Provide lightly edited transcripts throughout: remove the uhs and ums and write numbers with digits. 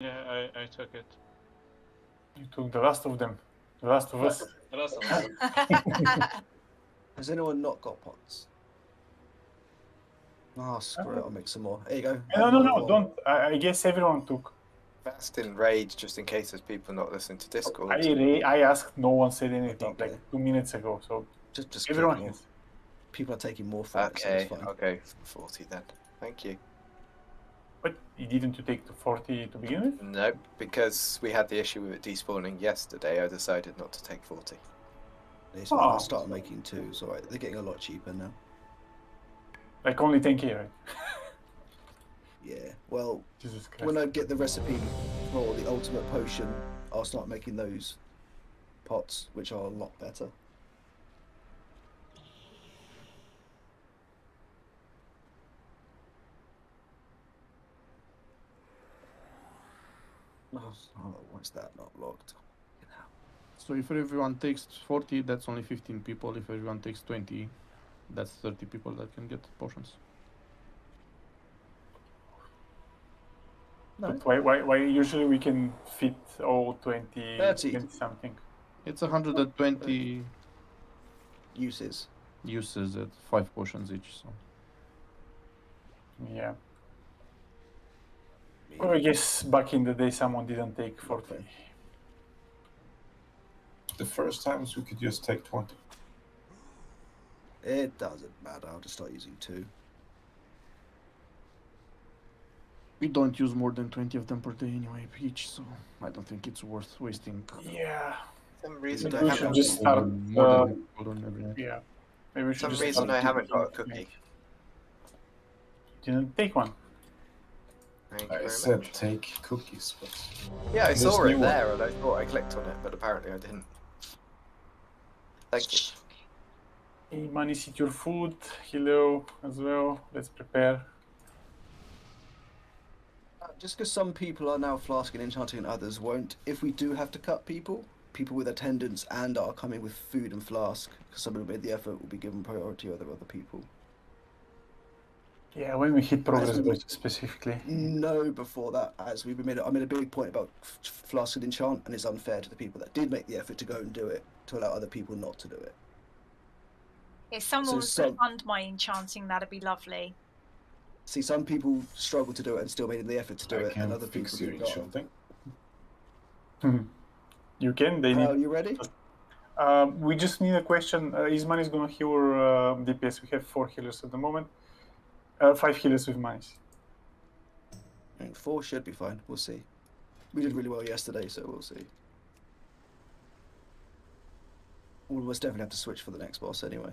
Yeah, I took it. You took the last of them. The last of us. The last of them. Has anyone not got pots? Oh, screw it. I'll make some more. There you go. No, don't. I guess everyone took. Fast in rage, just in case there's people not listening to Discord. I asked, no one said anything Okay. like 2 minutes ago, so Just everyone keep more. has. People are taking more for it, so Okay, it's fine. I'll go for 40 then. Thank you. But you didn't take the 40 to begin with? Nope, because we had the issue with it despawning yesterday, I decided not to take 40. It's fine. I'll start making 2. It's alright. They're getting a lot cheaper now. Like only 10k, right? Yeah. Well, Jesus Christ. when I get the recipe for the ultimate potion, I'll start making those pots, which are a lot better. Oh, what's that not locked? So if everyone takes 40, that's only 15 people. If everyone takes 20, that's 30 people that can get potions. But why usually we can fit all 20 something? It's 120 uses at 5 potions each. So yeah. Well, I guess back in the day someone didn't take 40. The first times we could just take 20. It doesn't matter. I'll just start using 2. we don't use more than 20 of them per day anyway each, so I don't think it's worth wasting. Yeah. Some reason Maybe I we should haven't. just start. Yeah. Maybe we should Some just reason start I haven't got a taking- cookie. Didn't take one. Thank you I very said much. take cookies, but Yeah, I There's saw new it one. there and I thought I clicked on it, but apparently I didn't. Thank you. Hey, man, is it your food? Hello as well. Let's prepare. Just because some people are now flasking enchanting and others won't, if we do have to cut people with attendance and are coming with food and flask, because somebody made the effort, will be given priority over other people. Yeah, when we hit progress As we- boost specifically. No, before that, as I made a big point about flask and enchant, and it's unfair to the people that did make the effort to go and do it, to allow other people not to do it. If someone was to fund my enchanting, that'd be lovely. See, some people struggle to do it and still made the effort to do I it, and can other people fix your did not. enchanting. You can. They Are need. you ready? We just need a question. Isman is gonna heal DPS. We have 4 healers at the moment. 5 healers with mice. 4 should be fine. We'll see. We did really well yesterday, so we'll see. We'll most definitely have to switch for the next boss anyway.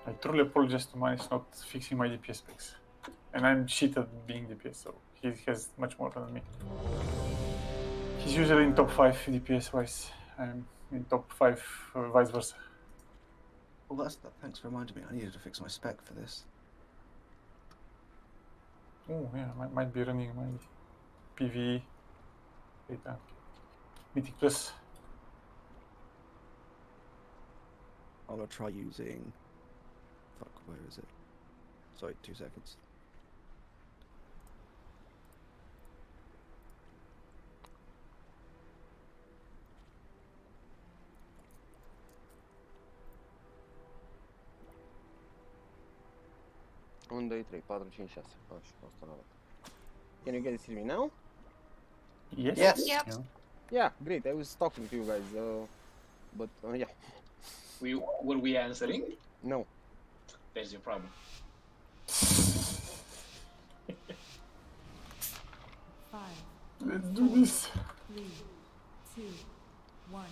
I truly apologize to mice not fixing my DPS specs. And I'm shit at being DPS, so he has much more than me. He's usually in top 5 DPS wise. I'm in top 5 vice versa. Well, thanks for reminding me. I needed to fix my spec for this. Oh yeah, might be running my PvE data. Mythic Plus. I'm gonna try using. Fuck, where is it? Sorry, 2 seconds. One, 2, 3, 4, 5, 6. Așa, asta n-am. Can you guys hear me now? Yes. Yes. Yep. Yeah, great. I was talking to you guys, but yeah, Were we answering? no. There's your problem. 5, Let's do this. 3, 2, 1.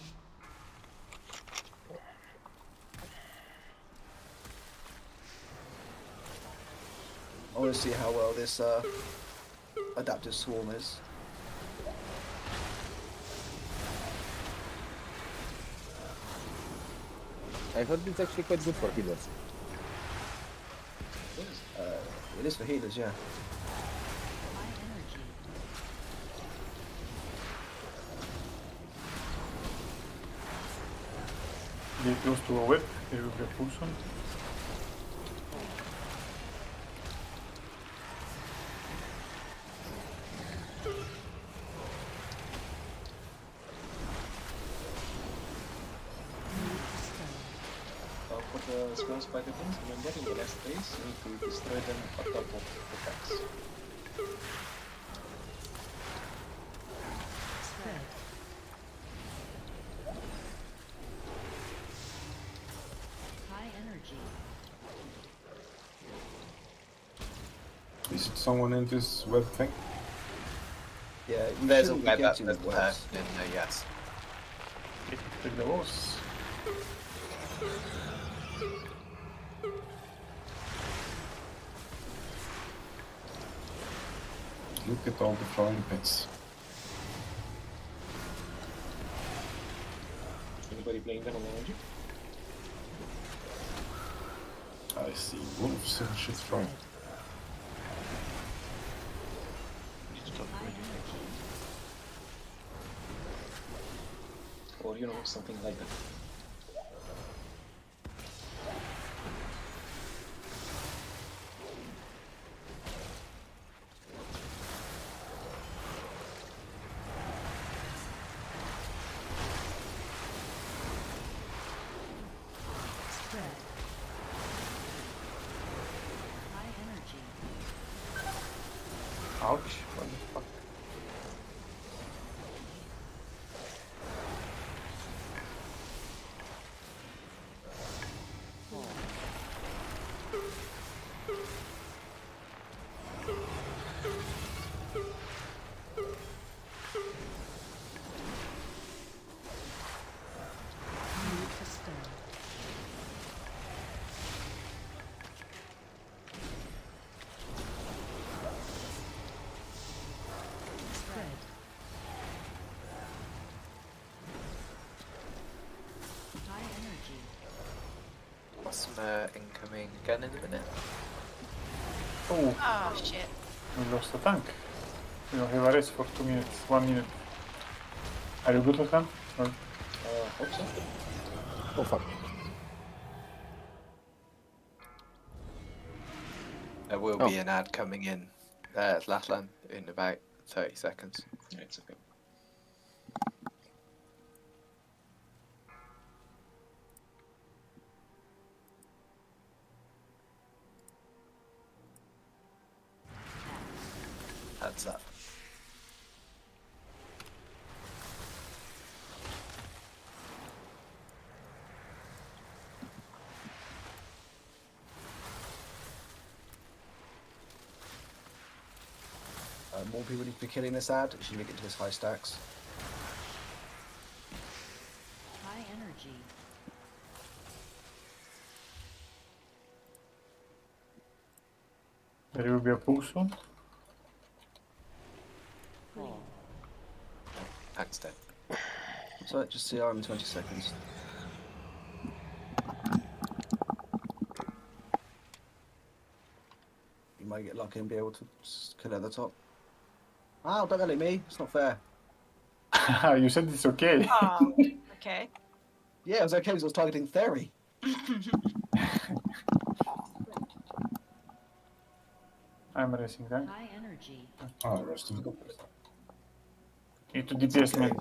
I want to see how well this adaptive swarm is. I heard it's actually quite good for healers. It is for healers, yeah. Get close to a whip. There will be a potion. small spider things, remember in the last phase you need to destroy them on top of the tanks. Spread. High energy. Is it someone in this web thing? Yeah, you There's a shouldn't be web getting person webs. in there, yes. Take the boss. Look at all the flying pits. Anybody playing them on energy? I see wolves and shit flying. High energy. Or you know, something like that. Spread. High energy. Ouch. What the fuck? Need to stir. Spread. High energy. Some incoming again in a minute. Oh, Oh shit. we lost the tank. We don't have a race for 2 minutes, 1 minute. Are you good with him? Or Hope so. Oh fuck. There will be an ad coming in Latland in about 30 seconds. Yeah, it's okay. Heads up. More people need to be killing this ad. It should make it to his high stacks. High energy. there will be a pull soon. Tank's dead. So just CR in 20 seconds. You might get lucky and be able to kill it at the top. Ow, don't let me. It's not fair. You said it's okay. Oh, okay. Yeah, it was okay because I was targeting Theory. I'm racing tank. High energy. Ah, rest of the Need to DPS man.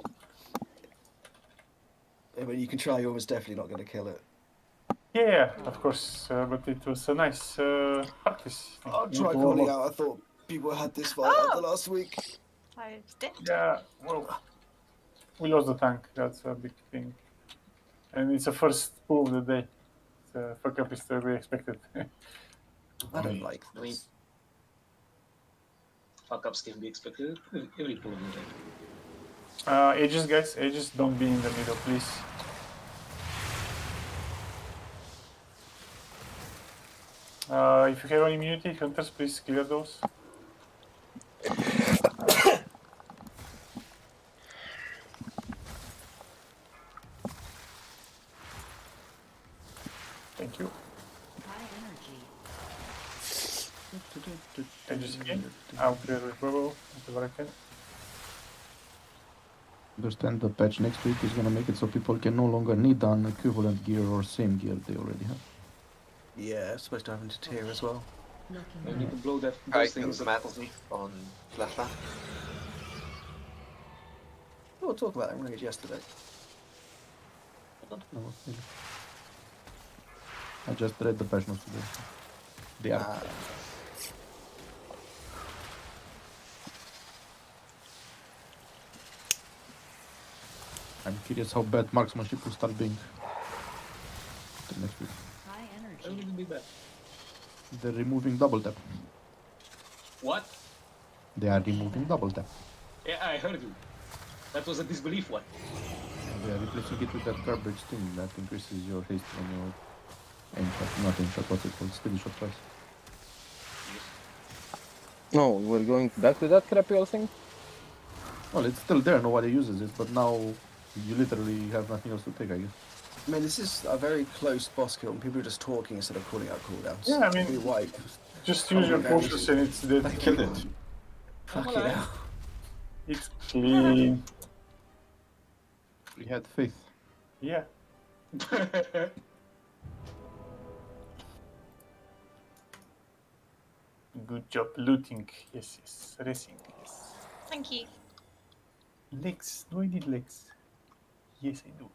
I mean, you can try. You're almost definitely not going to kill it. Yeah, of course, but it was a nice practice. I'll You try need to warm calling up. out. I thought people had this fight after last week. I did. Yeah, well, we lost the tank. That's a big thing, and it's a first pull of the day. It's a fuck up is to be expected. I don't like I mean, this. fuck ups can be expected every pull of the day. Aegis, guys, Aegis, don't be in the middle, please. If you have any immunity, hunters, please clear those. Thank you. High energy. Aegis again. I'll clear with bubble, whatever I can. Understand the patch next week is gonna make it so people can no longer need an equivalent gear or same gear they already have. Yeah, it's supposed to happen to tier as well. Looking I need to good. blow that Right, those things the up map for me. on Latland. We'll talk about that in Rage yesterday. No, really. I just read the patch notes today. They are. Ah, I'm curious how bad marksmanship will start being the next week. High That energy. wouldn't be bad. They're removing double tap. What? They are removing double tap. Yeah, I heard you. That was a disbelief one. They are replacing it with that garbage thing that increases your haste when you aim shot. Not aim shot, what's it called? Steady shot twice. No, we're going back to that crappy old thing? Well, it's still there, nobody uses it, but now you literally have nothing else to take, I guess. I mean, this is a very close boss kill, and people are just talking instead of calling out cooldowns. Yeah, I mean- We wipe. Just use your cautious and it's dead. I killed it. Fuck it out. It's clean. We had faith. Yeah. Good job looting. Yes, yes. Racing. Yes. Thank you. Legs. Do I need legs? Yes, I do.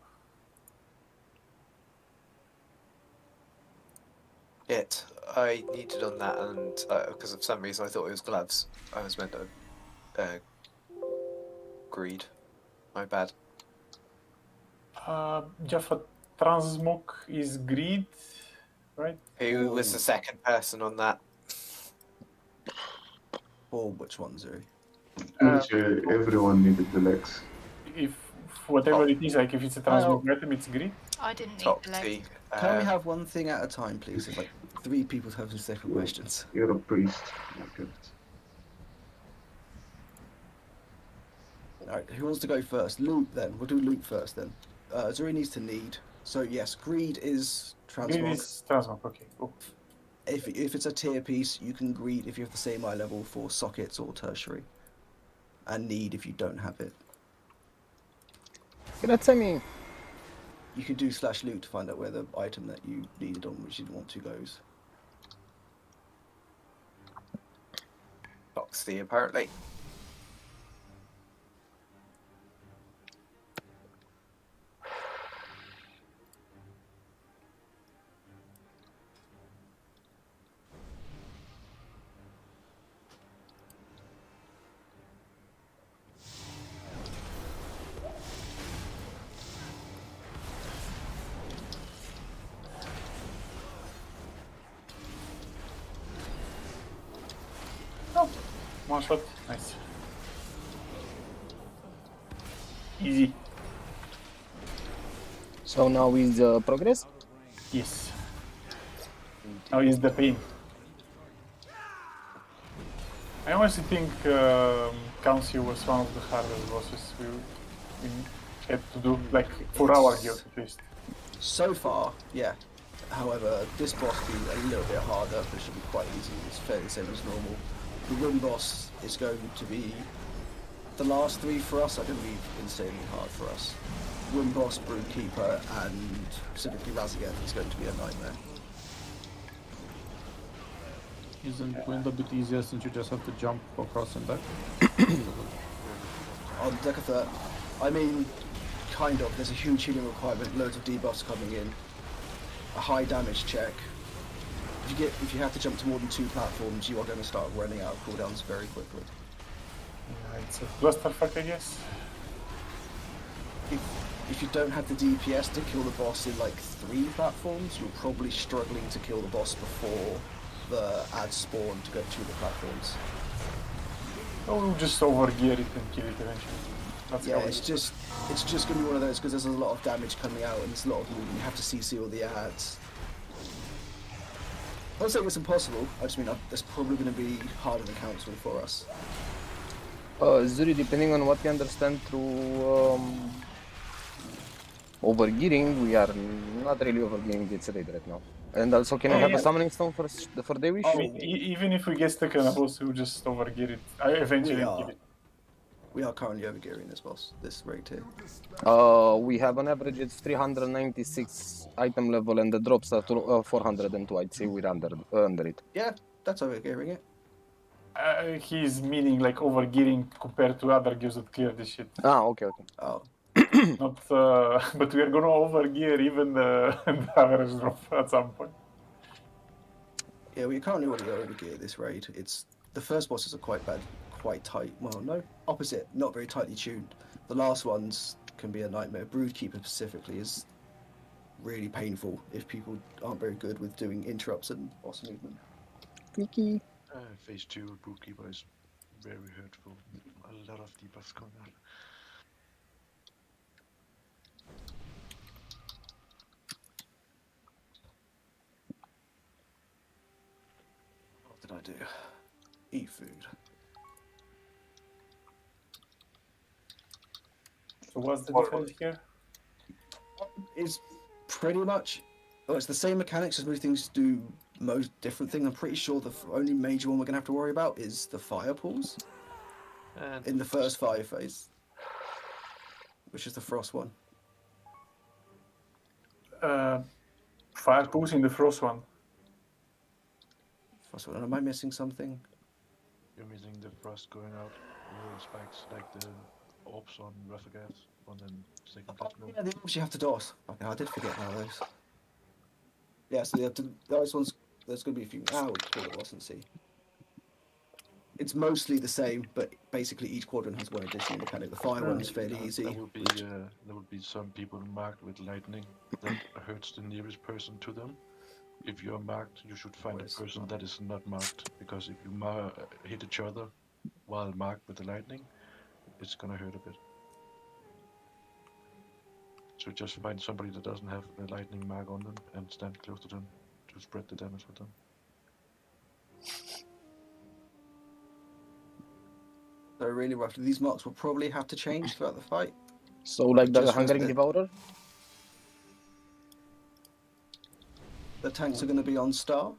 It. I needed on that, and because of some reason I thought it was gloves. I was meant to. Greed. My bad. Jaffa Transmog is greed, right? Who was the second person on that? Or which one, Zuri? Literally everyone needed the legs. If whatever it is, like if it's a transmog item, it's greed. I didn't need Top the leg. T. Can we have one thing at a time, please? If like 3 people have some separate questions. You're a priest. Okay. Alright, who wants to go first? Loot then. We'll do loot first then. Zuri needs to need. So yes, greed is Greed transmog. is transmog. Okay, cool. If it's a tier piece, you can greed if you have the same eye level for sockets or tertiary. And need if you don't have it. Grazie me. You can do /loot to find out where the item that you needed on which you didn't want to goes. Box T, apparently. One shot. Nice. Easy. So now is progress? Yes. Now is the pain. I honestly think Council was one of the hardest bosses we had to do, like for our guild at least. So far, yeah. However, this boss will be a little bit harder, but it should be quite easy. It's fairly the same as normal. The room boss is going to be the last 3 for us are going to be insanely hard for us. Room boss, Brood Keeper, and specifically Razageth is going to be a nightmare. Isn't Wind a bit easier since you just have to jump across and back? On Decather, I mean, kind of. There's a huge healing requirement, loads of debuffs coming in, a high damage check. If you have to jump to more than 2 platforms, you are going to start running out of cooldowns very quickly. Yeah, it's a clusterfuck, I guess. If you don't have the DPS to kill the boss in like 3 platforms, you're probably struggling to kill the boss before the ads spawn to go to the platforms. Or we'll just overgear it and kill it eventually. That's Yeah, how it's just going to be one of those because there's a lot of damage coming out and there's a lot of movement. You have to CC all the ads. I'm not saying it's impossible. I just mean that's probably going to be harder than Council for us. Zuri, depending on what we understand through overgearing, we are not really overgearing the raid right now. And also, can I have a summoning stone for day wish? I mean, even if we get stuck in a boss, we'll just overgear it. I eventually kill it. We are currently overgearing this boss, this raid here. We have an average of 396 item level and the drops are 402. I'd say we're under it. Yeah, that's overgearing it. He's meaning like overgearing compared to other guilds that clear this shit. Ah, okay. Oh. Not, but we are gonna overgear even the average drop at some point. Yeah, we're currently already over-geared this raid. It's the first bosses are quite bad, quite tight. Well, no, opposite, not very tightly tuned. The last ones can be a nightmare. Broodkeeper specifically is really painful if people aren't very good with doing interrupts and boss movement. Kiki. Phase 2 Bookkeeper is very hurtful. A lot of debuffs going on. What did I do? Eat food. So what's the difference here? It's pretty much, well, it's the same mechanics as most things do. Most different thing. I'm pretty sure the only major one we're gonna have to worry about is the fire pools And in the first fire phase, which is the frost one. Fire pools in the frost one. Frost one. Am I missing something? you're missing the frost going out, the spikes like the orbs on Raffagat on the second platform. Yeah, the orbs you have to DOS. Okay, I did forget about those. Yeah, so you have to. Those ones. There's going to be a few. We'll call it loss and see. It's mostly the same, but basically each quadrant has one additional mechanic. The fire one is fairly easy. There will be some people marked with lightning that hurts the nearest person to them. If you are marked, you should find a person that is not marked, because if you hit each other while marked with the lightning, it's gonna hurt a bit. So just find somebody that doesn't have the lightning mark on them and stand close to them to spread the damage with them. So really roughly, these marks will probably have to change throughout the fight. So like the Just Hungering the- Devourer? The tanks are going to be on star,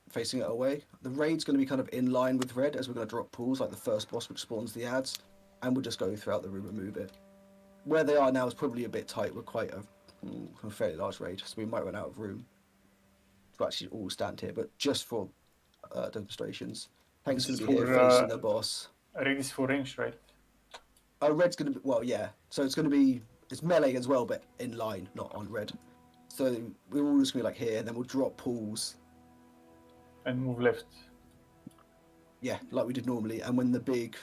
facing it away. The raid's going to be kind of in line with red, as we're going to drop pools like the first boss, which spawns the ads, and we'll just go throughout the room and move it. Where they are now is probably a bit tight. We're quite a fairly large raid, so we might run out of room to actually all stand here. But just for demonstrations, tanks going to be here facing the boss. Raid is for range, right? Red's going to be, well, yeah. So it's going to be, it's melee as well, but in line, not on red. So we're all just going to be like here, and then we'll drop pools. And move left. Yeah, like we did normally. And when the big,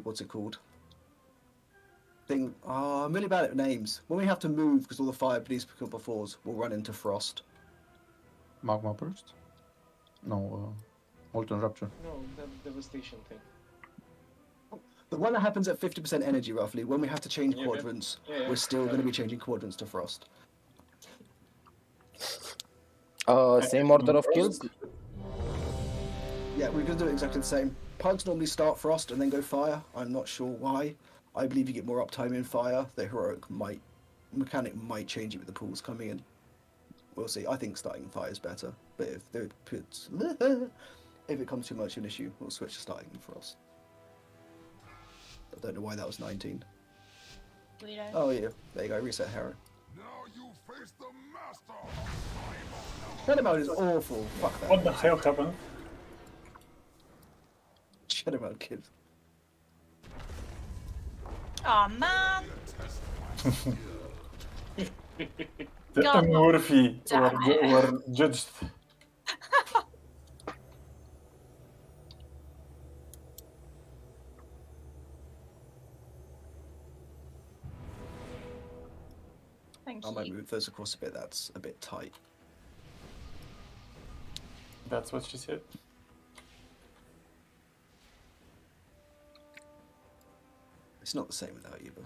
what's it called? Thing, I'm really bad at names. When we have to move because all the fire police become befores, we'll run into frost. Magma burst? No, molten rupture. No, the devastation thing. The one that happens at 50% energy roughly, when we have to change Yeah, quadrants, yeah. we're still going to be changing quadrants to frost. Same order of kills? Yeah, we're going to do it exactly the same. Pugs normally start frost and then go fire. I'm not sure why. I believe you get more uptime in fire. The heroic mechanic might change it with the pools coming in. We'll see. I think starting fire is better. But if it comes too much of an issue, we'll switch to starting frost. I don't know why that was 19. We don't. Oh yeah, there you go, reset hero. Now you face the master. Shadow mode is awful. Fuck that. What the hell happened? Shadow mode, kid. Oh man! The God, unworthy damn it. were judged. Thank I might you. move those across a bit. That's a bit tight. That's what she said. It's not the same without you, but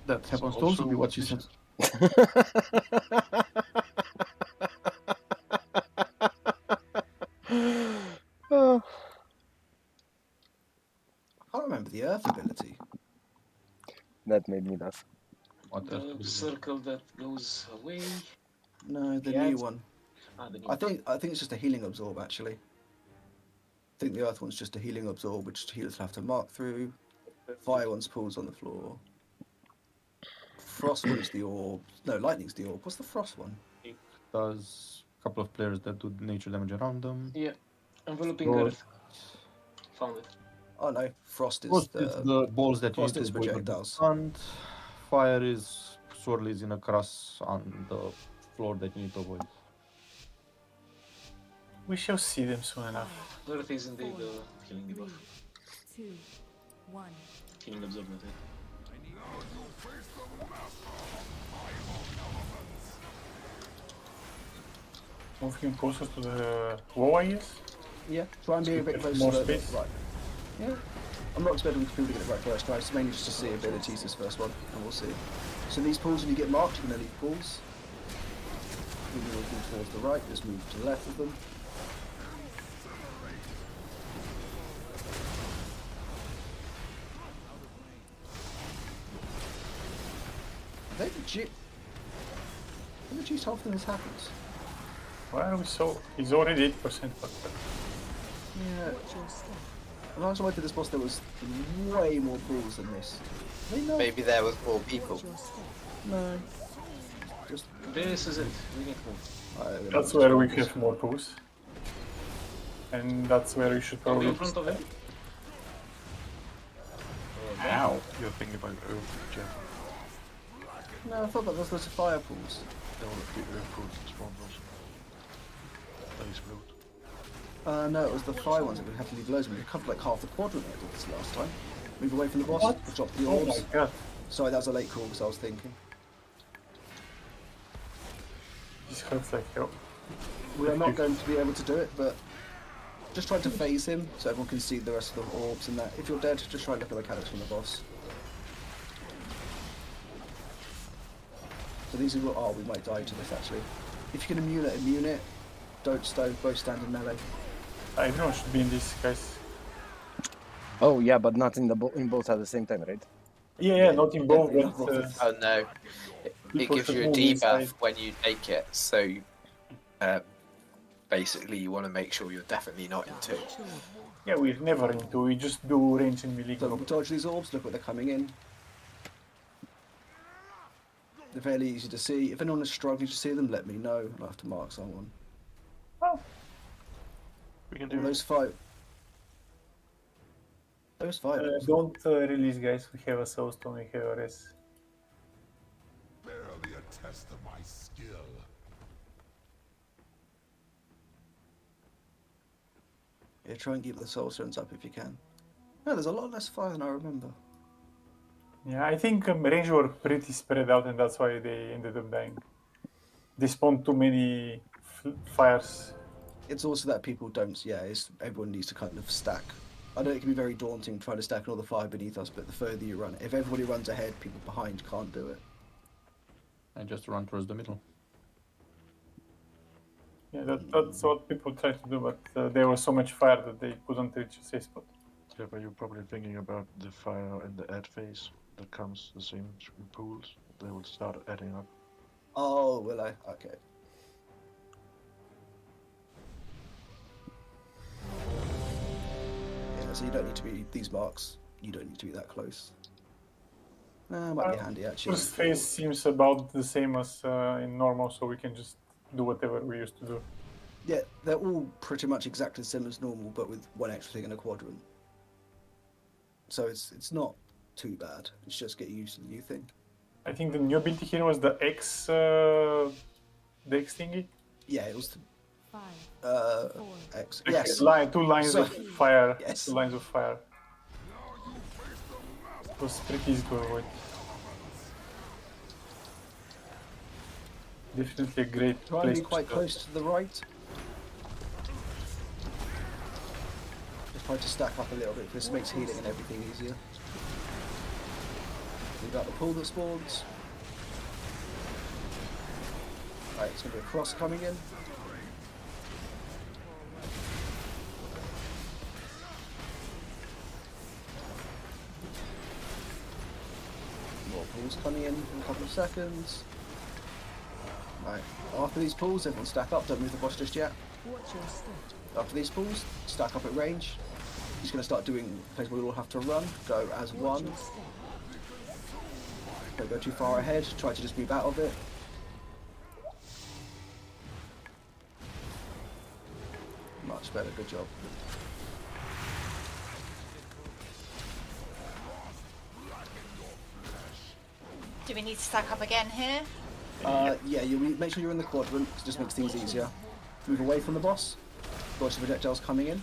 That happens to also be what she said. I can't remember the earth ability. That made me laugh. What else? The circle that goes away. No, the Yeah, new it's- one. The new I think it's just a healing absorb actually. I think the earth one's just a healing absorb, which healers have to mark through. Fire one's pools on the floor. Frost one's the orb. No, lightning's the orb. What's the frost one? Does a couple of players that do nature damage around them. Yeah, enveloping Frost. earth. Found it. Oh no, frost is Frost the. is the balls that you Frost use is to avoid projectiles. stunned. fire is swirl is in a cross on the floor that you need to avoid. We shall see them soon enough. Earth is indeed killing the buff. 2, 1. Killing absorb not it. Move him closer to the wall, I guess. Yeah, try and be a bit Give closer more to the space. right. Yeah. I'm not expecting people to get it right first try, it's mainly just to see abilities this first one, and we'll see. So these pools, when you get marked, you can leave pools. When you're looking towards the right, just move to the left of them. They reduce how often this happens. Why are we so... He's already 8% fucked. Yeah. When I was waiting for this boss, there was way more pools than this. Maybe there was more people. No. Just This is it. We get more. That's where we have more pools. And that's where we should probably... In front of him. Ow! You're thinking about Earth, Jeff. No, I thought that was the fire pools. There will be Earth pools and spawn pools. That explode. No, it was the fire ones that we had to leave loads of. We covered like half the quadrant I did this last time. Move away from the boss, drop the Oh orbs. my god. Sorry, that was a late call because I was thinking. This hurts like hell. We are not going to be able to do it, but just trying to phase him so everyone can see the rest of the orbs and that. If you're dead, just try and look at the mechanics from the boss. So these are what, oh, we might die to this actually. If you can immune it. Don't both stand in melee. Everyone should be in this, guys. Oh yeah, but not in in both at the same time, right? Yeah, not in both, but... Oh no. It People gives should you a move debuff inside. when you take it, so basically you want to make sure you're definitely not in 2. Yeah, we're never in 2, we just do range and melee. So dodge these orbs, look what they're coming in. They're fairly easy to see. If anyone is struggling to see them, let me know. I'll have to mark someone. Oh. We can All do those five. Those five. Don't release, guys, we have a soulstone, we have a res. Barely a test of my skill. Yeah, try and keep the soul stones up if you can. No, there's a lot less fire than I remember. Yeah, I think range were pretty spread out and that's why they ended up dying. They spawned too many fires. It's also that people don't, everyone needs to kind of stack. I know it can be very daunting trying to stack all the fire beneath us, but the further you run, if everybody runs ahead, people behind can't do it. I just run towards the middle. Yeah, that's what people try to do, but there was so much fire that they couldn't reach a safe spot. Yeah, but you're probably thinking about the fire and the add phase that comes the same through pools. They will start adding up. Oh, will I? Okay. Yeah, so you don't need to be, these marks, you don't need to be that close. Might be handy actually. First phase seems about the same as in normal, so we can just do whatever we used to do. Yeah, they're all pretty much exactly the same as normal, but with one extra thing in a quadrant. So it's not too bad. It's just get used to the new thing. I think the new ability here was the X thingy. Yeah, it was 5, X. Like Yes. two lines of fire. Yes. 2 lines of fire. It was pretty easy to avoid. Definitely a great Try and place be to quite start. close to the right. Just try to stack up a little bit. This makes healing and everything easier. We've got the pool that spawns. Right, it's going to be a cross coming in. More pools coming in a couple of seconds. Right, after these pools, everyone stack up, don't move the boss just yet. watch your step. After these pools, stack up at range. He's going to start doing places where we all have to run, go as Watch one. your step. Don't go too far ahead, try to just move out of it. Much better, good job. Do we need to stack up again here? Yeah, you make sure you're in the quadrant. It just makes things easier. Move away from the boss. Dodge the projectiles coming in.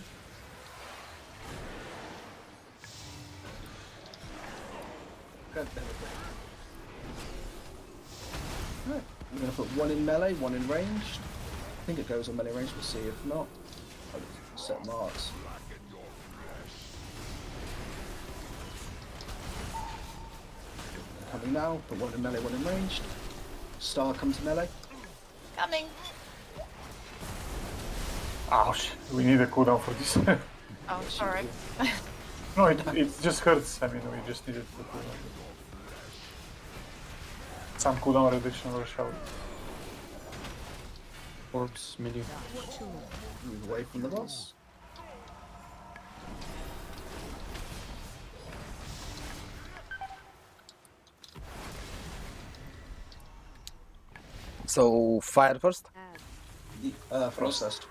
Good, there we go. Right. We're going to put one in melee, one in ranged. I think it goes on melee range, we'll see if not. I'll set marks. Coming now, put one in melee, one in ranged. Star come to melee. Coming. Ouch, we need a cooldown for this. Oh, sorry. No, it just hurts. I mean, we just needed to cooldown. Some cooldown reduction or shout. Orbs, melee. Move away from the boss. So fire first. Frost first.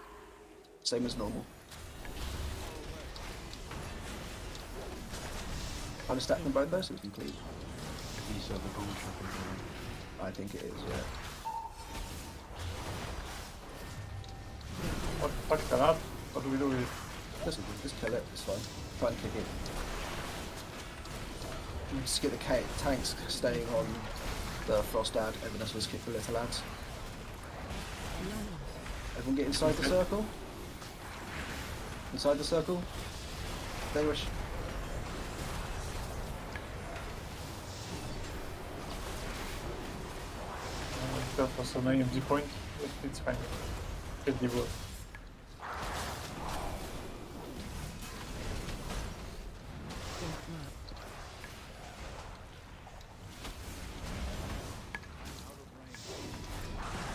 Same as normal. I'll just stack them both though so it's complete. These are the bullshit. I think it is, yeah. What the fuck, that? What do we do with it? Just kill it, it's fine. Try and kick it. Just get the tanks staying on the Frost ad, everyone else just kick the little ads. Everyone get inside the circle. Inside the circle. They wish. That was an AMG point, but it's fine. Get the word.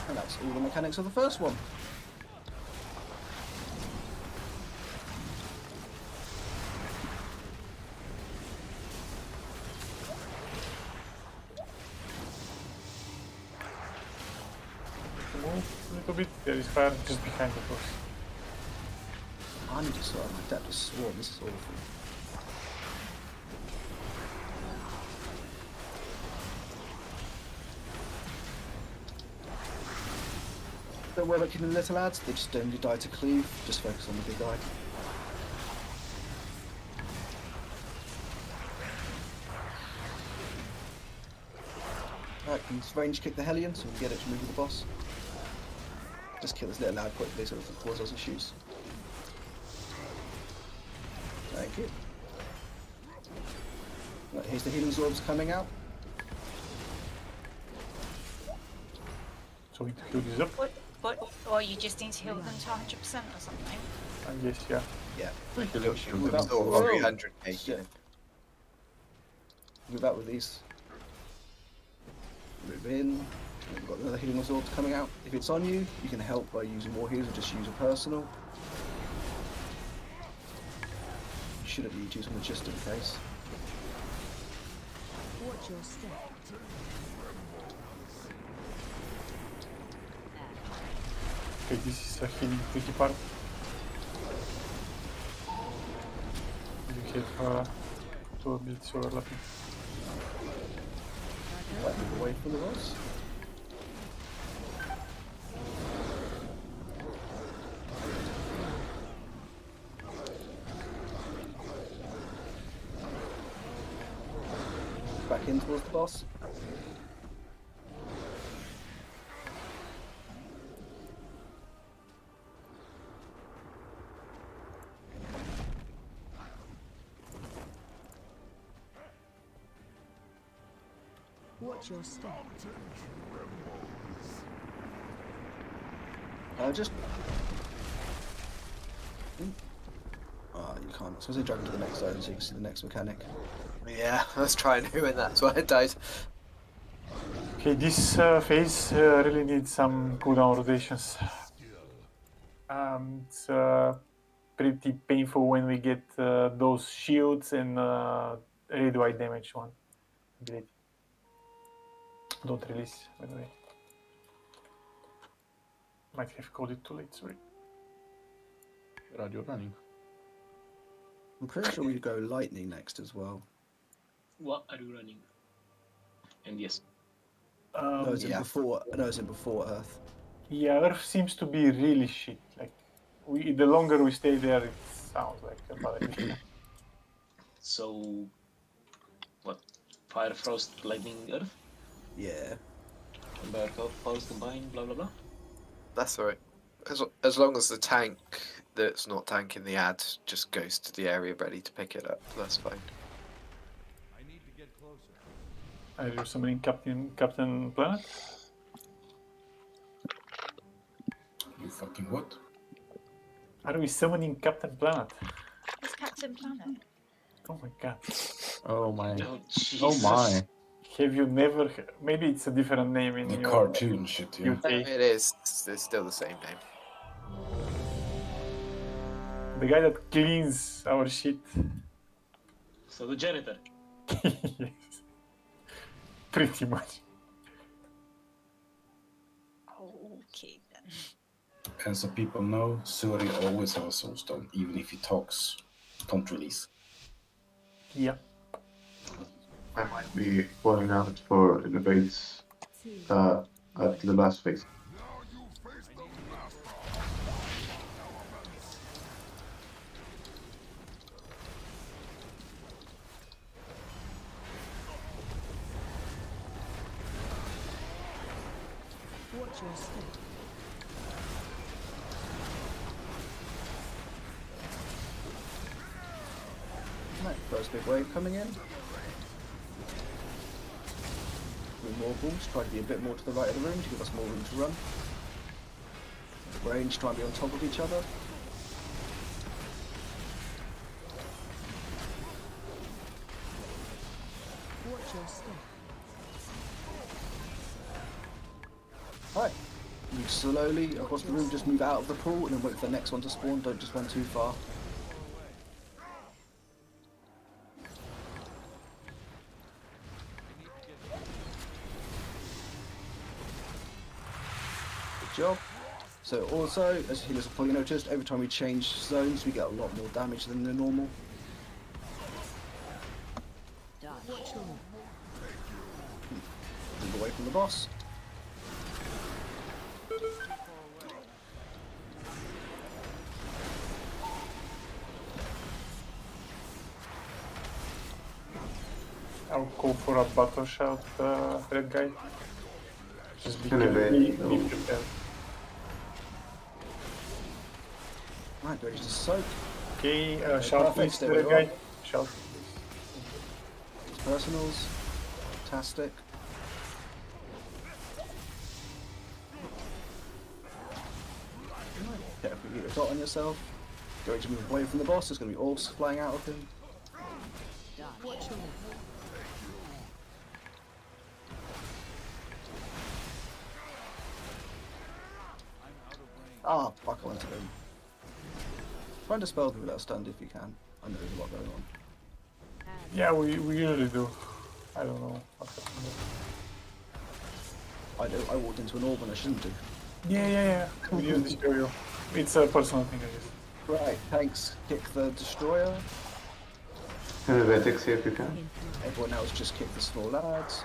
And that's all the mechanics of the first one. A little bit, there is fire just behind the boss. I need to sort my depth of swarm, this is awful. Don't worry about killing the little lads, they just only die to cleave, just focus on the big guy. Right, can range kick the Hellion so we can get it to move with the boss. Just kill this little lad quickly so it doesn't cause us issues. Thank you. Right, here's the healing orbs coming out. So we need to heal this up? Or you just need to heal them to 100% or something. I guess, yeah. Yeah. Sort of 300 Yeah. Move out with these. Move in. We've got another healing resource coming out. If it's on you, you can help by using more heals or just use a personal. You shouldn't need to use one just in case. Watch your step. Okay, this is a healing tricky part. You have two abilities overlapping. Right, move away from the boss. Back in towards the boss. Watch your step. Just. Oh, you can't. So I was driving to the next zone so you can see the next mechanic. Yeah, I was trying to win that, that's why I died. Okay, this phase really needs some cooldown rotations. It's pretty painful when we get those shields and really wide damage one ability. Don't release, by the way. Might have called it too late, sorry. Radio running. I'm pretty sure we go lightning next as well. What are you running? And yes, No, as in Yeah. before. No, as in before Earth. Yeah, Earth seems to be really shit. Like, the longer we stay there, it sounds like a bad idea. So, what? Fire, frost, lightning, earth? Yeah. Ember, pulse, combine, blah blah blah. That's all right. As long as the tank that's not tanking the ad just goes to the area ready to pick it up, that's fine. Are you summoning Captain Planet? You fucking what? Are we summoning Captain Planet? It's Captain Planet. Oh my god. Oh my. Oh, Oh my. Jesus. Have you never... Maybe it's a different name in The your cartoon shit, yeah. UK. It is. It's still the same name. The guy that cleans our shit. So the janitor. Yes. Pretty much. Okay then. And so people know, Suri always has a soul stone, even if he talks. Don't release. Yeah. I might be falling out for innovates at the last phase. Watch your step. Right, first big wave coming in. With more balls, try to be a bit more to the right of the room to give us more room to run. Range, try and be on top of each other. Watch your step. Right. Move slowly across the room, just move out of the pool and then wait for the next one to spawn, don't just run too far. Good job. So also, as healers have probably noticed, every time we change zones we get a lot more damage than the normal. Watch your Move away from the boss. I'll go for a battle shout, red guy. Just be Innovate. prepared. Right, ready to soak. Okay, Okay, shout perfect, please, stay red where you guy. Shout. Personals. Fantastic. Carefully get a dot on yourself. Going to move away from the boss, there's going to be orbs flying out of him. watch your Ah, fuck, I went to him. Try and dispel people that are stunned if you can. I know there's a lot going on. Yeah, we usually do. I don't know what happened there. I do. I walked into an orb and I shouldn't do. Yeah. We use this area. It's a personal thing, I guess. Right, tanks kick the destroyer. Innovate see if you can. Everyone else just kick the small lads.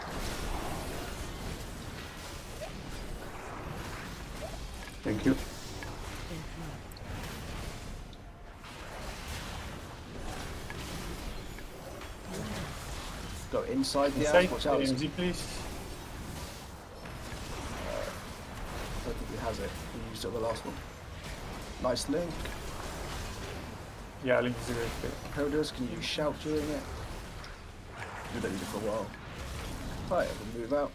Thank you. Go inside the Inside, ads, watch out. AMG, please. I don't think he has it. He used it on the last one. Nice link. Yeah, Link is a great pick. Coders, can you shout during it? You don't need it for a while. Right, we'll move out.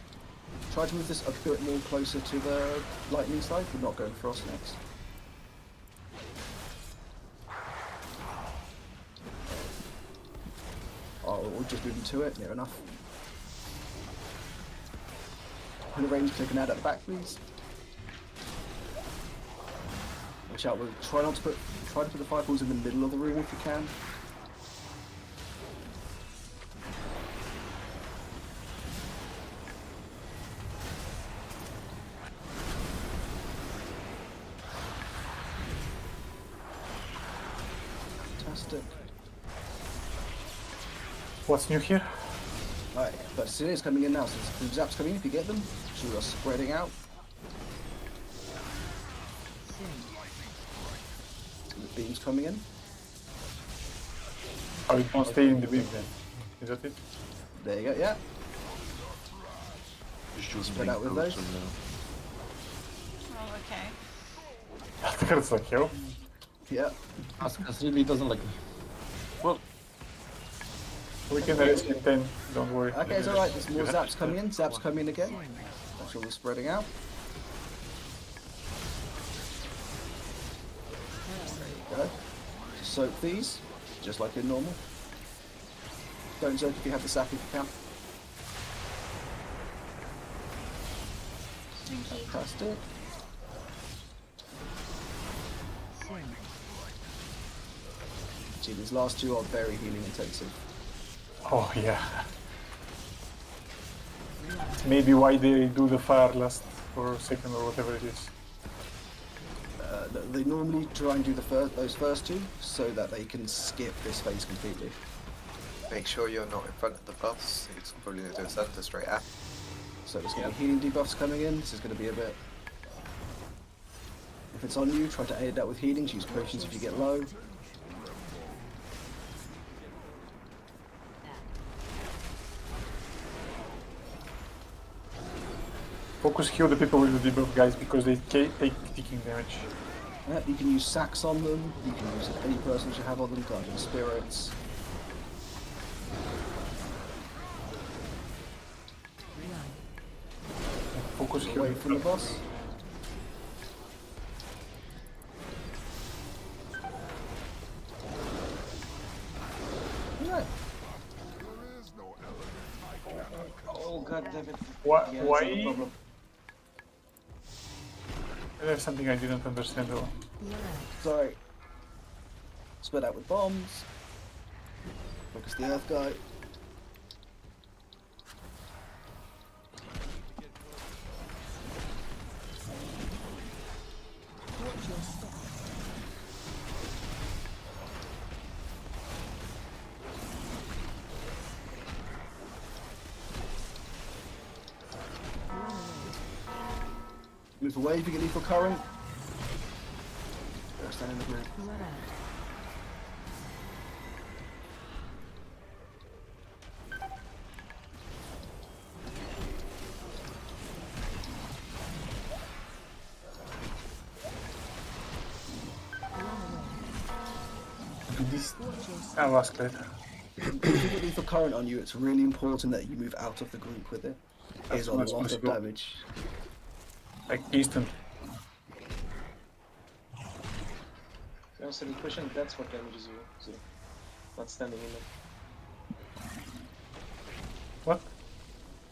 Try to move this a bit more closer to the lightning side. We're not going frost next. Oh, we'll just move to it. Near enough. In the range, click an ad at the back, please. Watch out. We'll try to put the fireballs in the middle of the room if you can. What's new here? Right, but Celia's coming in now, so the zaps coming in, if you get them, so we are spreading out. The beam's coming in. Oh, you don't stay in the beam then. Is that it? There you go, yeah. You should Spread make out with those those. now. Oh, okay. That hurts like hell. Yeah. Askas really doesn't like me. Well, We can rest in 10, don't worry. Okay, it's alright, there's more zaps coming in, zaps coming in again. That's sure we're spreading out. There you go. Just soak these, just like in normal. Don't soak if you have the sap if you can. Thank you. Fantastic. See, these last two are very healing intensive. Oh yeah. It's maybe why they do the fire last or second or whatever it is. They normally try and do those first two so that they can skip this phase completely. Make sure you're not in front of the buffs. It's probably going to do a center straight at. So there's going to be healing debuffs coming in. This is going to be a bit... If it's on you, try to aid that with healings. Use potions if you get low. Focus heal the people with the debuff guys because they take ticking damage. Yeah, you can use sacks on them. You can use any persons you have on them, guardian spirits. Focus heal. Away from the boss. Yeah. Oh god damn it. Why? Yeah, that's Why? no problem. There's something I didn't understand though. Sorry. Spread out with bombs. Focus the earth guy. Move away if you get lethal current. Stand in the group. This I'll ask later. If you get lethal current on you, it's really important that you move out of the group with it. It is a lot of damage. Like instant. To answer the question, that's what damages you, so not standing in it. What?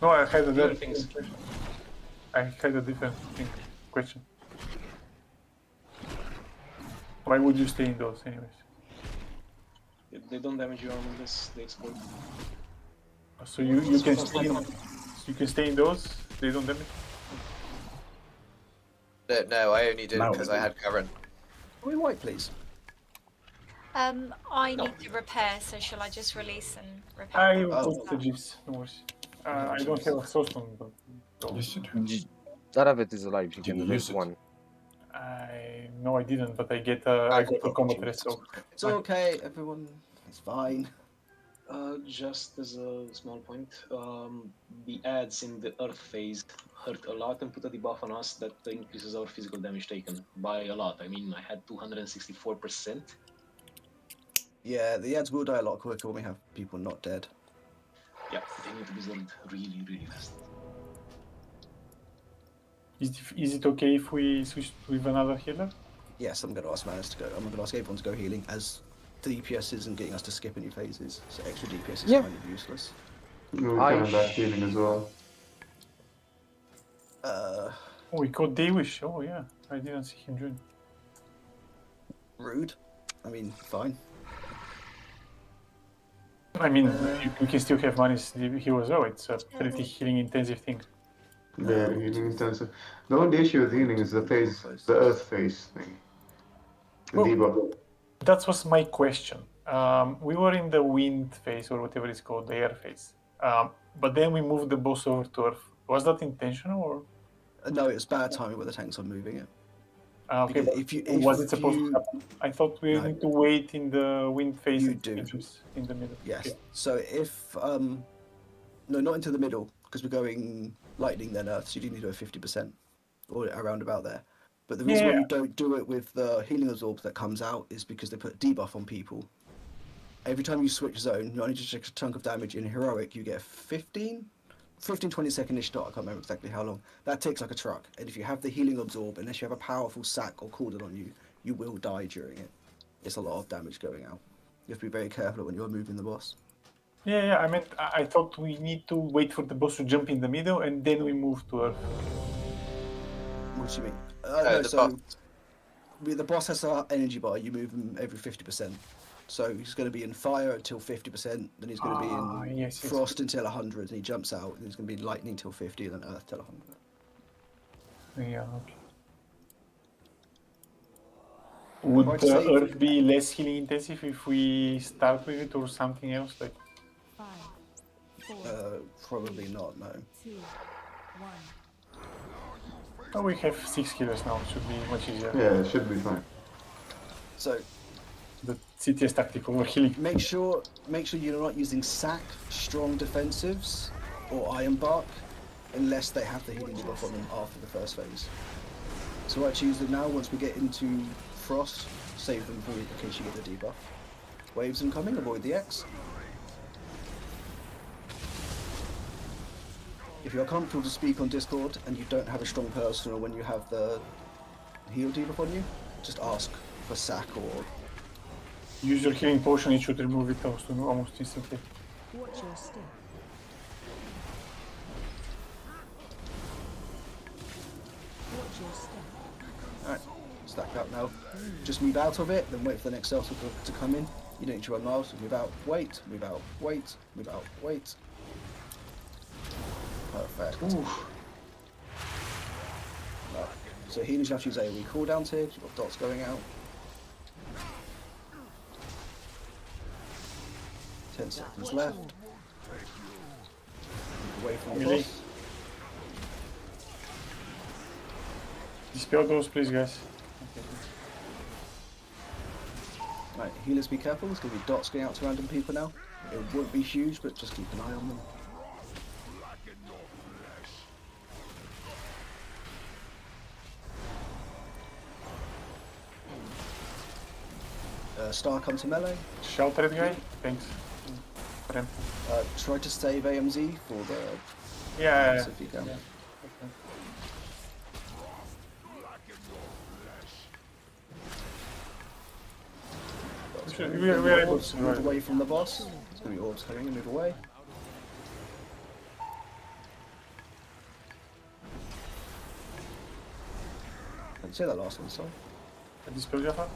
No, I had a Other different things. question. I had a different question. Why would you stay in those anyways? They don't damage you unless they explode. So you can stay in, you can stay in those. They don't damage. No, I only did it No. because I had current. Can we white, please? I need to repair, so shall I just release and repair? I Oh. will put the GIFs. No worries. I don't have a soulstone, but You should. Aravet is alive. You Did can you release use it? one. I didn't. But I got a combat rest, so It's okay, everyone. It's fine. Just as a small point, the ads in the Earth phase hurt a lot and put a debuff on us that increases our physical damage taken by a lot. I mean, I had 264%. Yeah, the ads will die a lot quicker when we have people not dead. Yeah, they need to be zoned really, really fast. is it okay if we switch with another healer? Yes, I'm going to ask Manus to go. I'm going to ask everyone to go healing, as the DPS isn't getting us to skip any phases, so extra DPS is Yeah. kind of useless. We're coming back healing as well. Oh, we got Daywish. Oh yeah, I didn't see him join. Rude. I mean, fine. I mean, you can still have Manis heal as well. It's a pretty healing intensive thing. Very healing intensive. The only issue with healing is the phase, the earth phase thing. The Well, debuff. That was my question. We were in the wind phase or whatever it's called, the air phase. But then we moved the boss over to Earth. Was that intentional or? No, it's bad timing where the tanks are moving it. Okay, Because but was it supposed to happen? I thought we need to wait in the wind phase You and do. switches in the middle. Yes. Okay. So if no, not into the middle because we're going lightning then Earth, so you do need to do a 50% or around about there. But the reason why you don't do it with the healing absorb that comes out is because they put a debuff on people. Every time you switch zone, you only just take a chunk of damage. In heroic, you get 15, 20 second-ish dot. I can't remember exactly how long. That takes like a truck. And if you have the healing absorb, unless you have a powerful sack or cooldown on you, you will die during it. It's a lot of damage going out. You have to be very careful when you're moving the boss. Yeah. I meant I thought we need to wait for the boss to jump in the middle and then we move to Earth. What do you mean? The boss has an energy bar. You move him every 50%. So he's going to be in fire until 50%, then he's going to be in frost until 100, and he jumps out, and he's going to be in lightning till 50, and then earth till 100. Yeah, okay. Would the Earth be less healing intensive if we start with it or something else? Like? 5, 4, probably not, no. 2, 1. Oh, we have 6 healers now, it should be much easier. Yeah, it should be fine. So, the CTS tactic over healing. Make sure you're not using sack, strong defensives, or iron bark, unless they have the healing buff on them after the first phase. So I choose them now. Once we get into frost, save them for in case you get a debuff. Waves incoming. Avoid the X. If you're comfortable to speak on Discord and you don't have a strong person, or when you have the heal debuff on you, just ask for sack or. Use your healing potion, it should remove it almost instantly. Watch your step. Watch your step. Alright, stack up now. Just move out of it, then wait for the next cell to come in. You don't need to run miles, so move out, wait, move out, wait, move out, wait. Perfect. Right. So healers have to use AoE cooldowns here, you've got dots going out. 10 seconds left. Away from the boss. Dispel those, please, guys. Right, healers be careful, there's going to be dots going out to random people now. It won't be huge, but just keep an eye on them. Star come to melee. Shelter it, guy. Thanks. Try to save AMZ for the. Yeah. If you can. Yeah. Okay. We are able to move away from the boss. There's going to be orbs coming and move away. I didn't say that last one, sorry. Dispel Jaffa?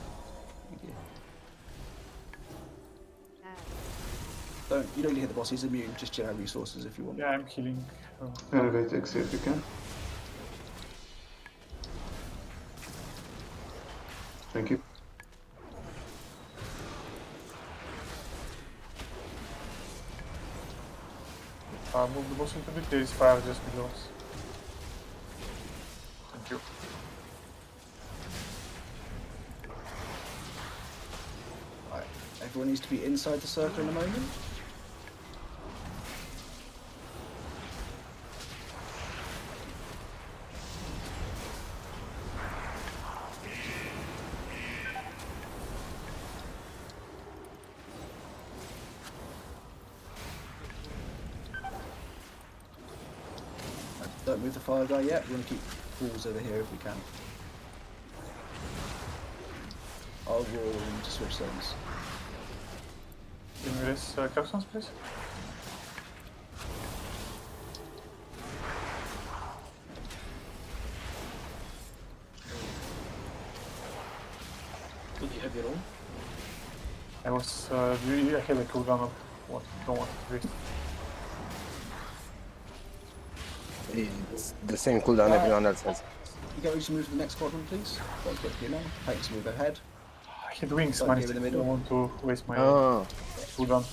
You don't hit the boss, he's immune, just generate resources if you want. Yeah, I'm healing. Elevate exit if you can. Thank you. Move the boss into the there is fire just below us. Thank you. Right, everyone needs to be inside the circle in a moment. Don't move the fire guy yet, we want to keep pools over here if we can. I'll roll to switch zones. Can you raise capstones, please? Did you have your own? I was, I had a cooldown of what, don't want to waste. It's the same cooldown everyone else has. You get ready to move to the next quadrant, please. Don't get here now. Thanks, move ahead. hit wings, Don't man. give I in the don't middle. want to waste my Ah, cooldown,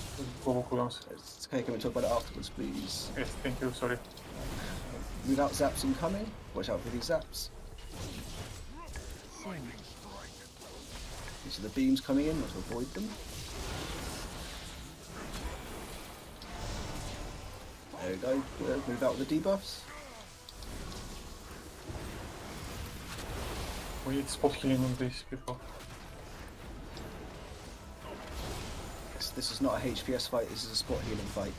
global cooldowns. It's okay, can we talk about it afterwards, please? Yes, thank you, sorry. Move out zaps incoming. Watch out for these zaps. These are the beams coming in, want to avoid them. There we go. Good. Move out with the debuffs. We need spot healing on these people. Yes, this is not a HPS fight, this is a spot healing fight.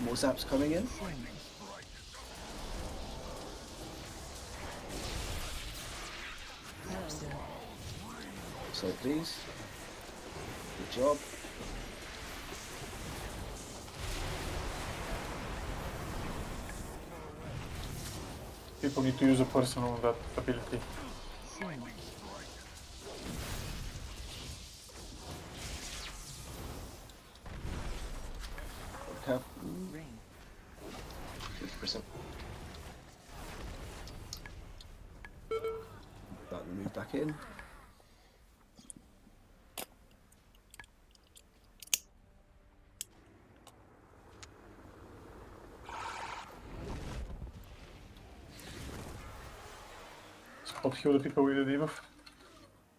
More zaps coming in. So please. Good job. People need to use a person on that ability. Okay. 50%. That move back in. Spot heal the people with the debuff.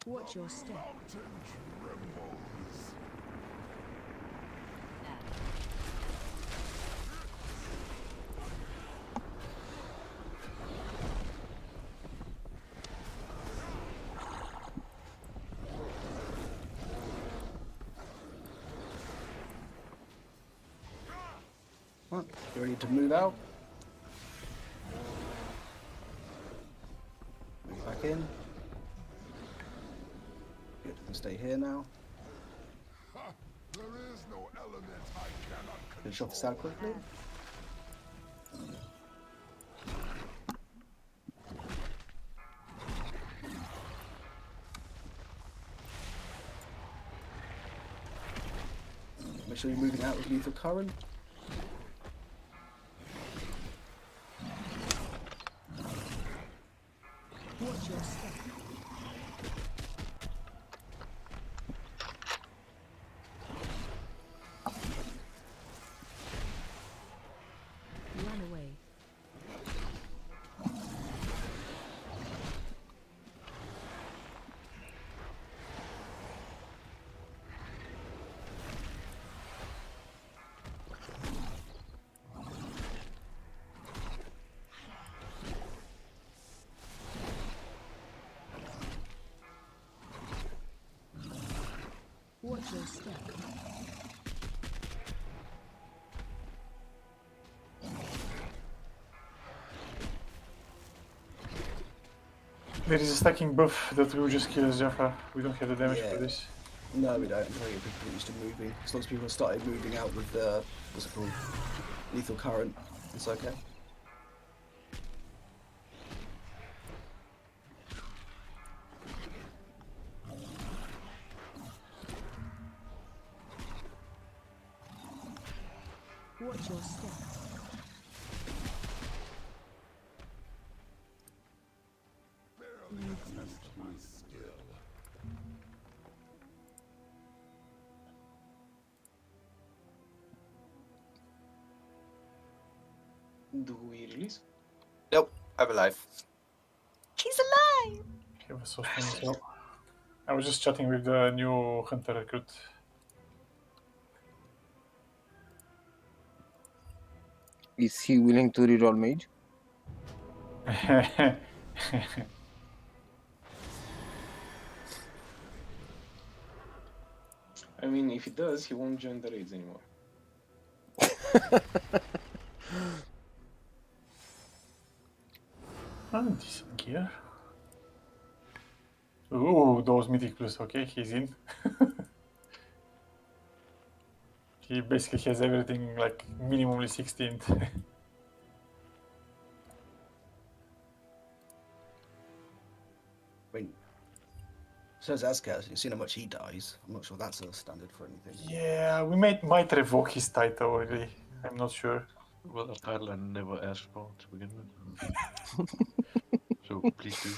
Watch your step. Right, you ready to move out? Move back in. Good, we can stay here now. There is no element I cannot Finish off this out quickly. Make sure you're moving out with lethal current. Watch your step. Run away. Watch your step. There is a stacking buff that will just kill Jaffa. We don't have the damage for this. No, we don't. I think people are used to moving. As long as people have started moving out with what's it called? Lethal current, it's okay. Watch your step. barely test my skill. Do we release? Nope, I'm alive. He's alive! He was so funny as well. I was just chatting with the new hunter recruit. is he willing to reroll mage? I mean, if he does, he won't join the raids anymore. Decent gear. Ooh, those mythic plus. Okay, he's in. He basically has everything like minimally 16th. mean, so is Azkaz. You've seen how much he dies. I'm not sure that's a standard for anything. Yeah, we might revoke his title already. I'm not sure. Well, a title I never asked for to begin with. So please do.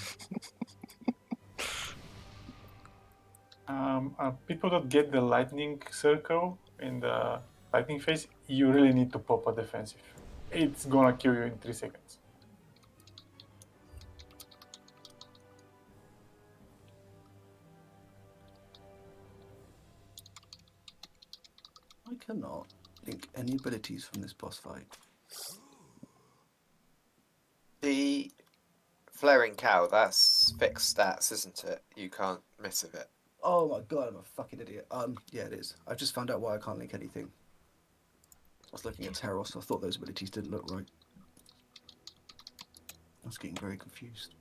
people that get the lightning circle in the lightning phase, you really need to pop a defensive. It's gonna kill you in 3 seconds. I cannot link any abilities from this boss fight. The flaring cow, that's fixed stats, isn't it? You can't miss with it. Oh my god, I'm a fucking idiot. Yeah, it is. I've just found out why I can't link anything. I was looking at Teros, so I thought those abilities didn't look right. I was getting very confused.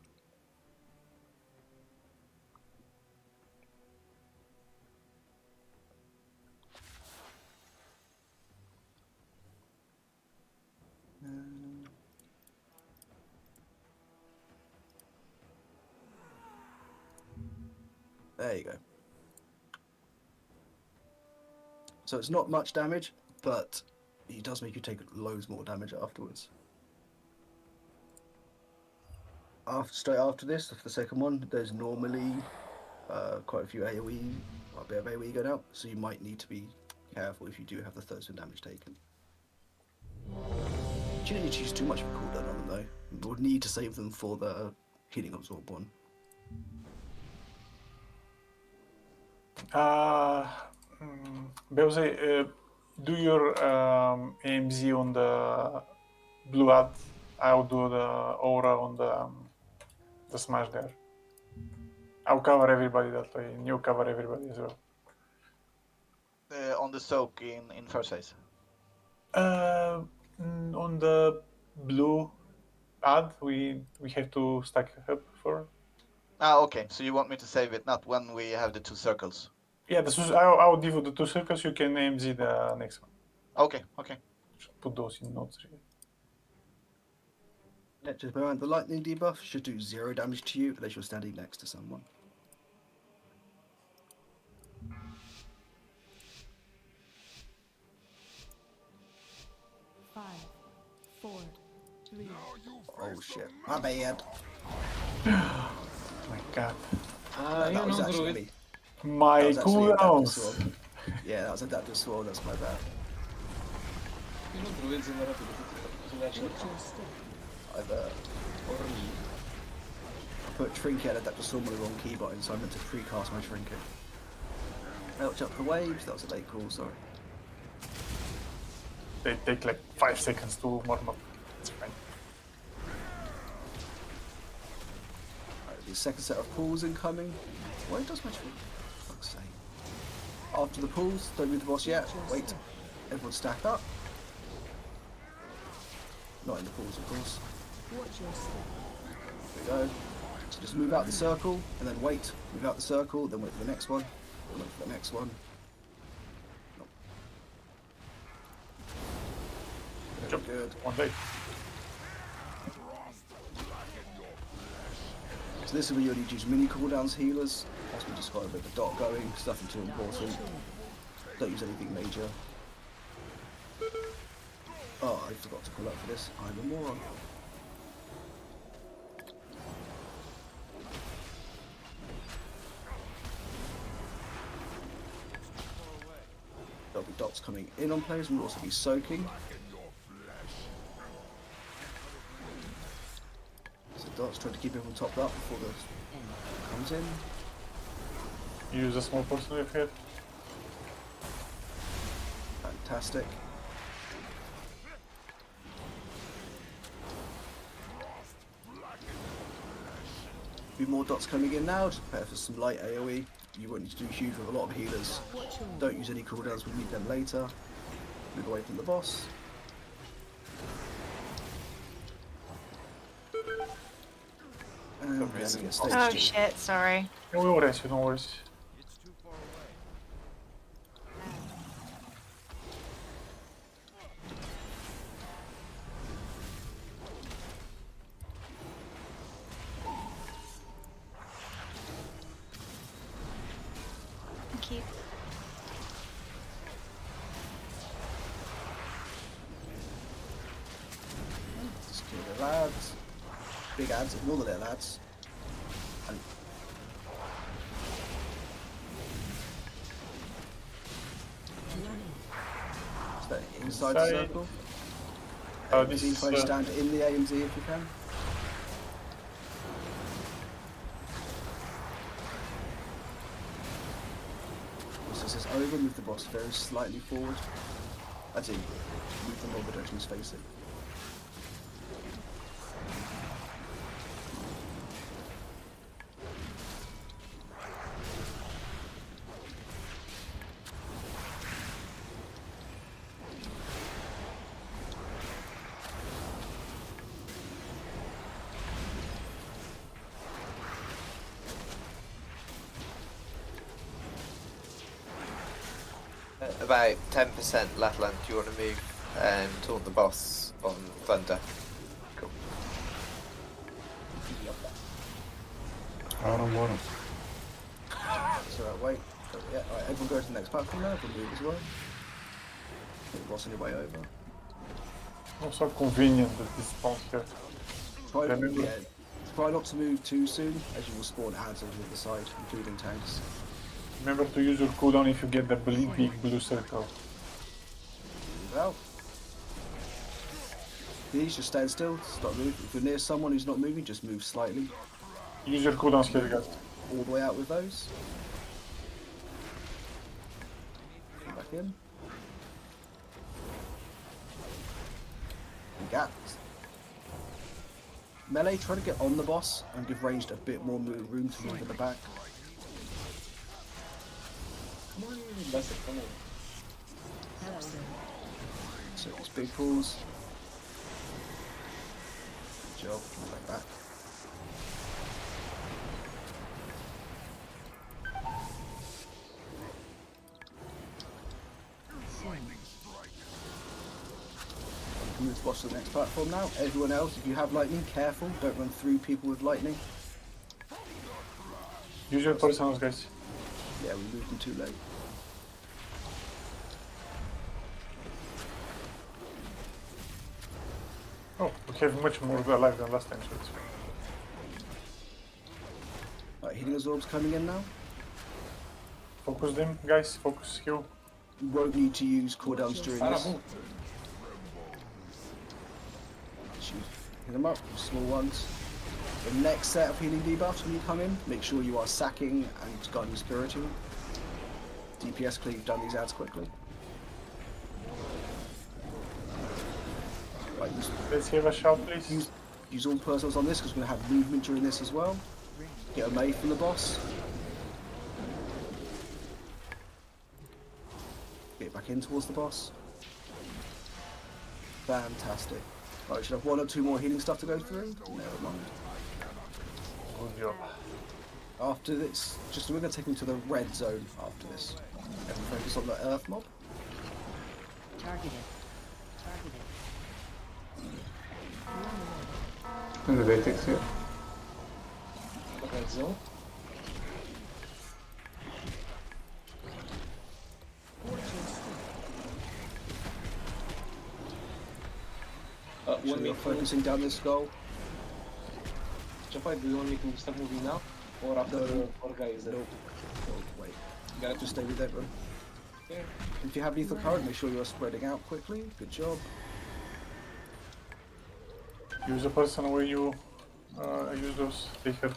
There you go. So it's not much damage, but he does make you take loads more damage afterwards. Straight after this, for the second one, there's normally quite a few AoE, a bit of AoE going out, so you might need to be careful if you do have the third swing damage taken. You shouldn't need to use too much of a cooldown on them though. You would need to save them for the healing absorb one. Beoze, do your AMZ on the blue ad. I'll do the aura on the smash there. I'll cover everybody that way, and you cover everybody as well. On the soak in first phase? On the blue ad, we have to stack up for. Ah, okay. So you want me to save it, not when we have the 2 circles? Yeah, I'll give you the 2 circles. You can AMZ the next one. Okay, okay. Should put those in notes here. Yeah, just bear in mind, the lightning debuff should do 0 damage to you unless you're standing next to someone. Five, 4, 3. Oh shit, my bad. Oh my god. That was actually me. My cooldowns. Yeah, that was adaptive sword, that's my bad. I've I put trinket and adaptive sword on the wrong key button, so I meant to precast my trinket. Ouch up the waves, that was a late call, sorry. They take like 5 seconds to warm up. It's fine. Alright, the second set of pulls incoming. Why does my trinket? For fuck's sake. After the pulls, don't move the boss yet. Wait. Everyone stack up. Not in the pulls, of course. Watch your step. There we go. So just move out the circle and then wait. Move out the circle, then wait for the next one. Then wait for the next one. Nope. Good. One day. So this is where you need to use mini cooldowns, healers. As we just got a bit of a dot going, because nothing too important. Don't use anything major. Oh, I forgot to call out for this. I'm a moron. There'll be dots coming in on players, and we'll also be soaking. So dots trying to keep everyone topped up before the comes in. Use a small person if you have. Fantastic. Be more dots coming in now, just prepare for some light AoE. You won't need to do huge with a lot of healers. Don't use any cooldowns, we'll need them later. Move away from the boss. And then get stage Oh 2. shit, sorry. No worries, no worries. Thank you. Just kill the lads. Big ads, ignore the little lads. And inside the circle. This try to stand in the AMZ if you can. Once this is over, move the boss very slightly forward. That's it. Move them all the direction he's facing. About 10% Lapland. Do you want to move and taunt the boss on Thunder? Cool. I don't want him. So wait. Yeah, alright, everyone go to the next platform now. Everyone move as well. Get the boss on your way over. Also convenient that this spawn here. Try not to move too soon, as you will spawn ads over the side, including tanks. Remember to use your cooldown if you get the big blue circle. Well, please just stand still, stop moving. If you're near someone who's not moving, just move slightly. Use your cooldowns here, guys. All the way out with those. Come back in. And gaps. Melee, try to get on the boss and give ranged a bit more room to move at the back. Come on, that's it, come on. So it's big pulls. Good job, like that. Move the boss to the next platform now. Everyone else, if you have lightning, careful, don't run through people with lightning. Use your personals, guys. Yeah, we moved them too late. Oh, we have much more alive than last time, so it's fine. Right, healing orbs coming in now. Focus them, guys. Focus heal. You won't need to use cooldowns during this. Hit them up, small ones. The next set of healing debuffs when you come in, make sure you are sacking and guarding spiriting. DPS cleave, done these ads quickly. Right, let's give a shout, please. Use all personals on this because we're going to have movement during this as well. Get a May from the boss. Get back in towards the boss. Fantastic. Right, we should have one or two more healing stuff to go through. Never mind. Good job. After this, we're going to take them to the red zone after this. And focus on the earth mob. Targeted. And the Vertex here. Red zone. When we're focusing down this skull. Jafai, do you want me to start moving now? Or after the four guys there? Nope. Wait. You gotta just stay with everyone. Okay. If you have lethal current, make sure you're spreading out quickly. Good job. Use a person where you use those. Take her.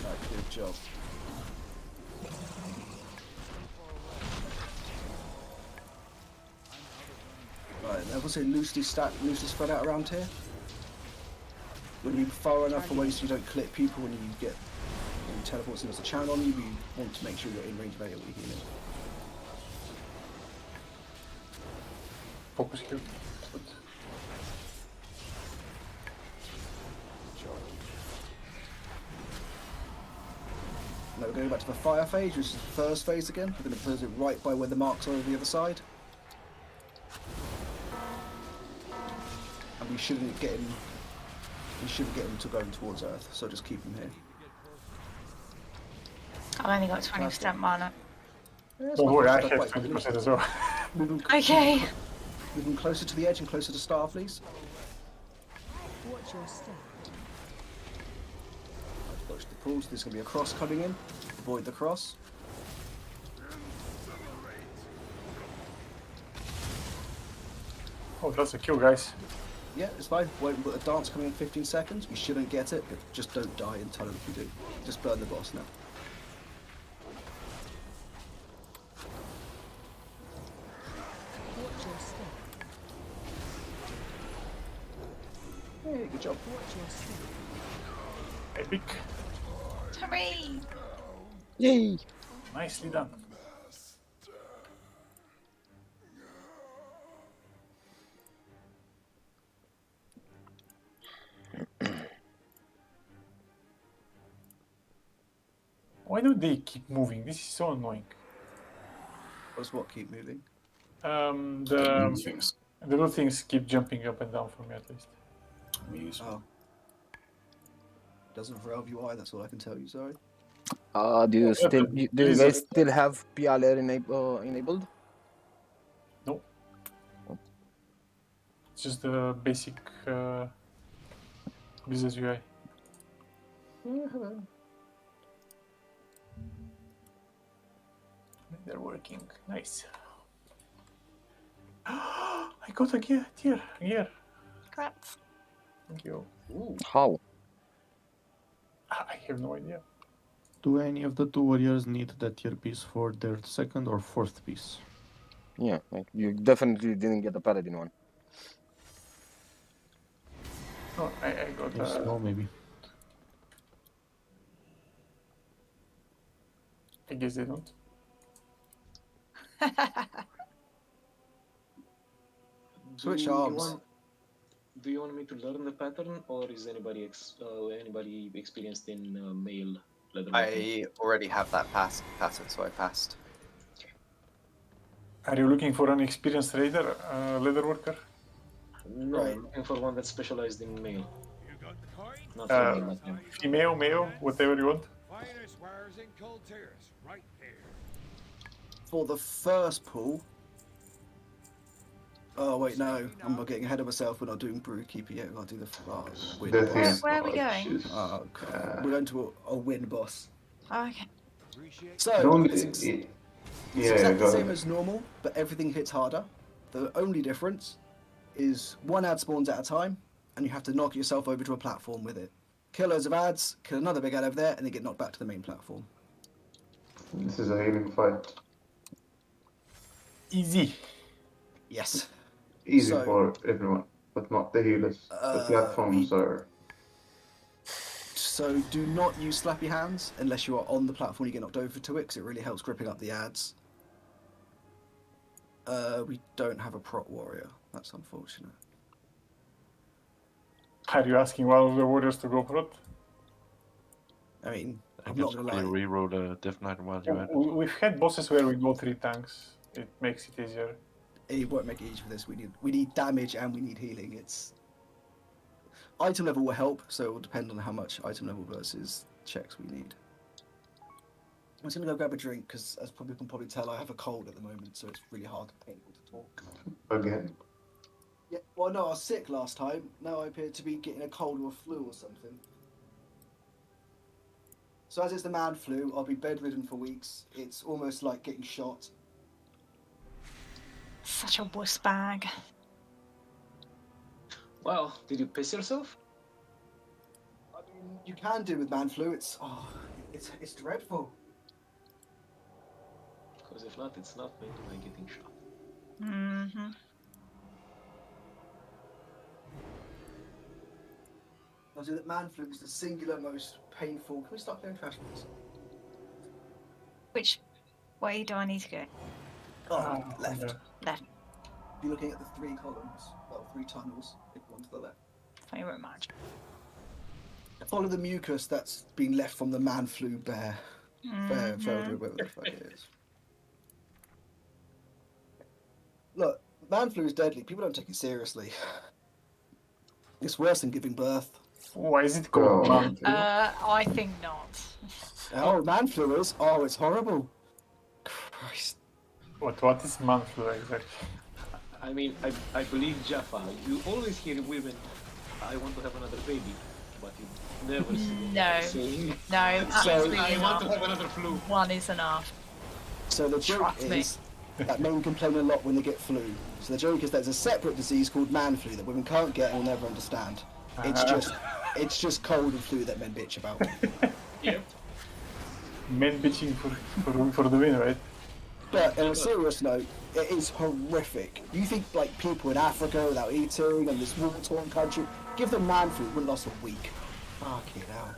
Right, good job. Right, I will say loosely spread out around here. When you far enough away so you don't clip people when you teleport as a channel on you, you want to make sure you're in range of area healing. Focus here. Now we're going back to the fire phase, which is the first phase again. We're going to put it right by where the marks are over the other side. And we shouldn't get him to going towards Earth, so just keep him here. I've only got 20% mana. Don't worry, I have 20% as well. Okay. Move them closer to the edge and closer to Star, please. Watch your step. I've dodged the pool, so there's going to be a cross coming in. Avoid the cross. Oh, that's a kill, guys. Yeah, it's fine. Wait, we've got a dance coming in 15 seconds. We shouldn't get it, but just don't die in time if we do. Just burn the boss now. Watch your step. Hey, good job. Watch your step. Epic. Hooray! Yay! Nicely done. Why do they keep moving? This is so annoying. What's what keep moving? The little things keep jumping up and down for me at least. Oh. Doesn't for LVY, that's all I can tell you, sorry. Do you guys still have PLR enabled? No. It's just the basic business UI. They're working. Nice. I got a gear. Congrats. Thank you. Ooh. How? I have no idea. Do any of the two warriors need that tier piece for their second or fourth piece? Yeah, like you definitely didn't get a paladin one. Oh, I got Yes, no, maybe. I guess they don't. Switch arms. Do you want me to learn the pattern, or is anybody experienced in male leather? I already have that pattern, so I passed. Are you looking for an experienced leather worker? No, I'm looking for one that's specialized in male. Not female, male, whatever you want. For the first pool. Oh wait, no, I'm not getting ahead of myself. We're not doing Brewkeeper yet. We've got to do the Where are we going? Oh, crap. We're going to a win boss. Okay. So it's exactly the same as normal, but everything hits harder. The only difference is one ad spawns at a time, and you have to knock yourself over to a platform with it. Kill loads of ads, kill another big ad over there, and then get knocked back to the main platform. This is a healing fight. Easy. Yes. Easy for everyone, but not the healers. The platforms are... So do not use slappy hands unless you are on the platform you get knocked over to it, because it really helps gripping up the ads. We don't have a prot warrior. That's unfortunate. Are you asking one of the warriors to go prot? I mean, I I'm can not gonna lie. reroll a Death Knight while you're at it. We've had bosses where we go 3 tanks. It makes it easier. It won't make it easy for this. We need damage and we need healing. It's item level will help, so it will depend on how much item level versus checks we need. I'm just gonna go grab a drink because, as probably can probably tell, I have a cold at the moment, so it's really hard and painful to talk. Again. Yeah. Well, no, I was sick last time. Now I appear to be getting a cold or a flu or something. So as it's the man flu, I'll be bedridden for weeks. It's almost like getting shot. Such a wuss bag. Well, did you piss yourself? I mean, you can do with man flu. It's dreadful. Because if not, it's not made by getting shot. Mm-hmm. I'll do that. Man flu is the singular most painful. Can we start playing trash, please? Which way do I need to go? Oh, left. Yeah. Left. You're looking at the 3 columns, well, 3 tunnels. Pick one to the left. Thank you very much. Follow the mucus that's been left from the man flu bear. Bear, whatever the fuck it is. Look, man flu is deadly. People don't take it seriously. It's worse than giving birth. Why is it called man flu? I think not. Oh, man flu is? Oh, it's horrible. Christ. What is man flu exactly? I mean, I believe Jaffa. You always hear women I want to have another baby, but you never see No. saying. No, So absolutely I want not. to have another flu. One is enough. So the joke Trust me. is that men complain a lot when they get flu. So the joke is there's a separate disease called man flu that women can't get and will never understand. It's just cold and flu that men bitch about. Yep. Men bitching for the win, right? But on a serious note, it is horrific. You think like people in Africa without eating and this war-torn country, give them man flu, it wouldn't last a week. Fucking hell.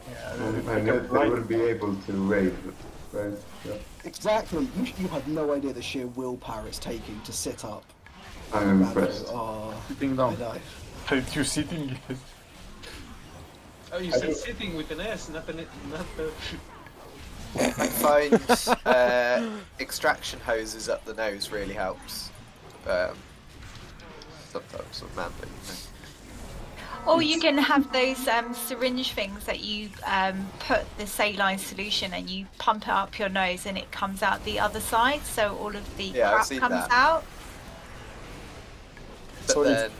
And yet they wouldn't be able to rave, right? Yeah. Exactly. You have no idea the sheer willpower it's taking to sit up. I'm impressed. Oh, Sitting down. I know. You sitting? Oh, you said sitting with an S, not the. I find extraction hoses up the nose really helps. Sometimes with man flu. Or you can have those syringe things that you put the saline solution and you pump it up your nose and it comes out the other side, so all of the crap comes out. But then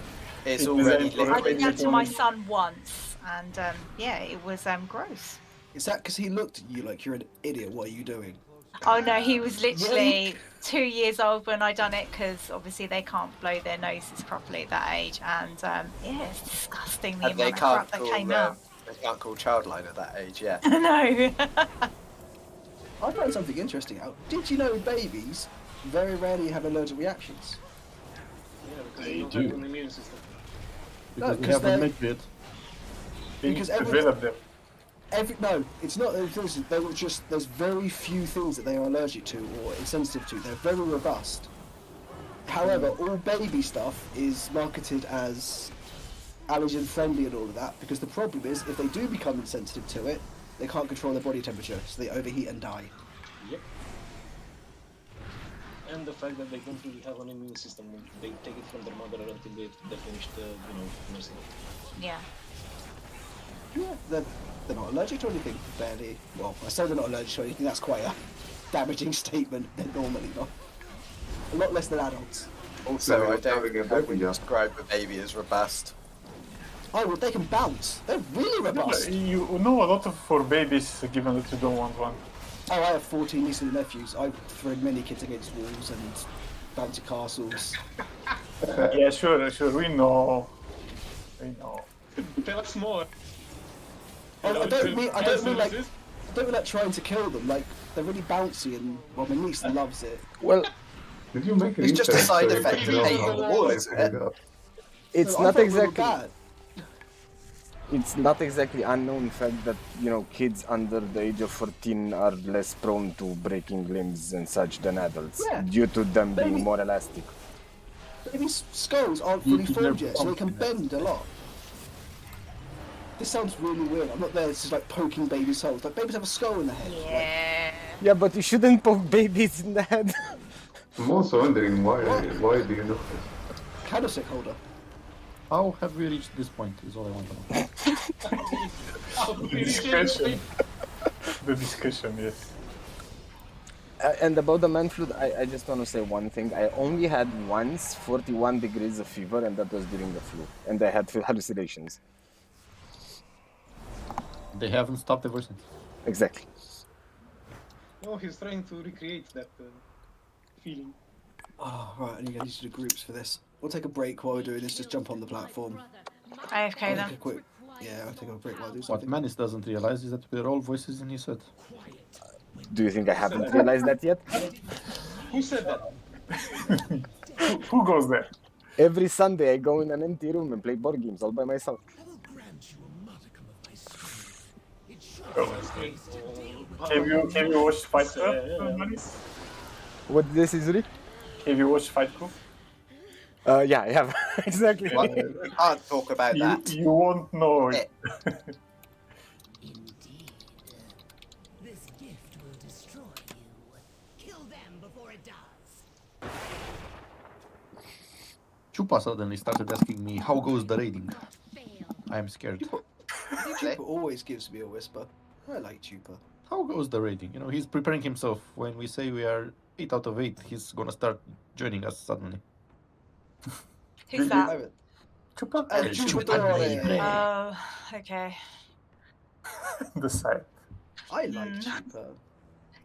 it's already liquid. I did that to my son once, and yeah, it was gross. Is that because he looked at you like you're an idiot? What are you doing? Oh no, he was literally 2 years old when I done it, because obviously they can't blow their noses properly at that age, and yeah, it's disgusting the And they amount of crap can't that came call out. they can't call childline at that age, yeah. No. I found something interesting out. Did you know babies very rarely have allergic reactions? Yeah, because they don't have an immune system. Because No, we have a they're- midget. Because develop them. No, it's not. They were just. There's very few things that they are allergic to or insensitive to. They're very robust. However, all baby stuff is marketed as allergen friendly and all of that, because the problem is if they do become insensitive to it, they can't control their body temperature, so they overheat and die. Yep. And the fact that they don't really have an immune system, they take it from their mother until they finish the, nursing it. Yeah. Yeah, they're not allergic to anything, barely. Well, I say they're not allergic to anything, that's quite a damaging statement. They're normally not. A lot less than adults. Also, I don't describe a baby as robust. Oh, well, they can bounce. They're really robust. You know a lot for babies, given that you don't want one. Oh, I have 14 nieces and nephews. I've thrown many kids against walls and bouncy castles. Yeah, sure, we know. Tell us more. I don't mean like trying to kill them. Like, they're really bouncy, and well, my niece loves it. Well, did you make it's just a side effect of pain on the wall, isn't it? It's No, I not felt really exactly. bad. It's not exactly unknown fact that kids under the age of 14 are less prone to breaking limbs and such than adults, due to them being more elastic. Baby's skulls aren't fully formed yet, so they can bend a lot. This sounds really weird. I'm not there. This is like poking babies' holes. Like babies have a skull in the head. Yeah. Yeah, but you shouldn't poke babies in the head. I'm also wondering why do you know this? Candlestick holder. How have we reached this point? Is all I want to know. The discussion, yes. And about the man flu, I just want to say one thing. I only had once 41 degrees of fever, and that was during the flu. And I had hallucinations. They haven't stopped ever since. Exactly. No, he's trying to recreate that feeling. Oh, right, I need to do groups for this. We'll take a break while we're doing this. Just jump on the platform. AFK then. I'll take a break while I do What something. Manis doesn't realize is that we're all voices in his head. Do you think I haven't realized that yet? Who said that? Who goes there? Every Sunday I go in an empty room and play board games all by myself. Have you watched Fight Club, Manis? What did they say, Zuri? Have you watched Fight Club? Yeah, I have. Exactly. We can't talk about that. You won't know it. This gift will destroy you. Kill them before it does. Chupa suddenly started asking me, how goes the raiding? I'm scared. Chupa always gives me a whisper. I like Chupa. How goes the raiding? He's preparing himself. When we say we are 8 out of 8, he's gonna start joining us suddenly. Who's that? Chupadore. Oh, okay. The side. I like Chupa.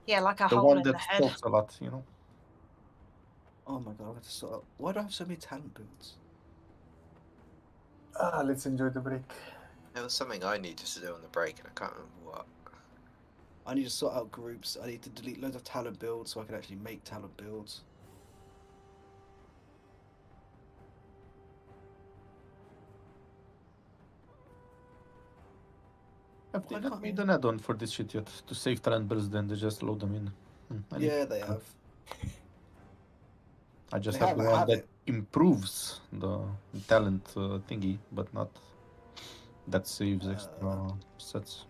Yeah, like a The hole one in the that head. talks a lot, you know. Oh my god, I have to sort out. Why do I have so many talent builds? Let's enjoy the break. There was something I needed to do on the break, and I can't remember what. I need to sort out groups. I need to delete loads of talent builds so I can actually make talent builds. Have they not made an add-on for this shit yet to save talent builds? Then they just load them in. Yeah, they have. I just They have the have one that it. improves the talent thingy, but not that saves extra sets.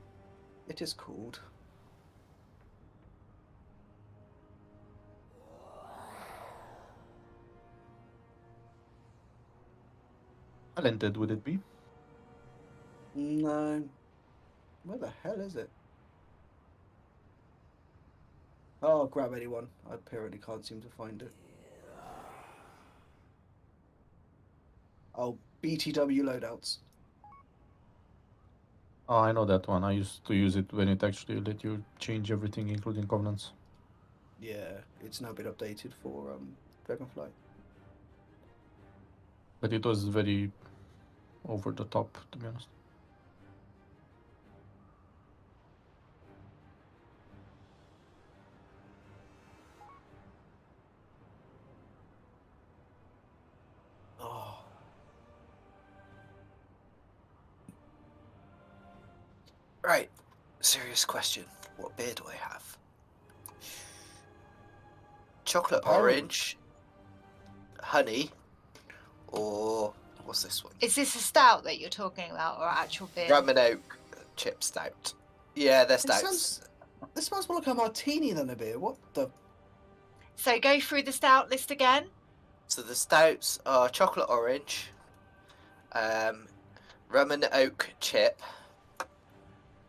It is called. Talented, would it be? No. Where the hell is it? Oh, grab anyone. I apparently can't seem to find it. Oh, BTW loadouts. Oh, I know that one. I used to use it when it actually let you change everything, including covenants. Yeah, it's now been updated for Dragonfly. But it was very over the top, to be honest. Oh. Right, serious question. What beer do I have? Chocolate orange, honey, or what's this one? Is this a stout that you're talking about, or actual beer? Rum and oak chip stout. Yeah, they're stouts. This smells more like a martini than a beer. What the? So go through the stout list again. So the stouts are chocolate orange, rum and oak chip,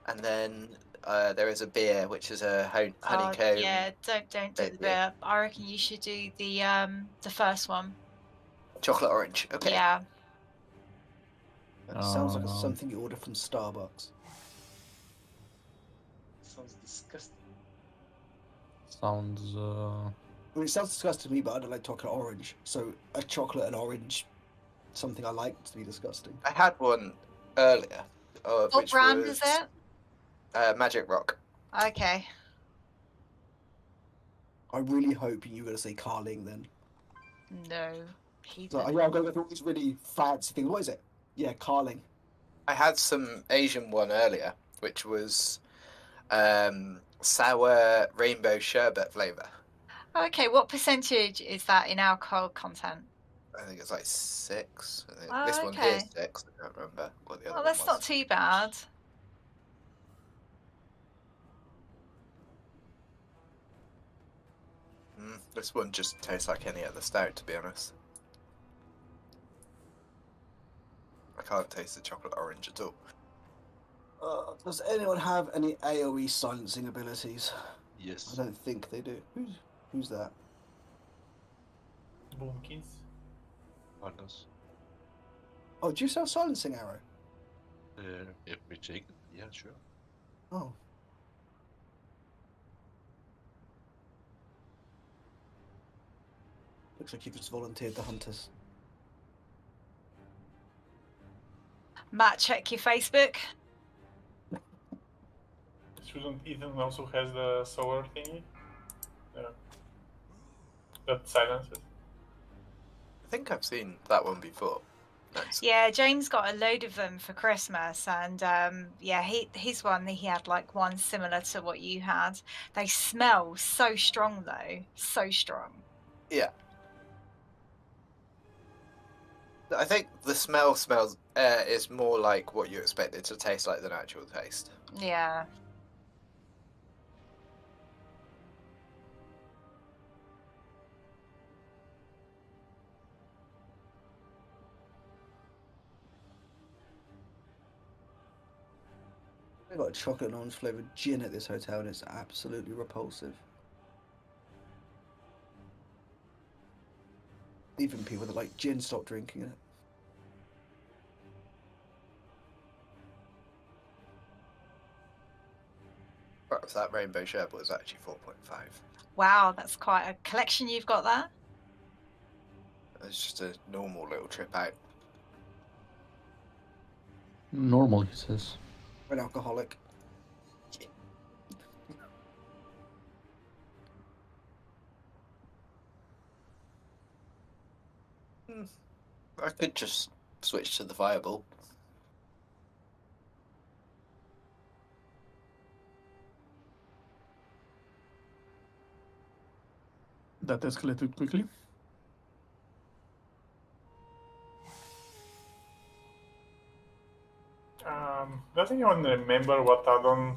and then there is a beer which is a honeycomb. Yeah, don't do the beer. I reckon you should do the first one. Chocolate orange. Okay. Yeah. That sounds like something you order from Starbucks. Sounds disgusting. Sounds. I mean, it sounds disgusting to me, but I don't like chocolate orange. So a chocolate and orange, something I like to be disgusting. I had one earlier. What brand is it? Magic Rock. Okay. I really hope you were going to say Carling then. No. So, yeah, I'm going with all these really fancy things. What is it? Yeah, Carling. I had some Asian one earlier, which was sour rainbow sherbet flavour. Okay, what percentage is that in alcohol content? I think it's like 6. I think this one okay. here is 6. I can't remember what the other one that's was. not too bad. This one just tastes like any other stout, to be honest. I can't taste the chocolate orange at all. Does anyone have any AoE silencing abilities? Yes. I don't think they do. Who's that? Boomkins. Partners. Oh, do you sell silencing arrow? If we take it, yeah, sure. Oh. Looks like you've just volunteered the hunters. Matt, check your Facebook. Shouldn't Ethan also has the solar thingy? That silences. I think I've seen that one before. Nice. Yeah, James got a load of them for Christmas, and yeah, his one, he had like one similar to what you had. They smell so strong though, so strong. Yeah. I think the smell is more like what you expect it to taste like than actual taste. Yeah. They got a chocolate and orange flavoured gin at this hotel, and it's absolutely repulsive. Even people that like gin stop drinking it. So that rainbow Sherpa was actually 4.5. Wow, that's quite a collection you've got there. It's just a normal little trip out. Normal, he says. An alcoholic. I could just switch to the Fireball. That escalated quickly. Does anyone remember what add-on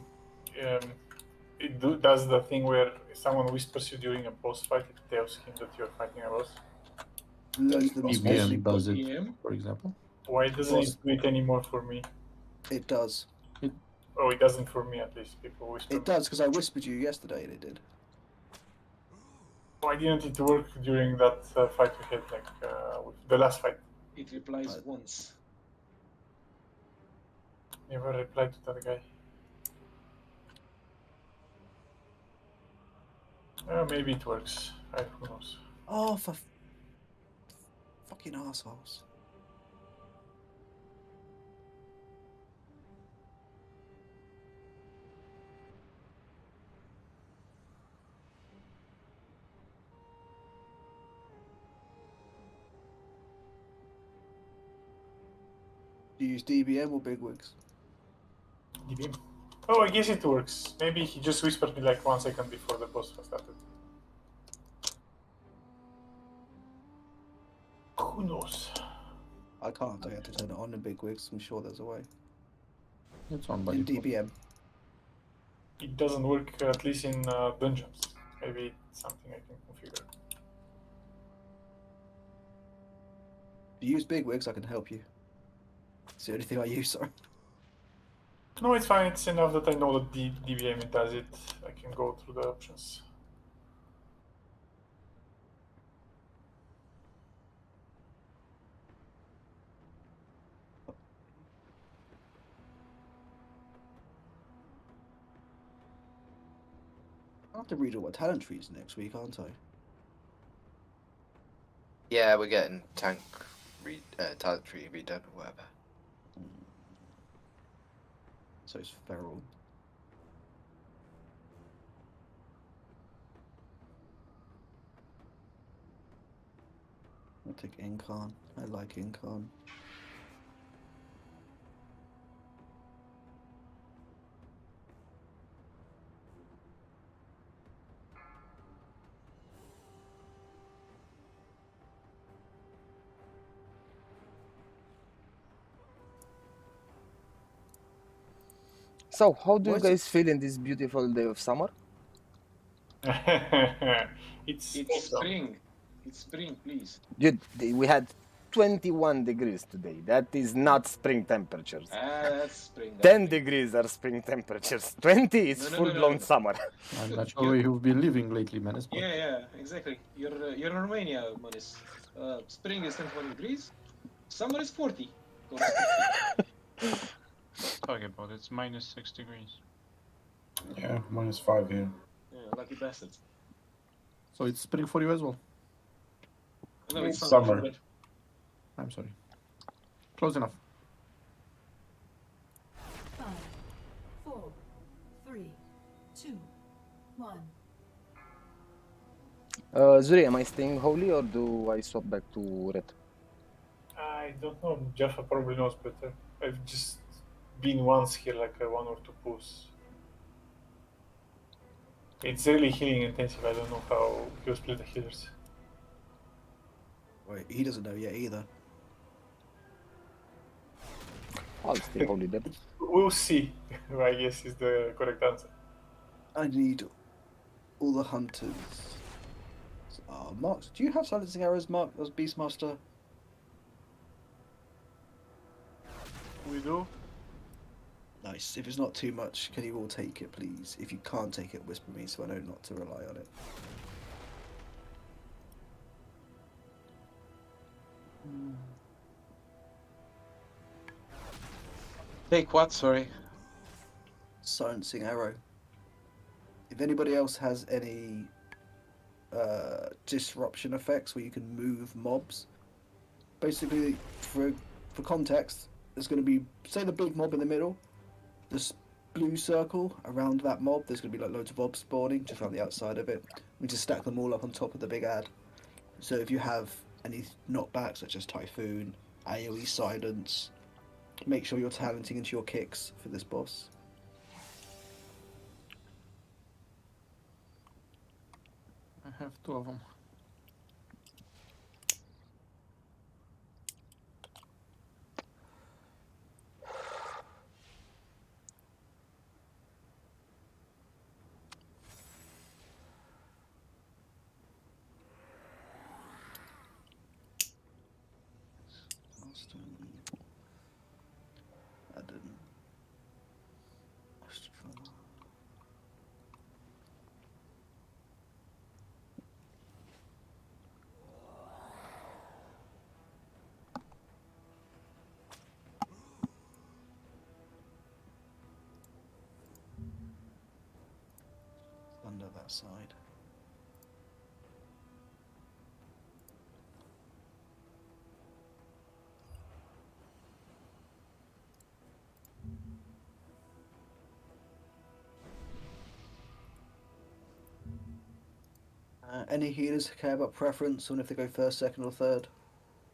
does the thing where someone whispers you during a boss fight? It tells him that you're fighting a boss. Loads of them EVM does it, for example. Why doesn't it do it anymore for me? It does. Oh, it doesn't for me at least. People whisper. It does, because I whispered you yesterday and it did. Why didn't it work during that fight we had, like with the last fight? It replies once. Never replied to that guy. Maybe it works. Who knows? Oh, for fucking assholes. Do you use DBM or bigwigs? DBM. Oh, I guess it works. Maybe he just whispered me like 1 second before the boss started. Who knows? I can't. I have to turn it on in bigwigs. I'm sure there's a way. It's on by In default. DBM. It doesn't work, at least in dungeons. Maybe it's something I can configure. If you use bigwigs, I can help you. It's the only thing I use, sorry. No, it's fine. It's enough that I know that DBM does it. I can go through the options. I have to read all my talent trees next week, aren't I? Yeah, we're getting tank talent tree redone or whatever. So it's feral. I'll take Incarn. I like Incarn. So, how do you guys feel in this beautiful day of summer? It's spring. It's spring, please. Dude, we had 21 degrees today. That is not spring temperatures. That's spring. 10 degrees are spring temperatures. 20 is No. full-blown summer. I'm not sure where you've been living lately, Manis. But... Yeah, exactly. You're in Romania, Manis. Spring is 21 degrees. Summer is 40. Talking about it's -6 degrees. Yeah, -5 here. Yeah, lucky bastards. So it's spring for you as well? No, it's summer. I'm sorry. Close enough. 5, 4, 3, 2, 1. Zuri, am I staying holy or do I swap back to red? I don't know. Jaffa probably knows better. I've just been once here, like 1 or 2 pulls. It's really healing intensive. I don't know how you split the healers. Wait, he doesn't know yet either. I'll stay holy then. We'll see, I guess is the correct answer. I need all the hunters. Mark, do you have silencing arrows, Mark, as Beastmaster? We do. Nice. If it's not too much, can you all take it, please? If you can't take it, whisper me so I know not to rely on it. Take what, sorry? Silencing arrow. If anybody else has any disruption effects where you can move mobs, basically for context, there's going to be, say, the big mob in the middle, this blue circle around that mob. There's going to be like loads of mobs spawning just around the outside of it. We just stack them all up on top of the big ad. So if you have any knockbacks such as Typhoon, AoE Silence, make sure you're talenting into your kicks for this boss. I have 2 of them. Under that side. Any healers care about preference on if they go first, second, or third?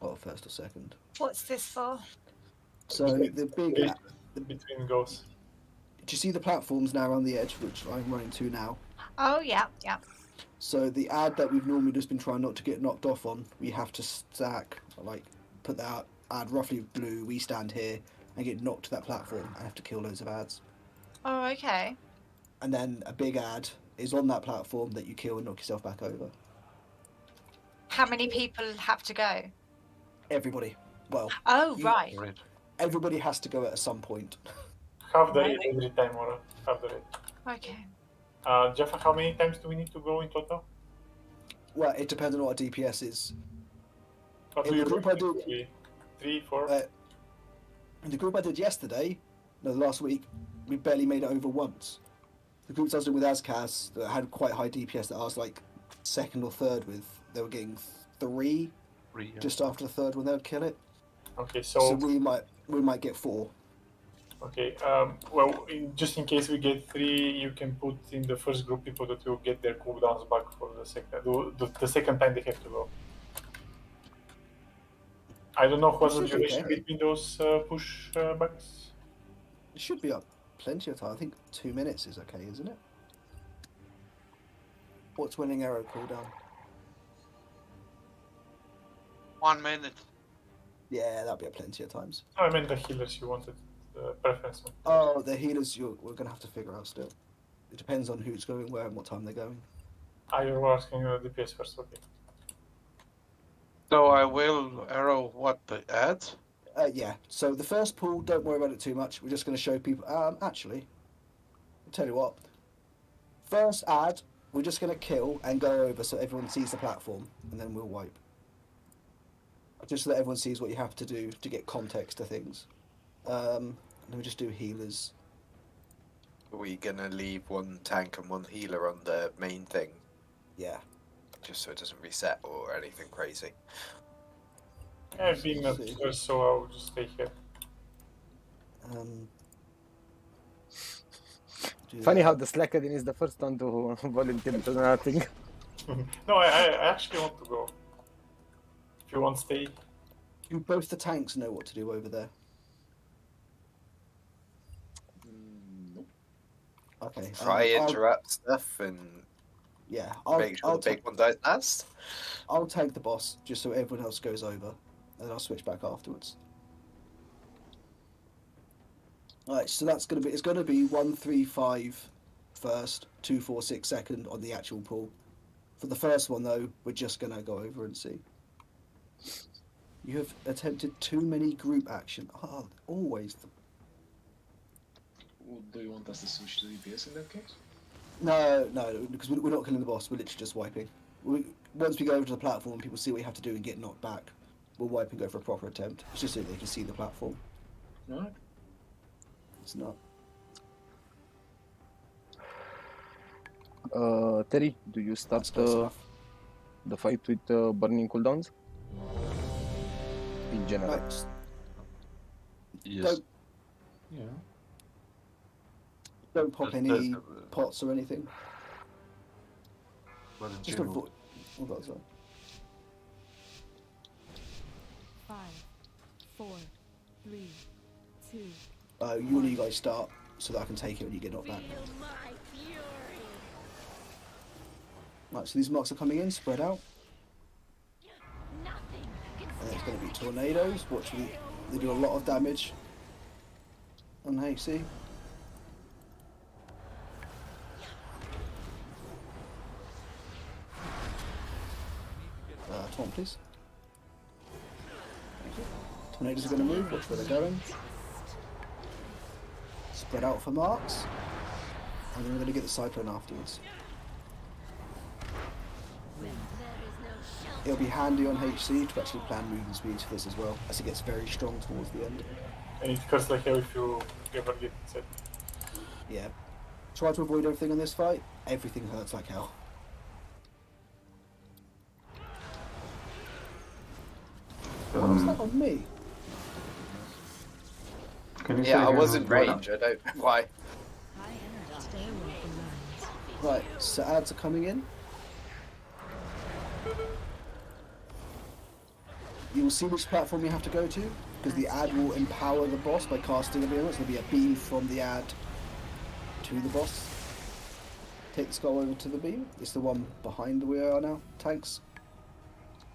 Or first or second? What's this for? So the big... between goes. Do you see the platforms now on the edge, which I'm running to now? Oh, yeah, yeah. So the ad that we've normally just been trying not to get knocked off on, we have to stack, like, put that ad roughly blue, we stand here, and get knocked to that platform. I have to kill loads of ads. Oh, okay. And then a big ad is on that platform that you kill and knock yourself back over. How many people have to go? Everybody. Well. Oh, right. Everybody has to go at some point. Half the rate every time, or half the rate. Okay. Jaffa, how many times do we need to go in total? Well, it depends on what our DPS is. What In the group I did, 3, 4? in the group I did yesterday, no, last week, we barely made it over once. The groups I was doing with Azkaz that had quite high DPS that I was like second or third with, they were getting 3 just after the third one they would kill it. Okay, so we might get 4. Okay, well, just in case we get 3, you can put in the first group people that will get their cooldowns back for the second, the second time they have to go. I don't know what's the duration between those push backs. It should be up plenty of time. I think 2 minutes is okay, isn't it? What's winning arrow cooldown? 1 minute. Yeah, that'll be up plenty of times. I meant the healers you wanted. Preference. Oh, the healers we're going to have to figure out still. It depends on who's going where and what time they're going. You're asking the DPS first, okay. So I will arrow what, the ads? Yeah, so the first pool, don't worry about it too much. We're just going to show people... actually, I'll tell you what. First ad, we're just going to kill and go over so everyone sees the platform, and then we'll wipe. Just so that everyone sees what you have to do to get context to things. Let me just do healers. Are we gonna leave one tank and one healer on the main thing? Yeah. Just so it doesn't reset or anything crazy. I've been up first, so I'll just stay here. Funny how the Slackadin is the first one to volunteer to nothing. No, I actually want to go. If you want, stay. Do both the tanks know what to do over there? Nope. Okay. Try interrupt stuff and make sure the big one dies last. I'll tank the boss just so everyone else goes over, and I'll switch back afterwards. Alright, so that's gonna be 135 first, 246 second on the actual pool. For the first one though, we're just gonna go over and see. You have attempted too many group action. Oh, always. Well, do you want us to switch to DPS in that case? No, because we're not killing the boss. We're literally just wiping. Once we go over to the platform, people see what you have to do and get knocked back. We'll wipe and go for a proper attempt. It's just so they can see the platform. Alright. It's not. Terry, do you start the fight with burning cooldowns? In general. Yes. Don't pop any pots or anything. But in Just general. avoid. Oh god, sorry. 5, 4, 3, 2. You and you guys start so that I can take it when you get knocked back. Right, so these marks are coming in, spread out. And it's going to be tornadoes. Watch me. They do a lot of damage on HC. Tom, please. Thank you. Tornadoes are going to move. Watch where they're going. Spread out for marks. And then we're going to get the cyclone afterwards. It'll be handy on HC to actually plan movement speeds for this as well, as it gets very strong towards the end. And it cuts like hell if you ever get set. Yeah. Try to avoid everything in this fight. Everything hurts like hell. What's that on me? Yeah, I was in range. I don't know why. Right, so ads are coming in. You will see which platform you have to go to, because the ad will empower the boss by casting a beam. So there'll be a beam from the ad to the boss. Take the skull over to the beam. It's the one behind the we are now. Tanks.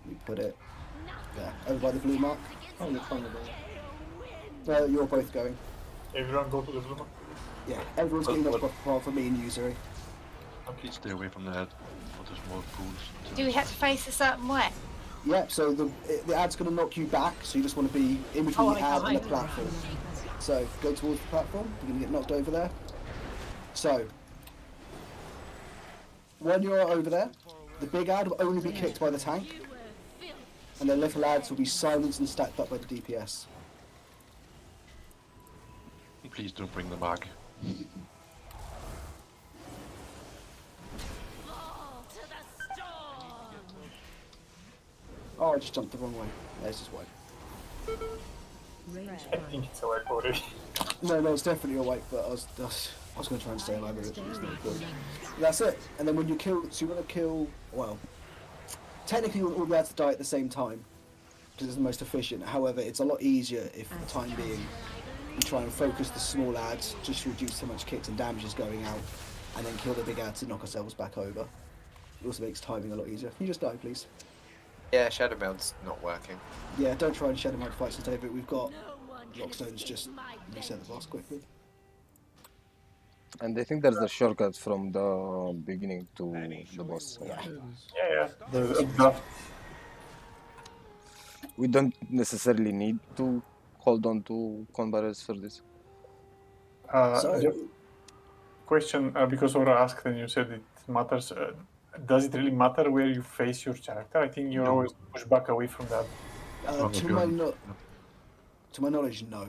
We put it there, over by the blue mark. Oh, you're fine with that. You're both going. Everyone go to the blue mark? Yeah, everyone's getting up apart from me and Usury. Please stay away from the head for the small pools. Do we have to face a certain way? Yeah, so the ad's going to knock you back, so you just want to be in between the ad and the platform. So go towards the platform, you're going to get knocked over there. So, when you're over there, the big ad will only be kicked by the tank, and the little ads will be silenced and stacked up by the DPS. Please don't bring the mark. Oh, I just jumped the wrong way. There's his wipe. I think it's a wipe already. No, it's definitely a wipe, but I was going to try and stay alive with it. It's not good. That's it. And then when you kill, so you want to kill, well, technically all the ads die at the same time, because it's the most efficient. However, it's a lot easier if for the time being we try and focus the small ads, just to reduce how much kicks and damage is going out, and then kill the big ads to knock ourselves back over. It also makes timing a lot easier. Can you just die, please? Yeah, Shadow Mount's not working. Yeah, don't try and Shadow Mount fights until we've got Rockstones, just reset the boss quickly. And I think there's a shortcut from the beginning to the boss. Yeah. There's a draft. We don't necessarily need to hold on to con barrels for this. Question, because Aura asked and you said it matters. Does it really matter where you face your character? I think you always push back away from that. To my knowledge, no.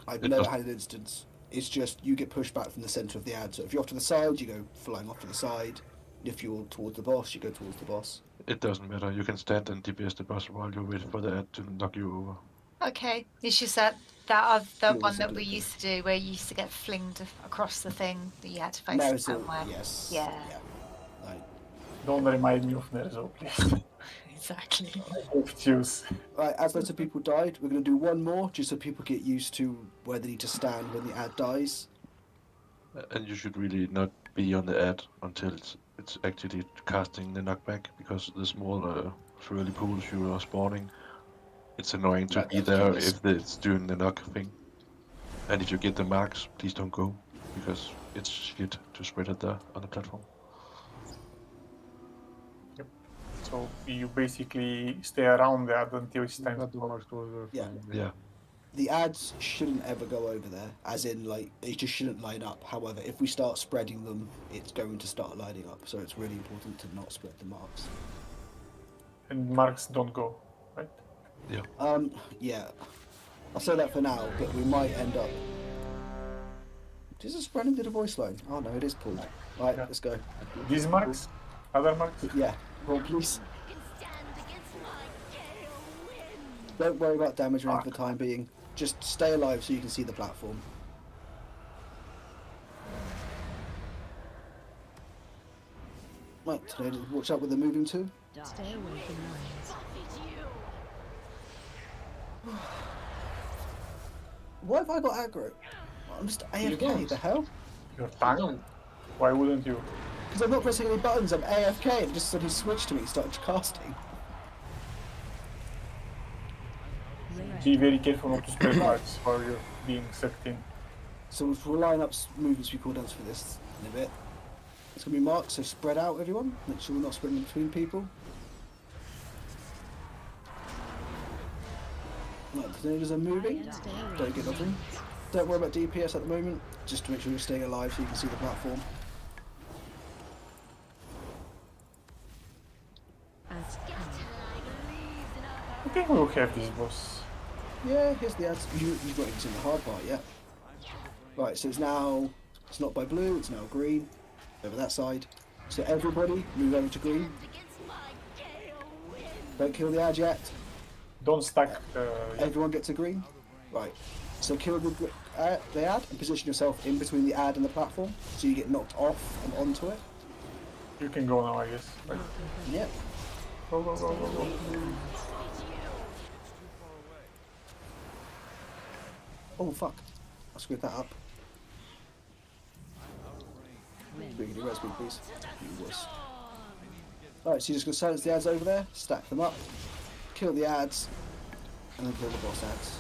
I've never had an instance. It's just you get pushed back from the centre of the ad. So if you're off to the side, you go flying off to the side. If you're towards the boss, you go towards the boss. It doesn't matter. You can stand and DPS the boss while you wait for the ad to knock you over. Okay, it's just that one that we used to do, where you used to get flinged across the thing that you had to face somewhere. Yes. Yeah. Don't remind me of Nerzo, please. Exactly. Right, as lots of people died, we're going to do one more, just so people get used to where they need to stand when the ad dies. And you should really not be on the ad until it's actually casting the knockback, because the small swirly pools you are spawning, it's annoying to be there if it's doing the knock thing. And if you get the marks, please don't go, because it's shit to spread it there on the platform. So you basically stay around there until it's time. Yeah. The ads shouldn't ever go over there, as in, like, they just shouldn't line up. However, if we start spreading them, it's going to start lining up. So it's really important to not spread the marks. And marks don't go, right? Yeah. Yeah. I'll say that for now, but we might end up Does this random did a voice line? Oh no, it is pulled. Right, let's go. These marks? Other marks? Yeah. Roll, please. Don't worry about damage or anything for the time being. Just stay alive so you can see the platform. Right, today, watch out with the moving to. Stay away from lines. Why have I got aggro? I'm just AFK, the hell? Your tongue? Why wouldn't you? Because I'm not pressing any buttons, I'm AFK, and just suddenly switched to me and started casting. Be very careful not to spread marks while you're being sucked in. So we'll line up movements we cooldowns for this in a bit. It's going to be marked, so spread out everyone. Make sure we're not spreading between people. Right, the tornadoes are moving. Don't get nothing. Don't worry about DPS at the moment, just to make sure you're staying alive so you can see the platform. I think we'll have this boss. Yeah, here's the ads. You've not even seen the hard part yet. Right, so it's not by blue, it's now green. Over that side. So everybody move over to green. Don't kill the ad yet. Don't stack. Everyone get to green. Right. So kill the ad and position yourself in between the ad and the platform, so you get knocked off and onto it. You can go now, I guess. Right. Yep. Go, go, go, go, go. Oh fuck! I screwed that up. Bring the res please. You wuss. Alright, so you're just going to silence the ads over there, stack them up, kill the ads, and then kill the boss ads.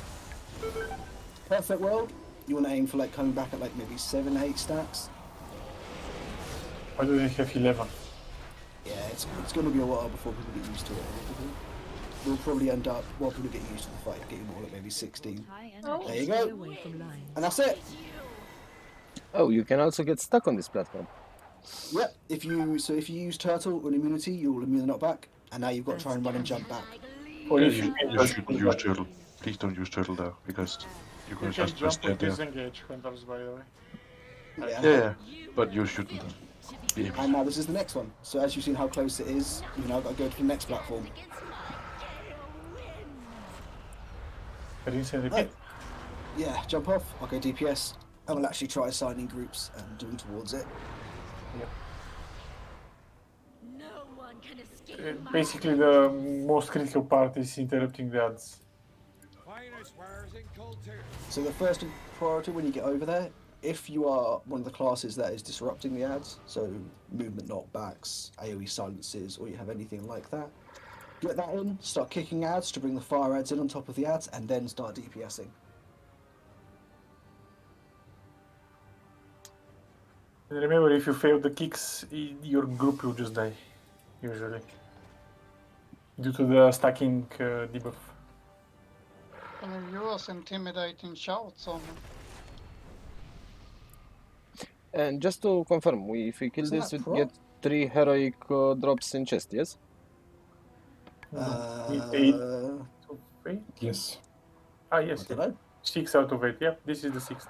Perfect world, you want to aim for like coming back at like maybe 7, 8 stacks. Why do they have 11? Yeah, it's going to be a while before people get used to it. We'll probably end up, while people get used to the fight, getting more like maybe 16. There you go. And that's it. Oh, you can also get stuck on this platform. Yep, if you use turtle or immunity, you'll immune the knockback, and now you've got to try and run and jump back. Or you shouldn't use turtle. Please don't use turtle there, because you're going to just jump stand and there. disengage hunters, by the way. Yeah. But you shouldn't be able And now this is the next one. So as you've seen how close it is, you've now got to go to the next platform. I didn't say Right. Yeah, jump off, I'll go DPS, and we'll actually try assigning groups and doing towards it. Basically, the most critical part is interrupting the ads. So the first priority when you get over there, if you are one of the classes that is disrupting the ads, so movement knockbacks, AoE silences, or you have anything like that, get that in, start kicking ads to bring the fire ads in on top of the ads, and then start DPSing. And remember, if you fail the kicks, your group will just die, usually. Due to the stacking debuff. Can you use intimidating shouts on them? And just to confirm, if we kill this, we get 3 heroic drops in chest, yes? 8 of 8? Yes. Ah, yes. 6 out of 8, yeah, this is the 6th.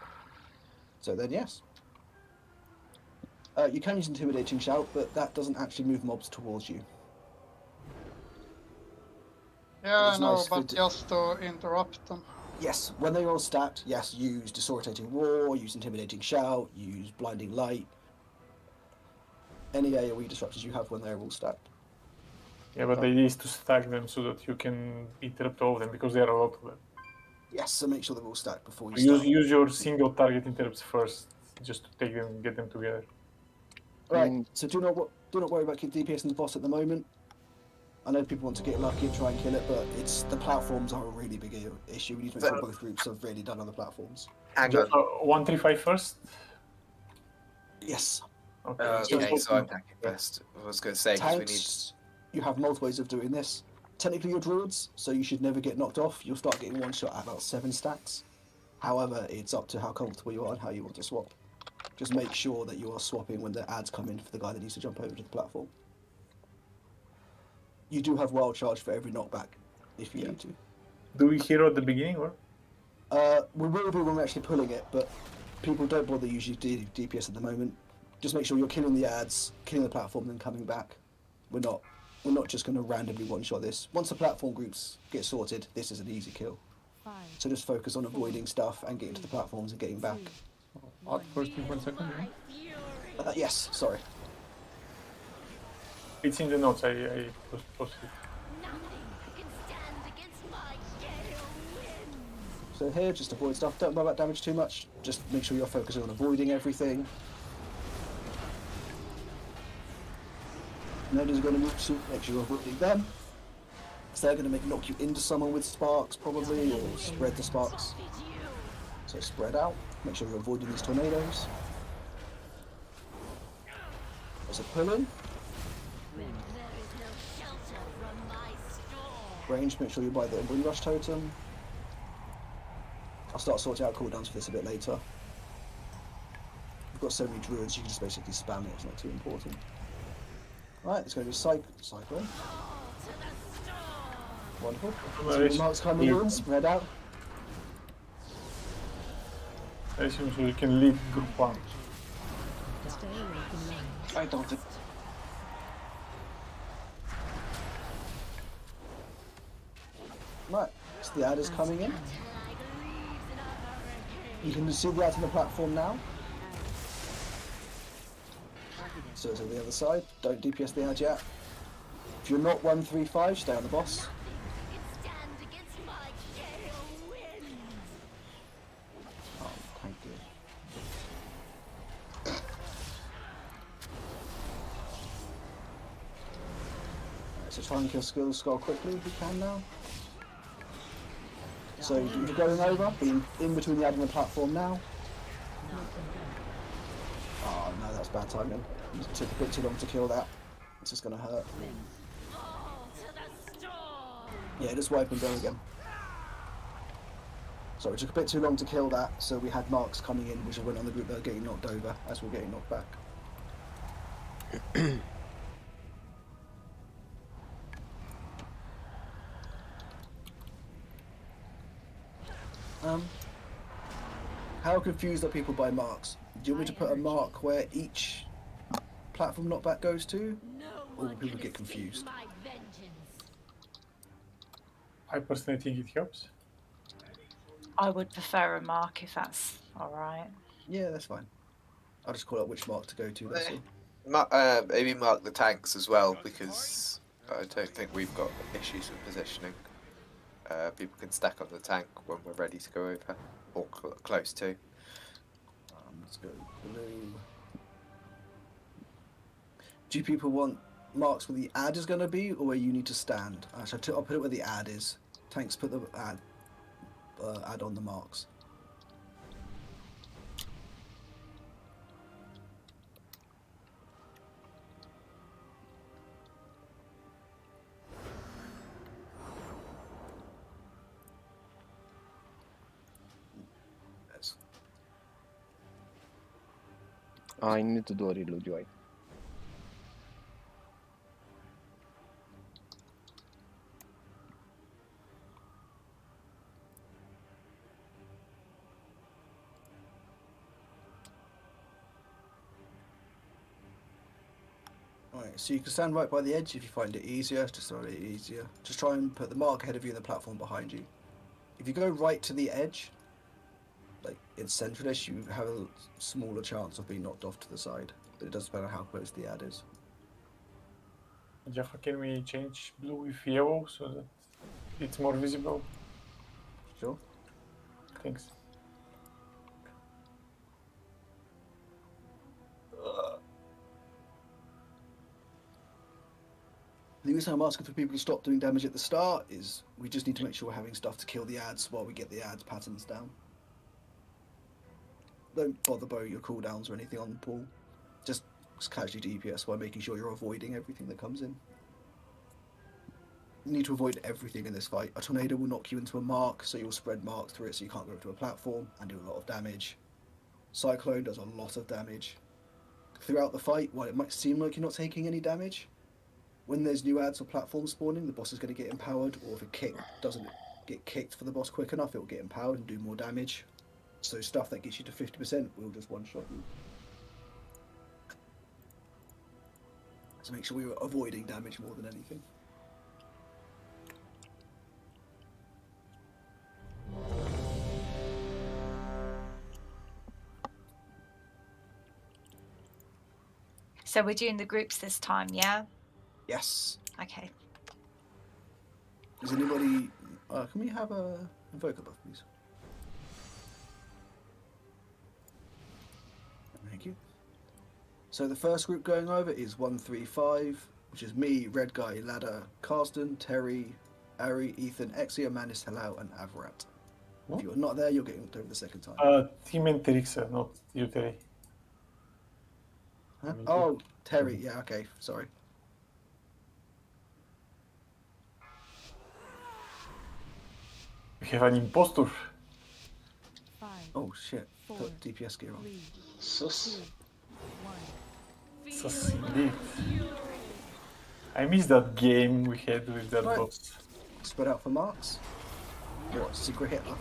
So then, yes. You can use intimidating shout, but that doesn't actually move mobs towards you. Yeah, It's I know, nice but just to interrupt them. Yes, when they're all stacked, yes, use disorientating roar, use intimidating shout, use blinding light. Any AoE disruptors you have when they're all stacked. Yeah, but the idea is to stack them so that you can interrupt all of them, because there are a lot of them. Yes, so make sure they're all stacked before you start. Use your single target interrupts first, just to take them, get them together. Right, so do not worry about DPS and the boss at the moment. I know people want to get lucky and try and kill it, but the platforms are a really big issue. We need to make sure both groups are really done on the platforms. Hang on. 135 first? Yes. Okay, so I'm tanking first. I was going to say, because we need... You have multiple ways of doing this. Technically you're druids, so you should never get knocked off. You'll start getting one shot at about 7 stacks. However, it's up to how comfortable you are and how you want to swap. Just make sure that you are swapping when the ads come in for the guy that needs to jump over to the platform. You do have wild charge for every knockback, if you need to. Do we hero at the beginning, or? We will be when we're actually pulling it, but people don't bother usually DPS at the moment. Just make sure you're killing the ads, killing the platform, then coming back. We're not just going to randomly one-shot this. Once the platform groups get sorted, this is an easy kill. So just focus on avoiding stuff and getting to the platforms and getting back. At first in 1 second, yeah? Yes, sorry. It's in the notes, I posted. So here, just avoid stuff. Don't worry about damage too much. Just make sure you're focusing on avoiding everything. Noda's going to move to make sure you're avoiding them. So they're going to knock you into someone with sparks, probably, or spread the sparks. So spread out. Make sure you're avoiding these tornadoes. There's a pull-in. Range, make sure you buy the Wind Rush totem. I'll start sorting out cooldowns for this a bit later. We've got so many druids, you can just basically spam it, it's not too important. Right, it's going to be Cyclone. Wonderful. So marks coming in, spread out. I assume so you can lead group 1. I don't think. Right, so the ad is coming in. You can see the ad on the platform now. So it's on the other side. Don't DPS the ad yet. If you're not 135, stay on the boss. Oh, thank you. Right, so try and kill skill skull quickly if you can now. So you're going over, being in between the ad and the platform now. Oh no, that's bad timing. It took a bit too long to kill that. It's just gonna hurt. Yeah, just wipe and go again. So it took a bit too long to kill that, so we had marks coming in, which went on the group that are getting knocked over as we're getting knocked back. How confused are people by marks? Do you want me to put a mark where each platform knockback goes to? Or will people get confused? I personally think it helps. I would prefer a mark if that's alright. Yeah, that's fine. I'll just call out which mark to go to, that's all. Maybe mark the tanks as well, because I don't think we've got issues with positioning. People can stack on the tank when we're ready to go over, or close to. Let's go blue. Do people want marks where the ad is going to be, or where you need to stand? Actually, I'll put it where the ad is. Tanks put the ad on the marks. I need to do a reload UI. Alright, so you can stand right by the edge if you find it easier, just a bit easier. Just try and put the mark ahead of you and the platform behind you. If you go right to the edge, like it's centralish, you have a smaller chance of being knocked off to the side. But it doesn't matter how close the ad is. Jaffa, can we change blue with yellow so that it's more visible? Sure. Thanks. The reason I'm asking for people to stop doing damage at the start is we just need to make sure we're having stuff to kill the ads while we get the ads patterns down. Don't bother about your cooldowns or anything on the pool. Just casually DPS while making sure you're avoiding everything that comes in. You need to avoid everything in this fight. A tornado will knock you into a mark, so you'll spread marks through it so you can't go up to a platform and do a lot of damage. Cyclone does a lot of damage. Throughout the fight, while it might seem like you're not taking any damage, when there's new ads or platforms spawning, the boss is going to get empowered, or if a kick doesn't get kicked for the boss quick enough, it will get empowered and do more damage. So stuff that gets you to 50% will just one-shot you. So make sure we were avoiding damage more than anything. So we're doing the groups this time, yeah? Yes. Okay. Does anybody... can we have a invoker buff, please? Thank you. So the first group going over is 135, which is me, Red Guy, Ladder, Karsten, Terry, Ari, Ethan, Exia, Manis, Halal, and Avrat. If you're not there, you're getting looked over the second time. Team and Terixa, not you, Terry. Huh? Oh, Terry. Yeah, okay. Sorry. We have an impostor. Oh shit. Put DPS gear on. Sus. Sus indeed. I missed that game we had with that boss. Spread out for marks. What? Secret Hitler?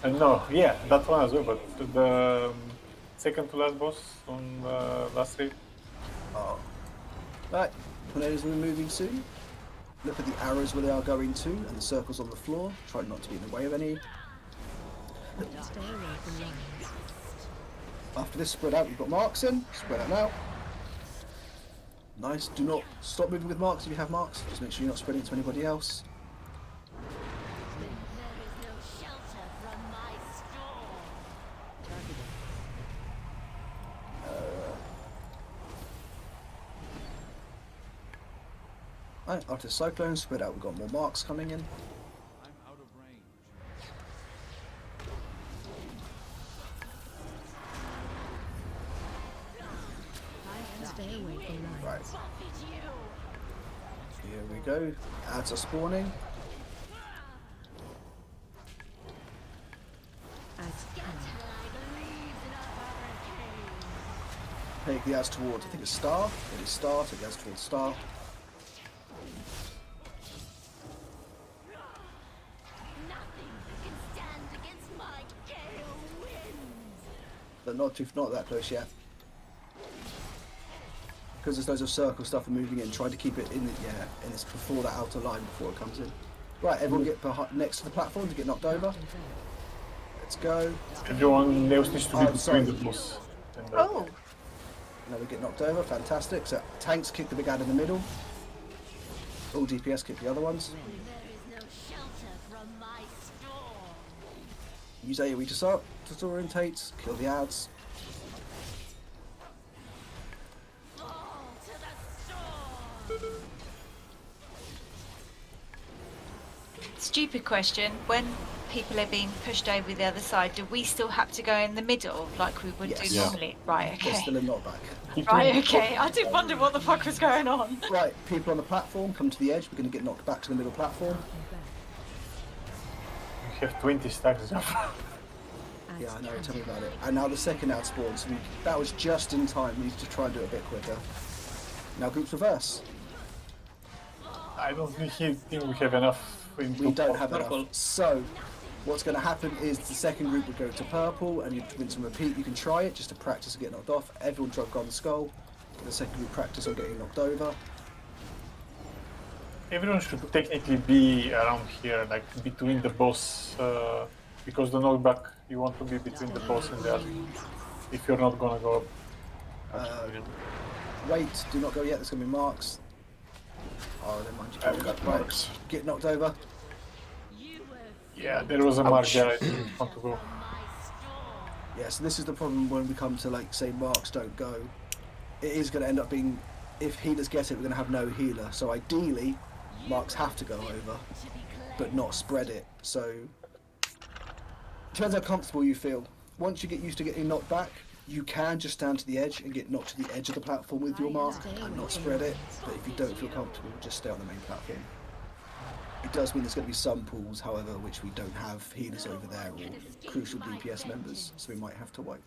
No, yeah, that one as well, but the second to last boss on the last raid. Oh. Right. Tornadoes will be moving soon. Look at the arrows where they are going to, and the circles on the floor. Try not to be in the way of any. After this, spread out. We've got marks in. Spread out now. Nice. Do not stop moving with marks if you have marks. Just make sure you're not spreading to anybody else. Right, after Cyclone, spread out. We've got more marks coming in. Right. Here we go. Ads are spawning. Take the ads towards, I think it's Star. It is Star, take the ads towards Star. But not that close yet. Because there's loads of circle stuff and moving in, trying to keep it in the, and it's before that outer line before it comes in. Right, everyone get next to the platform to get knocked over. Let's go. Everyone else needs to be between the boss. Oh. Now we get knocked over, fantastic. So tanks kick the big ad in the middle. All DPS kick the other ones. Use AoE to disorientate, kill the ads. Stupid question. When people are being pushed over the other side, do we still have to go in the middle like we would do normally? Right, okay. They're still a knockback. Right, okay. I did wonder what the fuck was going on. Right, people on the platform, come to the edge. We're going to get knocked back to the middle platform. We have 20 stacks of. Yeah, I know, tell me about it. And now the second ad spawns. So that was just in time. We need to try and do it a bit quicker. Now groups reverse. I don't think we have enough. We don't have enough. So, what's going to happen is the second group will go to purple, and you rinse and repeat. You can try it just to practice and get knocked off. Everyone drop on the skull. The second group practice on getting knocked over. Everyone should technically be around here, like between the boss, because the knockback, you want to be between the boss and the other, if you're not gonna go up. Wait, do not go yet, there's going to be marks. Oh, never mind, you can't got marks. Get knocked over. Yeah, there was a mark there, I didn't want to go. Yeah, so this is the problem when we come to, like, say marks don't go. It is going to end up being, if healers get it, we're going to have no healer. So ideally, marks have to go over, but not spread it. So, depends how comfortable you feel. Once you get used to getting knocked back, you can just stand to the edge and get knocked to the edge of the platform with your mark and not spread it. But if you don't feel comfortable, just stay on the main platform. It does mean there's going to be some pools, however, which we don't have healers over there or crucial DPS members, so we might have to wipe.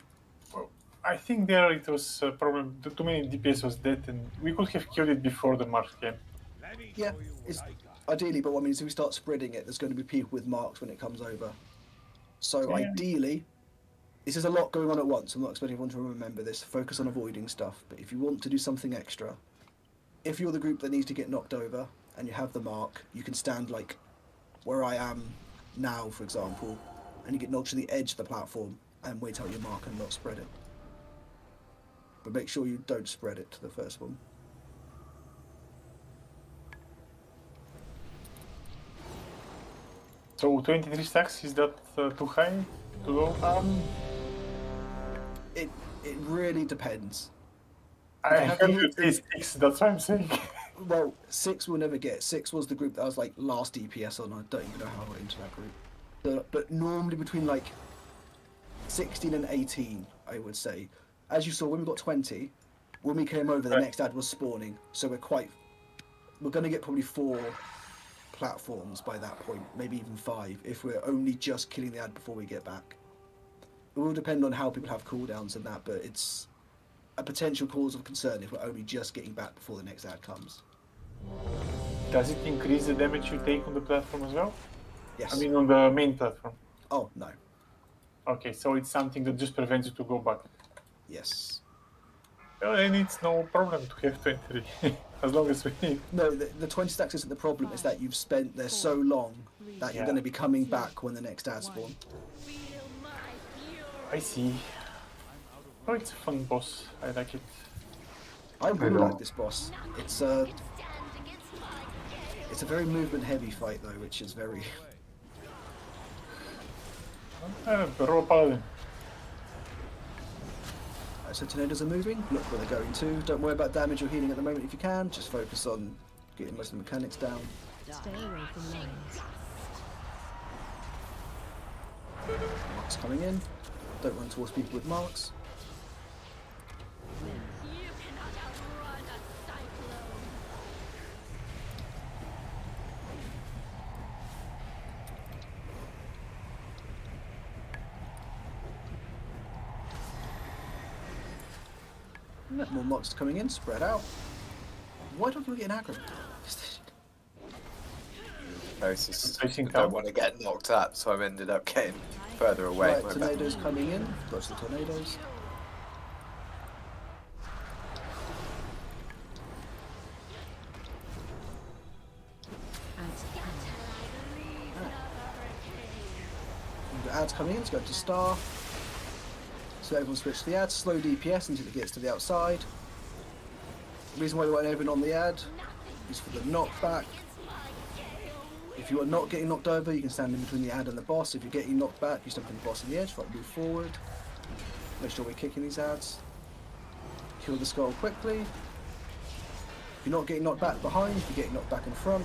Well, I think there it was a problem. Too many DPS was dead, and we could have killed it before the mark came. Yeah, it's ideally, but what I mean is if we start spreading it, there's going to be people with marks when it comes over. So ideally, This is a lot going on at once. I'm not expecting everyone to remember this. Focus on avoiding stuff. But if you want to do something extra, if you're the group that needs to get knocked over and you have the mark, you can stand like where I am now, for example, and you get knocked to the edge of the platform and wait out your mark and not spread it. But make sure you don't spread it to the first one. So 23 stacks, is that too high, too low? It really depends. I heard you say 6, that's what I'm saying. Well, 6 we'll never get. 6 was the group that was like last DPS on. I don't even know how I got into that group. But normally between like 16 and 18, I would say. As you saw, when we got 20, when we came over, the next ad was spawning. So we're going to get probably 4 platforms by that point, maybe even 5, if we're only just killing the ad before we get back. It will depend on how people have cooldowns and that, but it's a potential cause of concern if we're only just getting back before the next ad comes. Does it increase the damage you take on the platform as well? Yes. I mean on the main platform? Oh, no. Okay, so it's something that just prevents you to go back? Yes. Well, and it's no problem to have 23, as long as we need. No, the 20 stacks isn't the problem, it's that you've spent there so long that you're going to be coming back when the next ad spawn. I see. Oh, it's a fun boss. I like it. I really like this boss. It's a very movement-heavy fight, though, which is very... Roll paladin. So tornadoes are moving. Look where they're going to. Don't worry about damage or healing at the moment if you can. Just focus on getting most of the mechanics down. Stay away from lines. Marks coming in. Don't run towards people with marks. More mocks coming in, spread out. Why don't we get an aggro? No, it's just I don't want to get knocked up, so I've ended up getting further away. Right, tornadoes coming in. Dodge the tornadoes. The ads coming in, let's go to star. So everyone switch to the ad, slow DPS until it gets to the outside. The reason why we want everyone on the ad is for the knockback. If you are not getting knocked over, you can stand in between the ad and the boss. If you're getting knocked back, you stand between the boss and the edge, like move forward. Make sure we're kicking these ads. Kill the skull quickly. If you're not getting knocked back behind, if you're getting knocked back in front.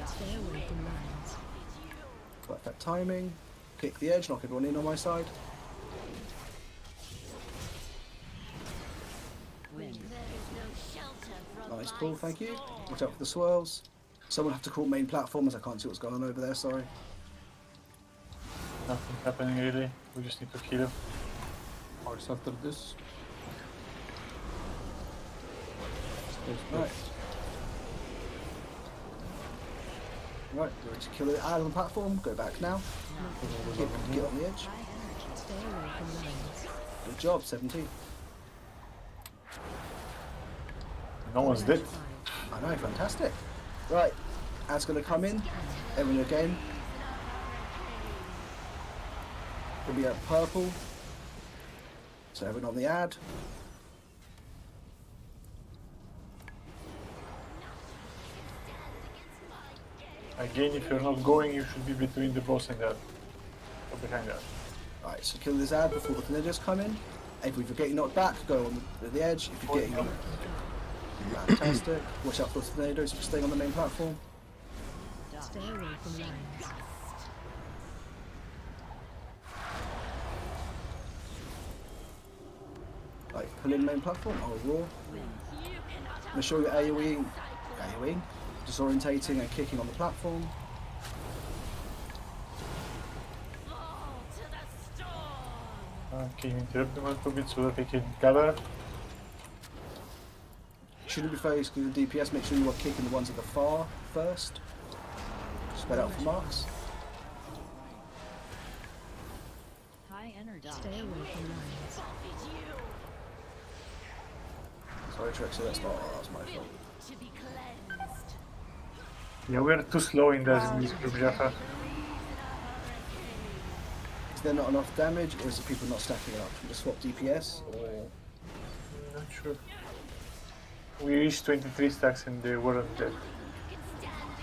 Stay away from lines. Perfect timing. Kick the edge, knock everyone in on my side. Nice pull, thank you. Watch out for the swirls. Someone have to call main platform as I can't see what's going on over there, sorry. Nothing happening really, we just need to kill him. Marks after this. Right. Right, we're ready to kill it out on the platform, go back now. Get on the edge. Stay away from lines. Good job, 17. No one's dead. I know, fantastic. Right, ad's going to come in. Everyone again. It'll be a purple. So everyone on the ad. Again, if you're not going, you should be between the boss and that. Or behind that. Right, so kill this ad before the tornadoes come in. If you're getting knocked back, go on the edge. If you're getting... Fantastic. Watch out for the tornadoes if you're staying on the main platform. Stay away from lines. Right, pull in main platform. Oh, raw. Make sure you're AoEing, disorientating and kicking on the platform. Okay, interrupt them a little bit so that they can gather. Shouldn't be focusing on the DPS, make sure you are kicking the ones at the far first. Spread out for marks. Stay away from lines. Sorry, Trixie, that's my fault. Yeah, we're too slow in this group, Jaffa. Is there not enough damage, or is it people not stacking up? Should we just swap DPS, or...? Not sure. We reached 23 stacks and they weren't dead.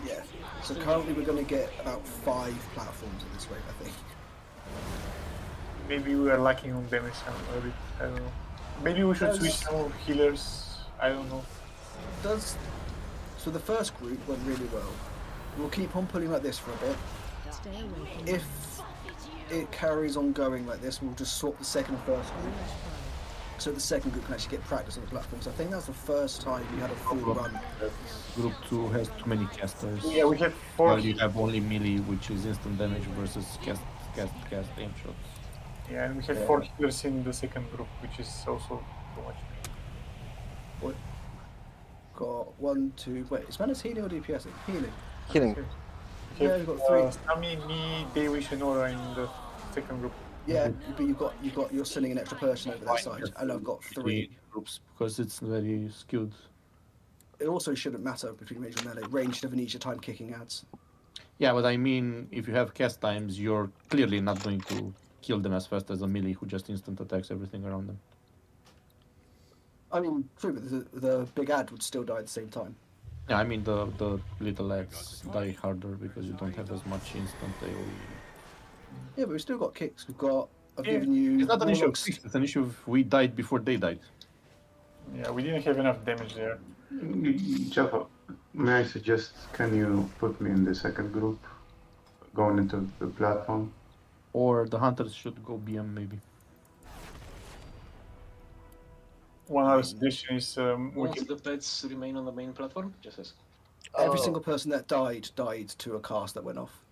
Yeah. So currently we're going to get about 5 platforms at this rate, I think. Maybe we are lacking on damage a bit. I don't know. Maybe we should switch some of healers. I don't know. So the first group went really well. We'll keep on pulling like this for a bit. Stay away from If it carries on going like this, we'll just swap the second and first group. So the second group can actually get practice on the platforms. I think that's the first time we had a full run. Group 2 has too many casters. Yeah, we have 4. While you have only melee, which is instant damage versus cast aim shots. Yeah, and we have 4 healers in the second group, which is also too much. What? Got 1, 2. Wait, is Manus healing or DPS? Healing. Healing. Yeah, we've got 3. Sami, me, Daywish, and Aura in the second group. Yeah, but you're sending an extra person over that side, and I've got 3 groups because it's very skewed. It also shouldn't matter between range and melee. Range should have an easier time kicking ads. Yeah, but I mean, if you have cast times, you're clearly not going to kill them as fast as a melee who just instant attacks everything around them. I mean, true, but the big ad would still die at the same time. Yeah, I mean the little ads die harder because you don't have as much instant AoE. Yeah, but we've still got kicks. I've given you... It's not an issue of kicks, it's an issue of we died before they died. Yeah, we didn't have enough damage there. Jaffa, may I suggest, can you put me in the second group, going into the platform? Or the hunters should go BM maybe. One other suggestion is Won't the pets remain on the main platform? Just as Every single person that died to a cast that went off.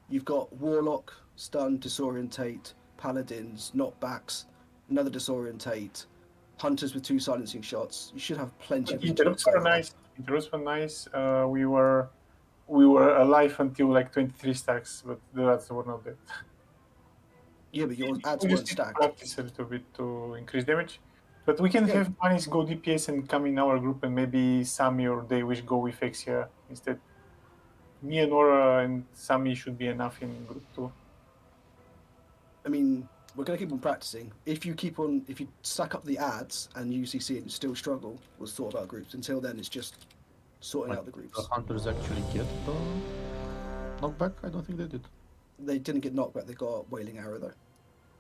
You've got Warlock, Stun, Disorientate, Paladins, Knockbacks, another Disorientate, Hunters with 2 silencing shots. You should have plenty of... Interrupts were nice. Interrupts were nice. We were alive until like 23 stacks, but the ads were not dead. Yeah, but your ads we weren't just stacked. Practice a little bit to increase damage. But we can have Manis go DPS and come in our group, and maybe Sami or Daywish go with Exia instead. Me and Aura and Sami should be enough in group 2. I mean, we're going to keep on practicing. If you stack up the ads and UCC and still struggle, we'll sort out groups. Until then, it's just sorting out the groups. The hunters actually get the knockback? I don't think they did. They didn't get knockback, they got Wailing Arrow though.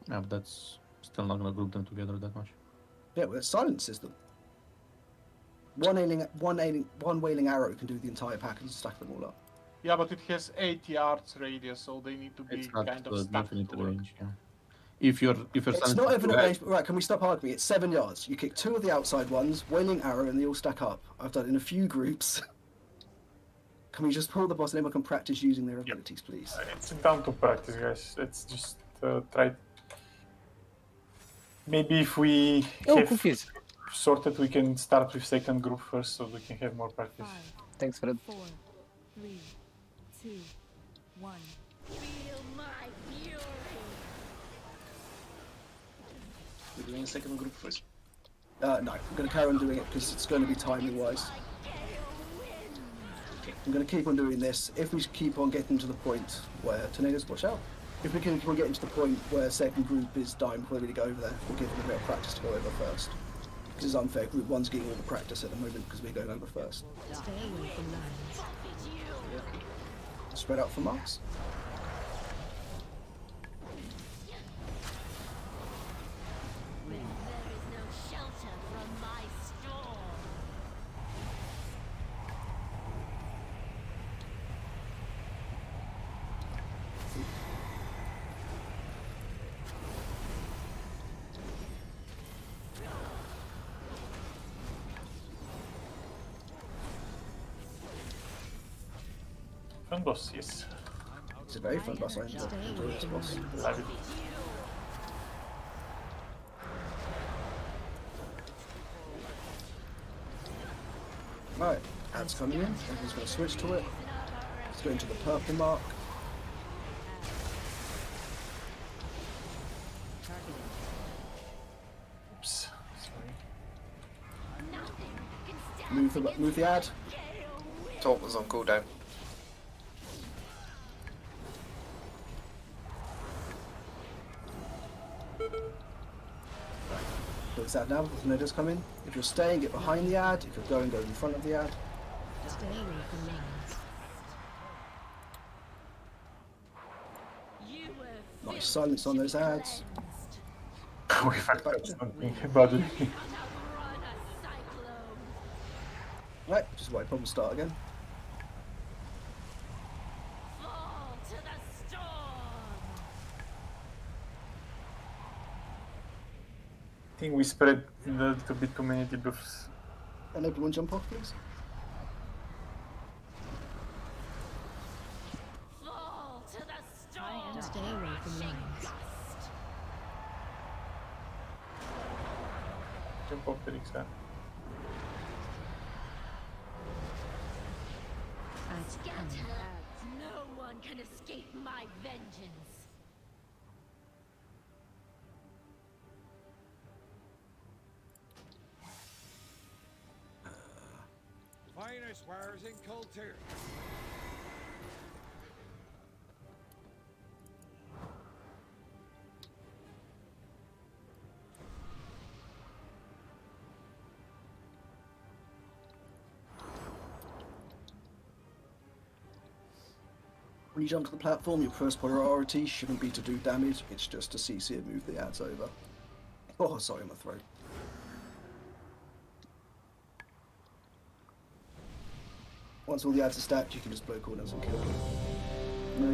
Yeah, but that's still not going to group them together that much. Yeah, well, it silences them. One Wailing Arrow can do the entire pack and stack them all up. Yeah, but it has 8 yards radius, so they need to be It's not kind of stacked infinite to work. range, yeah. If you're It's not infinite range, right, can we stop arguing? It's 7 yards. You kick 2 of the outside ones, Wailing Arrow, and they all stack up. I've done it in a few groups. Can we just pull the boss and everyone can practice using their abilities, please? It's down to practice, guys. Let's just try. Maybe if we have sorted, we can start with second group first, so we can have more practice. Thanks, Fred. 4, 3, 2, 1. Feel my fury. we're doing second group first. No, I'm going to carry on doing it because it's going to be timing-wise. I'm going to keep on doing this. If we keep on getting to the point where... Tornadoes, watch out. If we can keep on getting to the point where second group is dying before we go over there, we'll give them a bit of practice to go over first. Because it's unfair. Group 1's getting all the practice at the moment because we're going over first. Stay away from lines. Spread out for marks. There is no shelter from my storm. Fun boss, yes. It's a very fun boss. I enjoy this boss. Love it. Right, ads coming in. Everyone's going to switch to it. Let's go into the purple mark. Move the ad. Talk was on cooldown. Close that now before the tornadoes come in. If you're staying, get behind the ad. If you're going, go in front of the ad. Stay away from lines. Nice silence on those ads. We fucked up something badly. Right, just wipe up and start again. I think we spread a little bit too many debuffs. And everyone jump off, please. Stay away from lines. Jump off, Felix. No one can escape my vengeance. Finest wares in culture. When you jump to the platform, your first priority shouldn't be to do damage, it's just to CC and move the ads over. Oh, sorry, my throat. Once all the ads are stacked, you can just blow corners and kill them.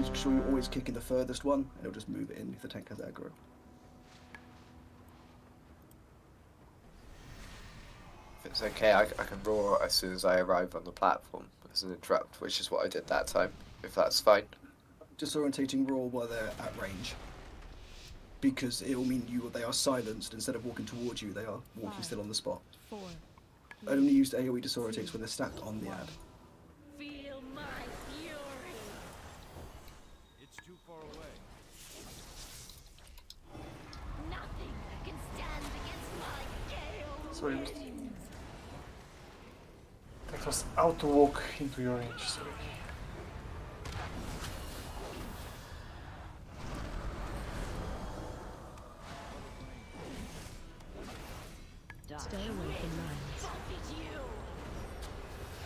Make sure you're always kicking the furthest one, and it'll just move it in if the tank has aggro. If it's okay, I can roar as soon as I arrive on the platform as an interrupt, which is what I did that time, if that's fine. Disorientating roar while they're at range. Because it will mean they are silenced. Instead of walking towards you, they are walking still on the spot. 4. Only used AoE disorientates when they're stacked on the ad. Feel my fury. It's too far away. Nothing can stand against my gale. Sorry, that was out to walk into your range. Sorry. Stay away from lines.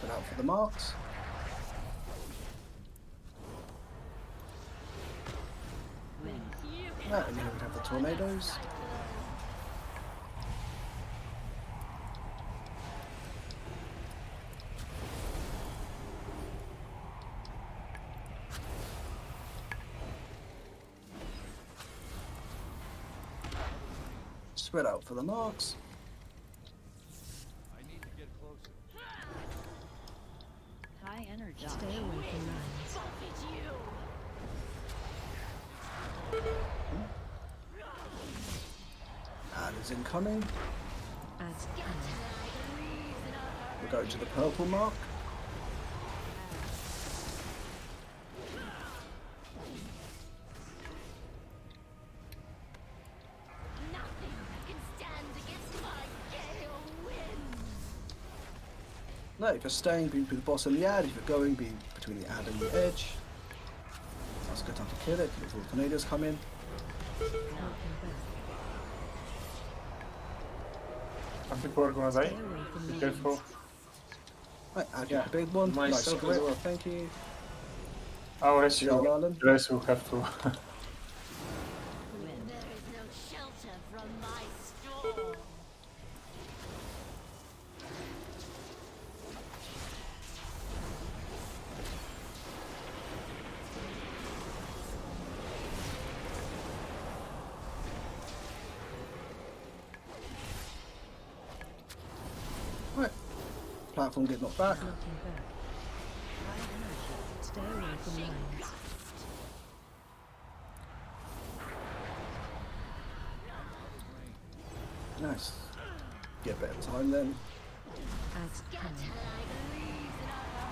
Put out for the marks. Right, and here we have the tornadoes. Spread out for the marks. High energy. Stay away from lines. Ad is incoming. Ads We'll go to the purple mark. No, if you're staying, be between the boss and the ad. If you're going, be between the ad and the edge. That's a good time to kill it before the tornadoes come in. Some people are gonna die. Be careful. Right, ad got the big one. Nice script. Thank you. Our rescue. Alan. The rest will have to. There is no shelter from my storm. Right. Platform get knocked back. Stay away from lines. Nice. Get better time then. Ads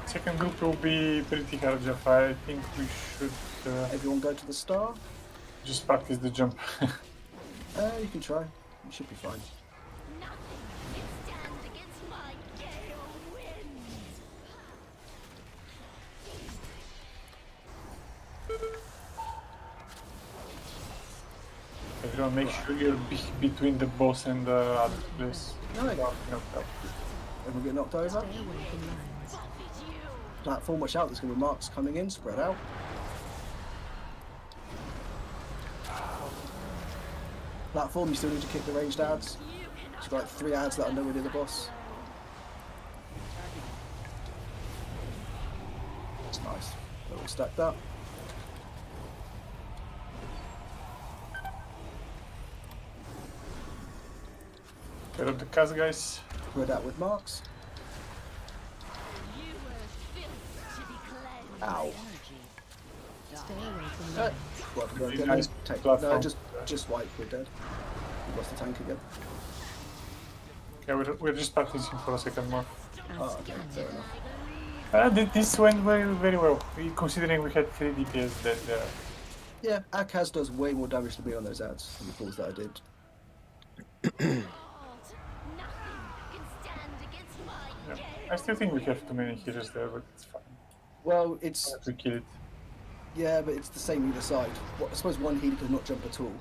Second group will be pretty hard, Jeff. I think we should Everyone go to the star. just practice the jump. You can try. You should be fine. Everyone, make sure you're between the boss and the other place. No. Everyone get knocked over. Platform, watch out, there's going to be marks coming in, spread out. Platform, you still need to kick the ranged ads. You've got like 3 ads that are nowhere near the boss. That's nice. They're all stacked up. Get up the cast, guys. Spread out with marks. Ow. Nice no, just wipe, we're dead. We lost the tank again. Okay, we're just practicing for a second more. Oh, okay, fair enough. This went very well, considering we had 3 DPS dead there. Yeah, Akaz does way more damage to me on those ads than the pulls that I did. Yeah. I still think we have too many healers there, but it's fine. Well, it's... We kill it. Yeah, but it's the same either side. I suppose one healer does not jump at all.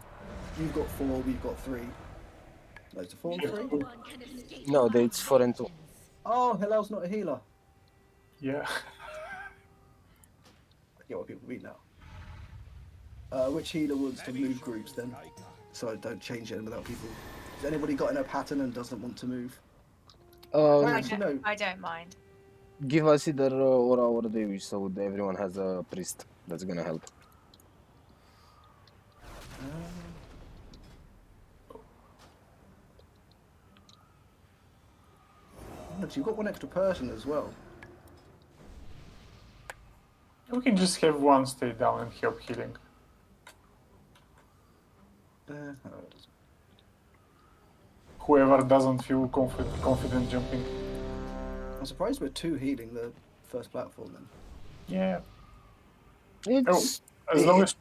You've got 4, we've got 3. No, it's a 4 and 3? No, it's 4 and 2. Oh, Hilal's not a healer. Yeah. I get what people mean now. Which healer wants to move groups then? So I don't change it without people. Has anybody got in a pattern and doesn't want to move? I don't mind. Give us either aura or they wish, so everyone has a priest. That's gonna help. Look, you've got 1 extra person as well. We can just have one stay down and help healing. Whoever doesn't feel confident jumping. I'm surprised we're 2 healing the first platform then. Yeah. It's... as long as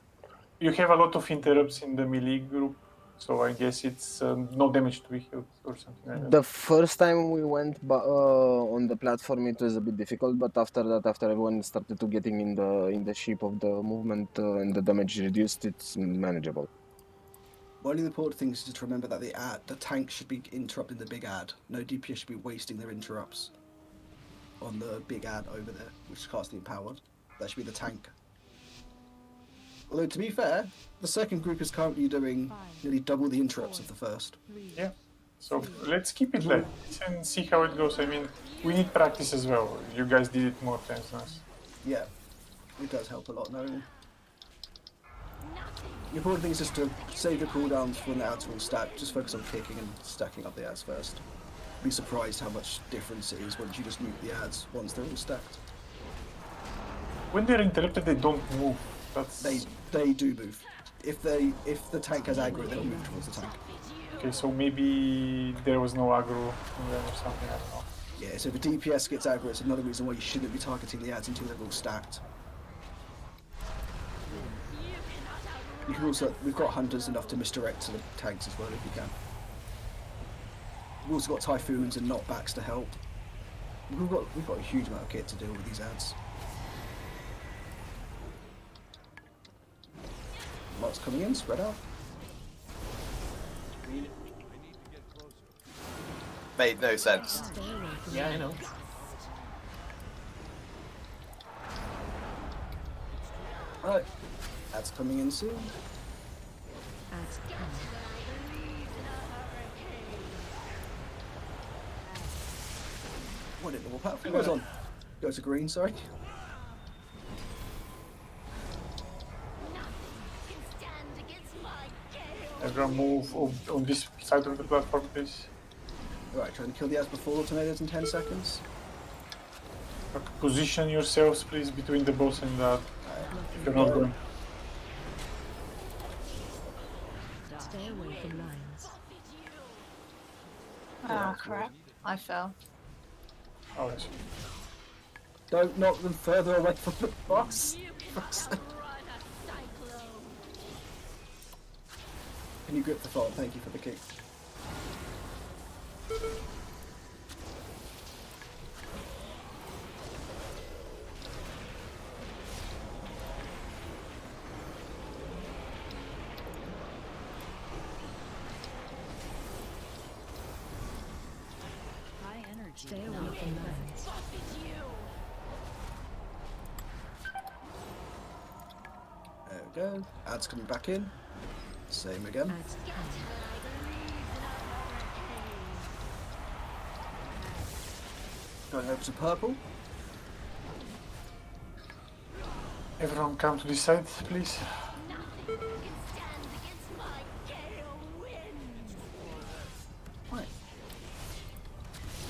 you have a lot of interrupts in the melee group, so I guess it's no damage to be healed or something like that. The first time we went on the platform, it was a bit difficult, but after that, after everyone started to getting in the shape of the movement and the damage reduced, it's manageable. One of the important things is to remember that the tank should be interrupting the big ad. No DPS should be wasting their interrupts on the big ad over there, which is casting empowered. That should be the tank. Although, to be fair, the second group is currently doing nearly double the interrupts of the first. Yeah. So let's keep it like this and see how it goes. I mean, we need practice as well. You guys did it more times than us. Yeah, it does help a lot knowing. The important thing is just to save the cooldowns when the ads are all stacked. Just focus on kicking and stacking up the ads first. Be surprised how much difference it is once you just nuke the ads once they're all stacked. When they're interrupted, they don't move. They do move. If the tank has aggro, they'll move towards the tank. Okay, so maybe there was no aggro in there or something. I don't know. Yeah, so if the DPS gets aggro, it's another reason why you shouldn't be targeting the ads until they're all stacked. You can also, we've got hunters enough to misdirect to the tanks as well if you can. We've also got typhoons and knockbacks to help. We've got a huge amount of kit to deal with these ads. Lots coming in, spread out. Made no sense. Yeah, I know. Right, ads coming in soon. What did the platform goes on? Goes to green, sorry. Everyone move on this side of the platform, please. Right, trying to kill the ads before the tornadoes in 10 seconds. Position yourselves, please, between the boss and that. If you're not going. Stay away from lines. Oh crap! I fell. Oh, yes. Don't knock them further away from the boss. Can you grip the phone? Thank you for the kick. from lines. There we go. Ads coming back in. Same again. Going over to purple. Everyone come to this side, please. Right.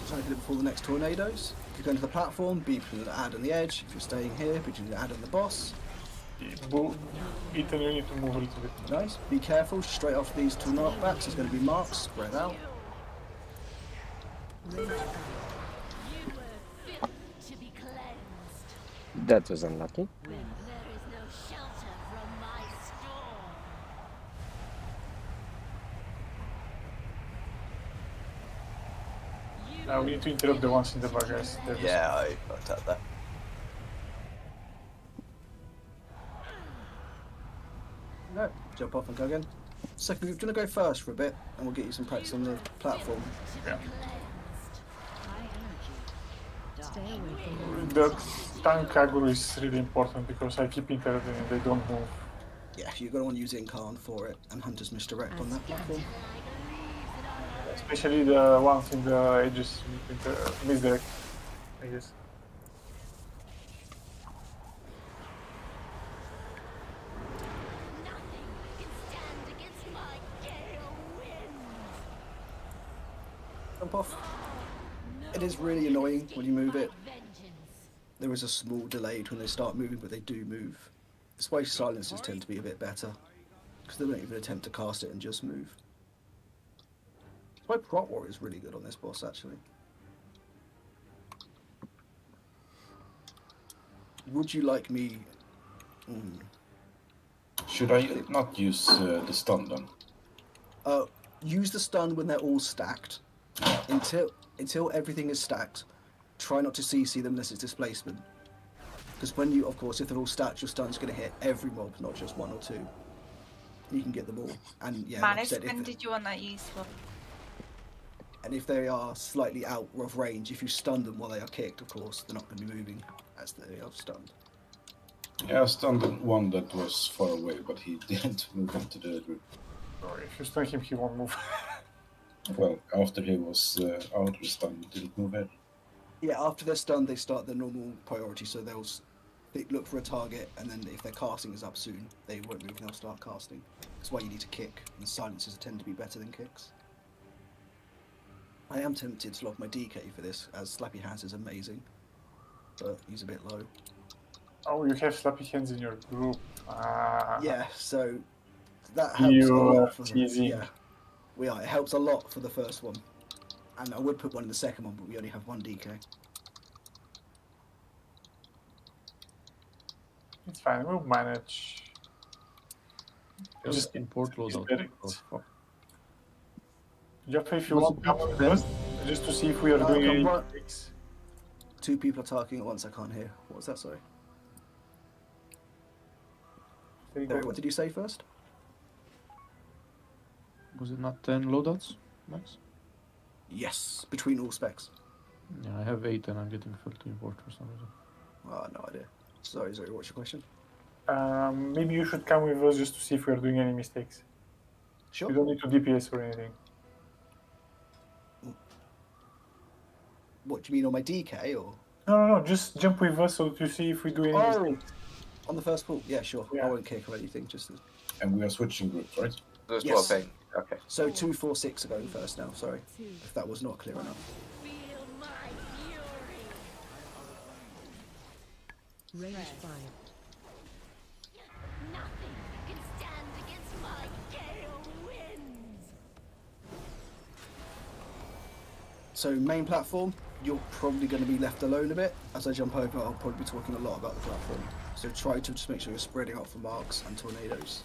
Trying to get it before the next tornadoes. If you're going to the platform, be between the ad and the edge. If you're staying here, between the ad and the boss. Ethan, you need to move a little bit. Nice. Be careful. Straight off these two knockbacks, there's going to be marks spread out. That was unlucky. We need to interrupt the ones in the bar, guys. Yeah, I worked out that. No, jump off and go again. Second group, do you want to go first for a bit, and we'll get you some practice on the platform. Yeah. Stay away from The tank aggro is really important because I keep interrupting and they don't move. Yeah, you're going to want to use Incarn for it, and Hunter's Misdirect on that platform. Especially the ones in the edges with the misdirect, I guess. Jump off. It is really annoying when you move it. There is a small delay when they start moving, but they do move. That's why silences tend to be a bit better, because they don't even attempt to cast it and just move. That's why Prot Warrior is really good on this boss, actually. Would you like me... Should I not use the stun then? Use the stun when they're all stacked. Until everything is stacked, try not to CC them unless it's displacement. Because when you, of course, if they're all stacked, your stun's going to hit every mob, not just one or two. You can get them all. And yeah, like I said, when did you want that useful? And if they are slightly out of range, if you stun them while they are kicked, of course, they're not going to be moving as they are stunned. Yeah, I stunned one that was far away, but he didn't move into the group. So if you stun him, he won't move. Well, after he was out of the stun, he didn't move in. Yeah, after they're stunned, they start their normal priority, so they'll look for a target, and then if their casting is up soon, they won't move and they'll start casting. That's why you need to kick, and silencers tend to be better than kicks. I am tempted to lock my DK for this, as Slappy Hands is amazing, but he's a bit low. Oh, you have Slappy Hands in your group. Yeah, so that helps a lot for teasing. Yeah, we are. It helps a lot for the first one. And I would put one in the second one, but we only have one DK. It's fine, we'll manage. Just import loadout. Jeff, if you want, come with us, just to see if we are doing any mistakes. Two people are talking at once, I can't hear. What was that, sorry? Barry, what did you say first? Was it not 10 loadouts, Max? Yes, between all specs. Yeah, I have 8 and I'm getting full to import for some reason. Oh, no idea. Sorry, what's your question? Maybe you should come with us just to see if we are doing any mistakes. Sure. You don't need to DPS or anything. What do you mean, on my DK, or? No, just jump with us so to see if we do any mistakes. On the first pool? Yeah, sure. Yeah. I won't kick or anything, just... And we are switching groups, right? There's Yes. 12 okay. So 2, 4, 6 are going first now, sorry. If that was not clear enough. range 5. So main platform, you're probably going to be left alone a bit. As I jump over, I'll probably be talking a lot about the platform. So try to just make sure you're spreading out for marks and tornadoes.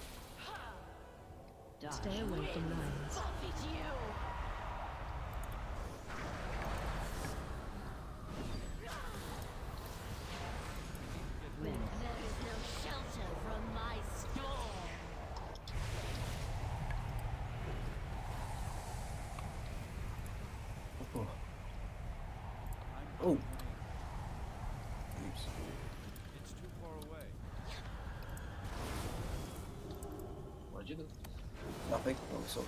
Stay away from lines. What'd you do? Nothing. Oh, so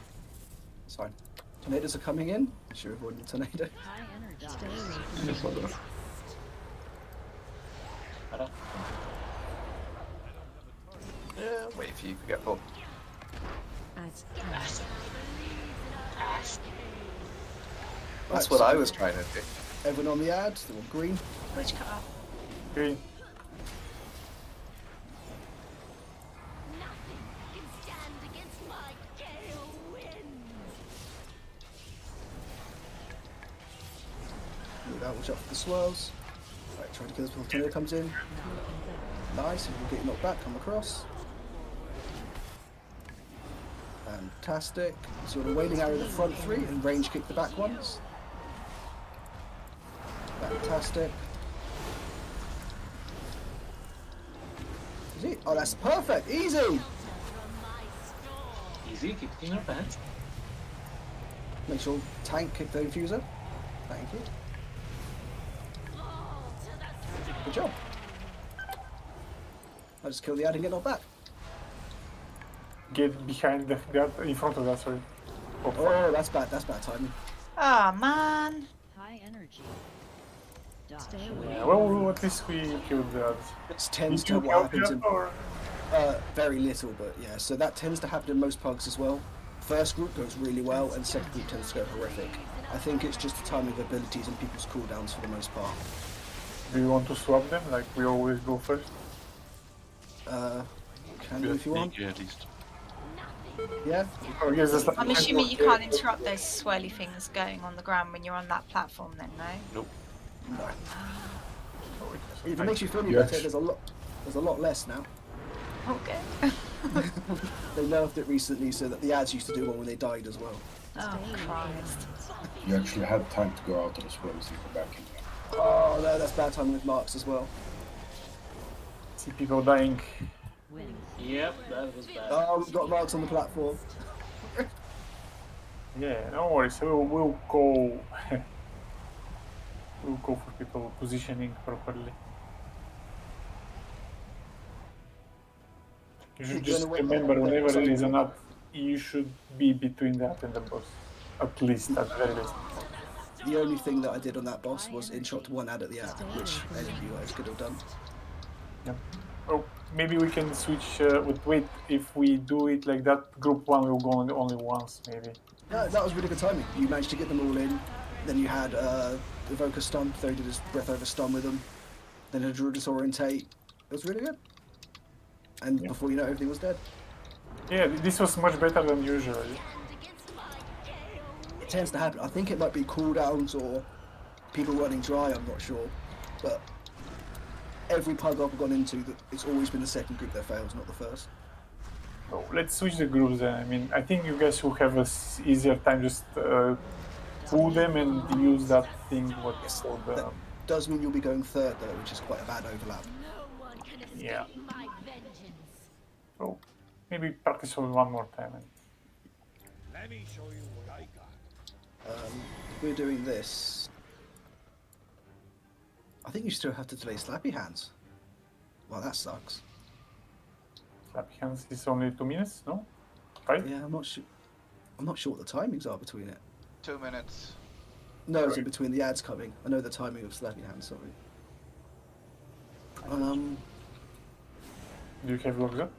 it's fine. Tornadoes are coming in. I should avoid the tornado. High energy. Stay away Yes, from I do. Yeah, wait for you to get full. That's what I was trying to do. Everyone on the ad, they want green. Which cut off? Green. Move out, watch out for the swirls. Right, try to kill this before the tornado comes in. Nice, if you get knocked back, come across. Fantastic. So the wailing arrow the front three and range kick the back ones. Fantastic. Is it? Oh, that's perfect. Easy. Easy, kick in your pants. Make sure tank kick the infuser. Thank you. Good job. I just kill the ad and get knocked back. Get behind that, in front of that, sorry. Oh, that's bad. That's bad timing. Oh man. high energy. Stay away. Yeah, well, at least we killed the ads. It tends Did to you what kill happens the in ad, or? very little, but yeah. So that tends to happen in most pugs as well. First group goes really well, and second group tends to go horrific. I think it's just the timing of abilities and people's cooldowns for the most part. Do you want to swap them, like we always go first? Can do if you want. At least. Yeah. Oh, yes, that's I'm assuming you can't interrupt those swirly things going on the ground when you're on that platform then, no? Nope. No. If it makes you feel any better, there's a lot less now. Okay. They nerfed it recently so that the ads used to do one when they died as well. Oh Christ. You actually had time to go out of the swirls and go back in. Oh no, that's bad timing with marks as well. See people dying. Yep, that was bad. Oh, we've got marks on the platform. Yeah, no worries. We'll go. We'll go for people positioning properly. You should just remember whenever there is an up, you should be between that and the boss. At least, at the very least. The only thing that I did on that boss was interrupt one ad at the ad, which any of you guys could have done. Yep. Oh, maybe we can switch wait, if we do it like that, group one will go on only once, maybe. Yeah, that was really good timing. You managed to get them all in. Then you had Evoker stun, so he did his breath over stun with them. Then a Druid disorientate. It was really good. And before you know, everything was dead. Yeah, this was much better than usual. It tends to happen. I think it might be cooldowns or people running dry, I'm not sure. But every pug I've gone into, it's always been the second group that fails, not the first. Oh, let's switch the groups then. I mean, I think you guys will have a easier time just pull them and use that thing, what's called That does mean you'll be going third though, which is quite a bad overlap. yeah. So maybe practice one more time. Let me show you what I got. We're doing this. I think you still have to delay Slappy Hands. Well, that sucks. Slappy Hands is only 2 minutes, no? Right? Yeah, I'm not sure. I'm not sure what the timings are between it. 2 minutes. No, it's in between the ads coming. I know the timing of Slappy Hands. Sorry. Do you have logs up?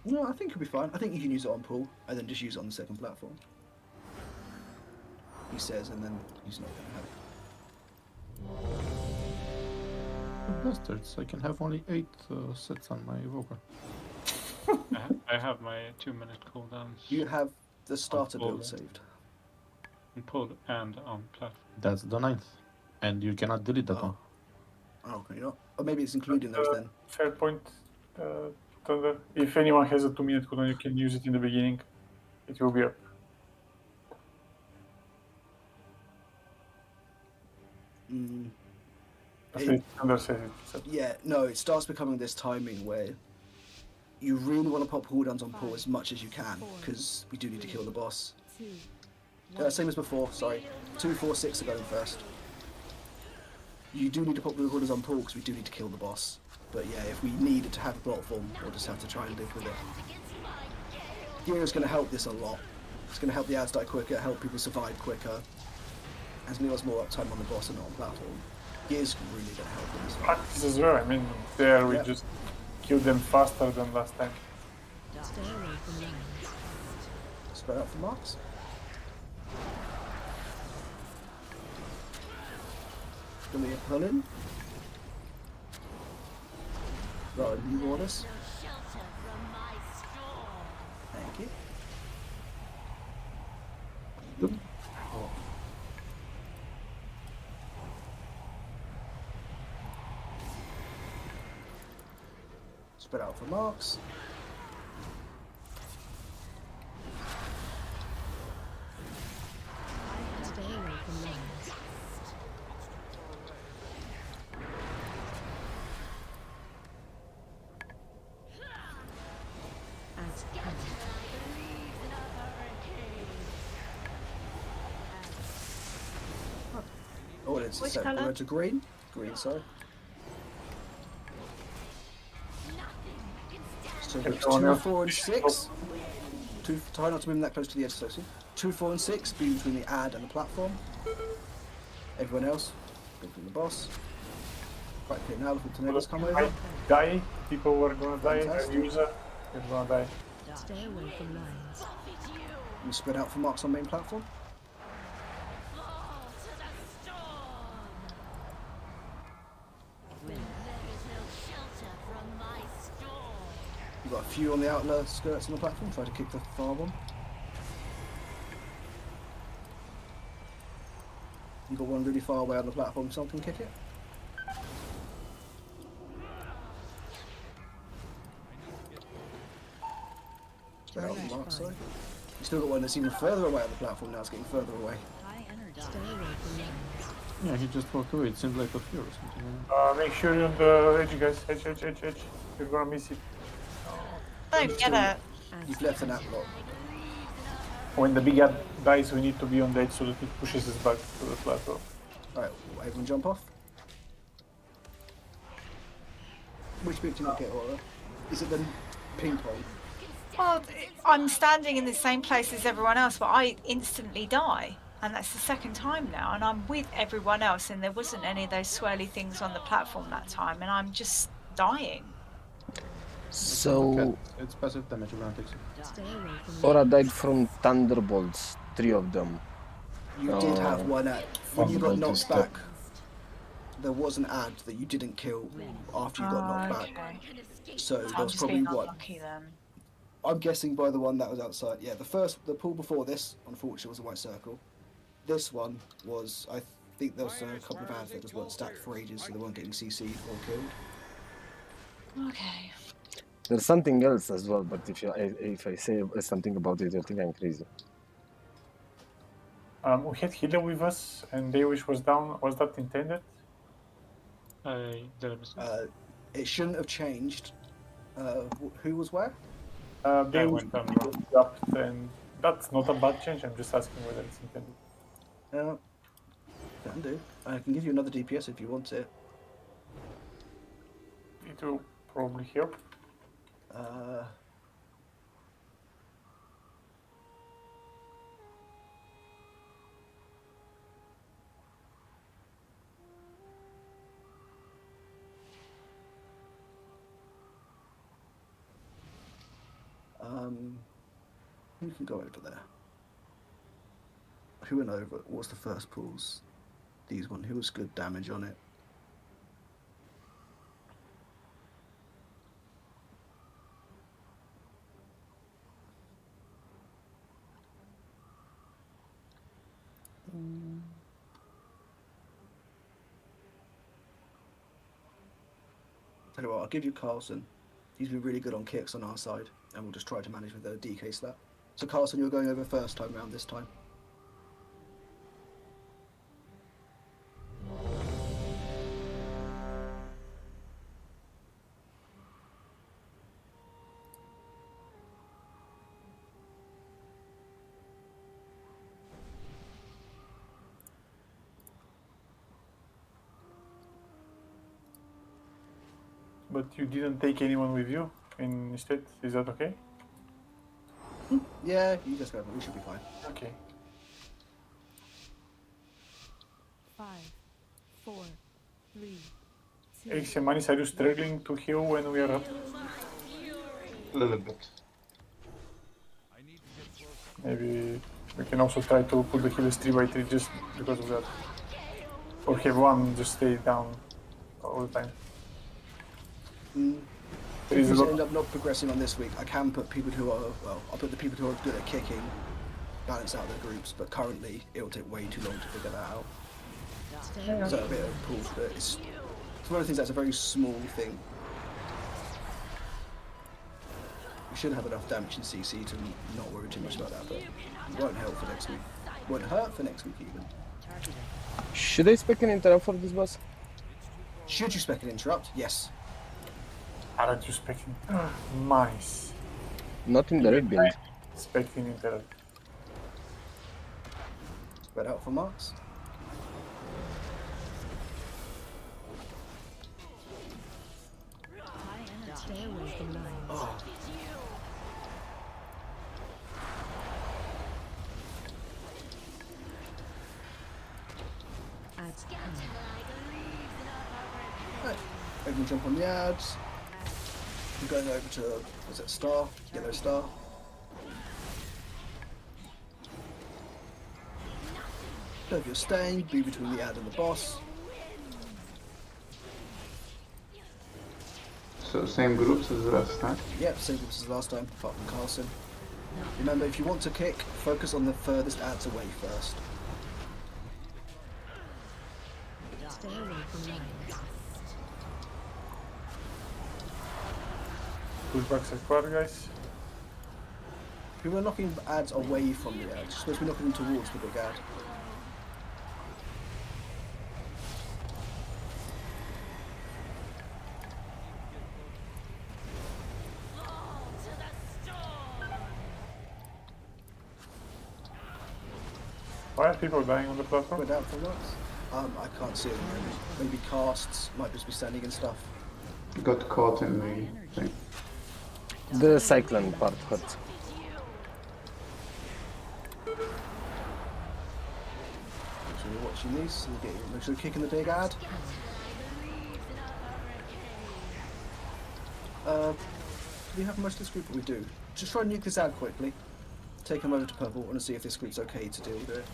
No, I think it'll be fine. I think you can use it on pool and then just use it on the second platform. He says, and then he's not going to have it. Bastards, I can have only 8 sets on my Evoker. I have my 2-minute cooldowns. You have the starter build saved. On pull and on platform. That's the 9th. And you cannot delete that one. Oh, can you not? Or maybe it's including those then. Fair point, Thunder. If anyone has a 2-minute cooldown, you can use it in the beginning. It will be up. Thunder says it. Yeah, no, it starts becoming this timing where you really want to pop cooldowns on pull as much as you can, because we do need to kill the boss. Same as before, sorry. 2, 4, 6 are going first. You do need to pop the cooldowns on pull because we do need to kill the boss. But yeah, if we needed to have a platform, we'll just have to try and live with it. Gear is going to help this a lot. It's going to help the ads die quicker, help people survive quicker. As Neil's more uptime on the boss and not on platform. Gear's really going to help in this fight. Practice as well. I mean, there we just killed them faster than last time. Stay away from lines. Spread out for marks. Give me a pull in. Right, new orders. Thank you. Good. Oh. Spread out for marks. Stay away from lines. As Oh, it's Which set. colour? We're to green. Green, sorry. So Okay, it's so 2, now- 4, and 6. Try not to move that close to the edge, Sophie. 2, 4, and 6 be between the ad and the platform. Everyone else, go through the boss. Right, okay, now look at Tanega's come over. Die. People were gonna die. Fantastic. A user is gonna die. stay away from lines. You spread out for marks on main platform. You've got a few on the outer skirts on the platform. Try to kick the far one. You've got one really far away on the platform. Someone can kick it. Spread out the marks, sorry. You still got one that's even further away on the platform now. It's getting further away. Stay away from lines. Yeah, he just walked away. It seemed like a fear or something. Make sure you're on the edge, guys. Edge. You're gonna miss it. I don't get it. You've left an app block. When the big ad dies, we need to be on the edge so that it pushes us back to the platform. Alright, everyone jump off. Which bit do you not get, Aura? Is it the ping pong? Well, I'm standing in the same place as everyone else, but I instantly die. And that's the second time now, and I'm with everyone else, and there wasn't any of those swirly things on the platform that time, and I'm just dying. So, It's passive damage, everyone takes it. Stay away from Aura died from thunderbolts, 3 of them. You did have one ad. When you got Thunderbolt knocked is back, there was an ad that you didn't kill after you got knocked back. So there I'm was just probably being one. unlucky then. I'm guessing by the one that was outside. Yeah, the pool before this, unfortunately, was a white circle. This one was, I think there was a couple of ads that just weren't stacked for ages, so they weren't getting CC'd or killed. Okay. There's something else as well, but if I say something about it, you'll think I'm crazy. We had healer with us, and Daywish was down. Was that intended? It shouldn't have changed. Who was where? They went down wrong. dropped, and that's not a bad change. I'm just asking whether it's intended. Can do. I can give you another DPS if you want it. It will probably help. Who can go over there? Who went over? What was the first pools? These one. Who was good damage on it? Tell you what, I'll give you Carlson. He's been really good on kicks on our side, and we'll just try to manage with a DK slap. So Carlson, you're going over first time round this time. But you didn't take anyone with you instead. Is that okay? Yeah, you just go. We should be fine. Okay. 5, 4, 3, 2. Xemanis, are you struggling to heal when we are up? A little bit. Maybe we can also try to put the healers 3x3 just because of that. Or have one just stay down all the time. If we end up not progressing on this week, I can put people who are, well, I'll put the people who are good at kicking, balance out their groups, but currently it will take way too long to figure that out. So a bit of pull, but it's one of the things that's a very small thing. We should have enough damage in CC to not worry too much about that, but it won't help for next week. Won't hurt for next week even. Should I spec an interrupt for this boss? Should you spec an interrupt? Yes. Aren't you specting mice? Not in the red build. Specting interrupt. Spread out for marks. Stay away from mine. Oh. Right. We can jump on the ads. We're going over to, was it star? Yellow star. So if you're staying, be between the ad and the boss. So same groups as last time? Yep, same groups as last time, apart from Carlson. Remember, if you want to kick, focus on the furthest ads away first. Stay away from mine. Pushbacks required, guys. People are knocking ads away from the ads. You're supposed to be knocking them towards the big ad. Why are people dying on the platform? We're down for once. I can't see it at the moment. Maybe casts, might just be standing and stuff. Got caught in the thing. The cyclone part hurt. So we're watching these, make sure you're kicking the big ad. Do we have most of this group? We do. Just try and nuke this ad quickly. Take them over to purple and see if this group's okay to deal with it.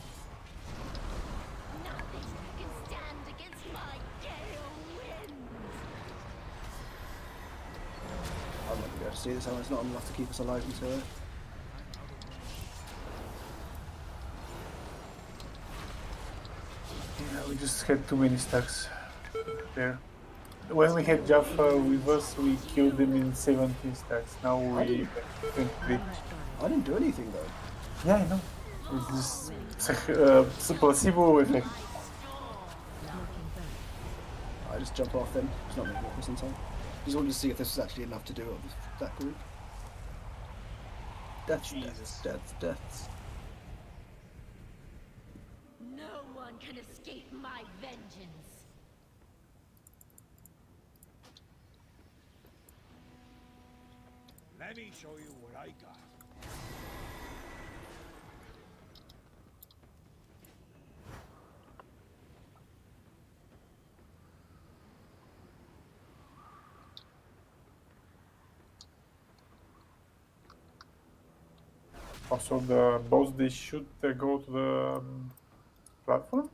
I'm not going to be able to see this, it's not enough to keep us alive until it. Yeah, we just had too many stacks there. When we had Jaffa with us, we killed them in 17 stacks. Now we 23. I didn't do anything though. Yeah, I know. It's just it's a placebo effect. I just jump off then. It's not making it for time. Just wanted to see if this was actually enough to do it with that group. Deaths, deaths. No one can escape my vengeance. Let me show you what I got. Also, the boats, they should go to the platform?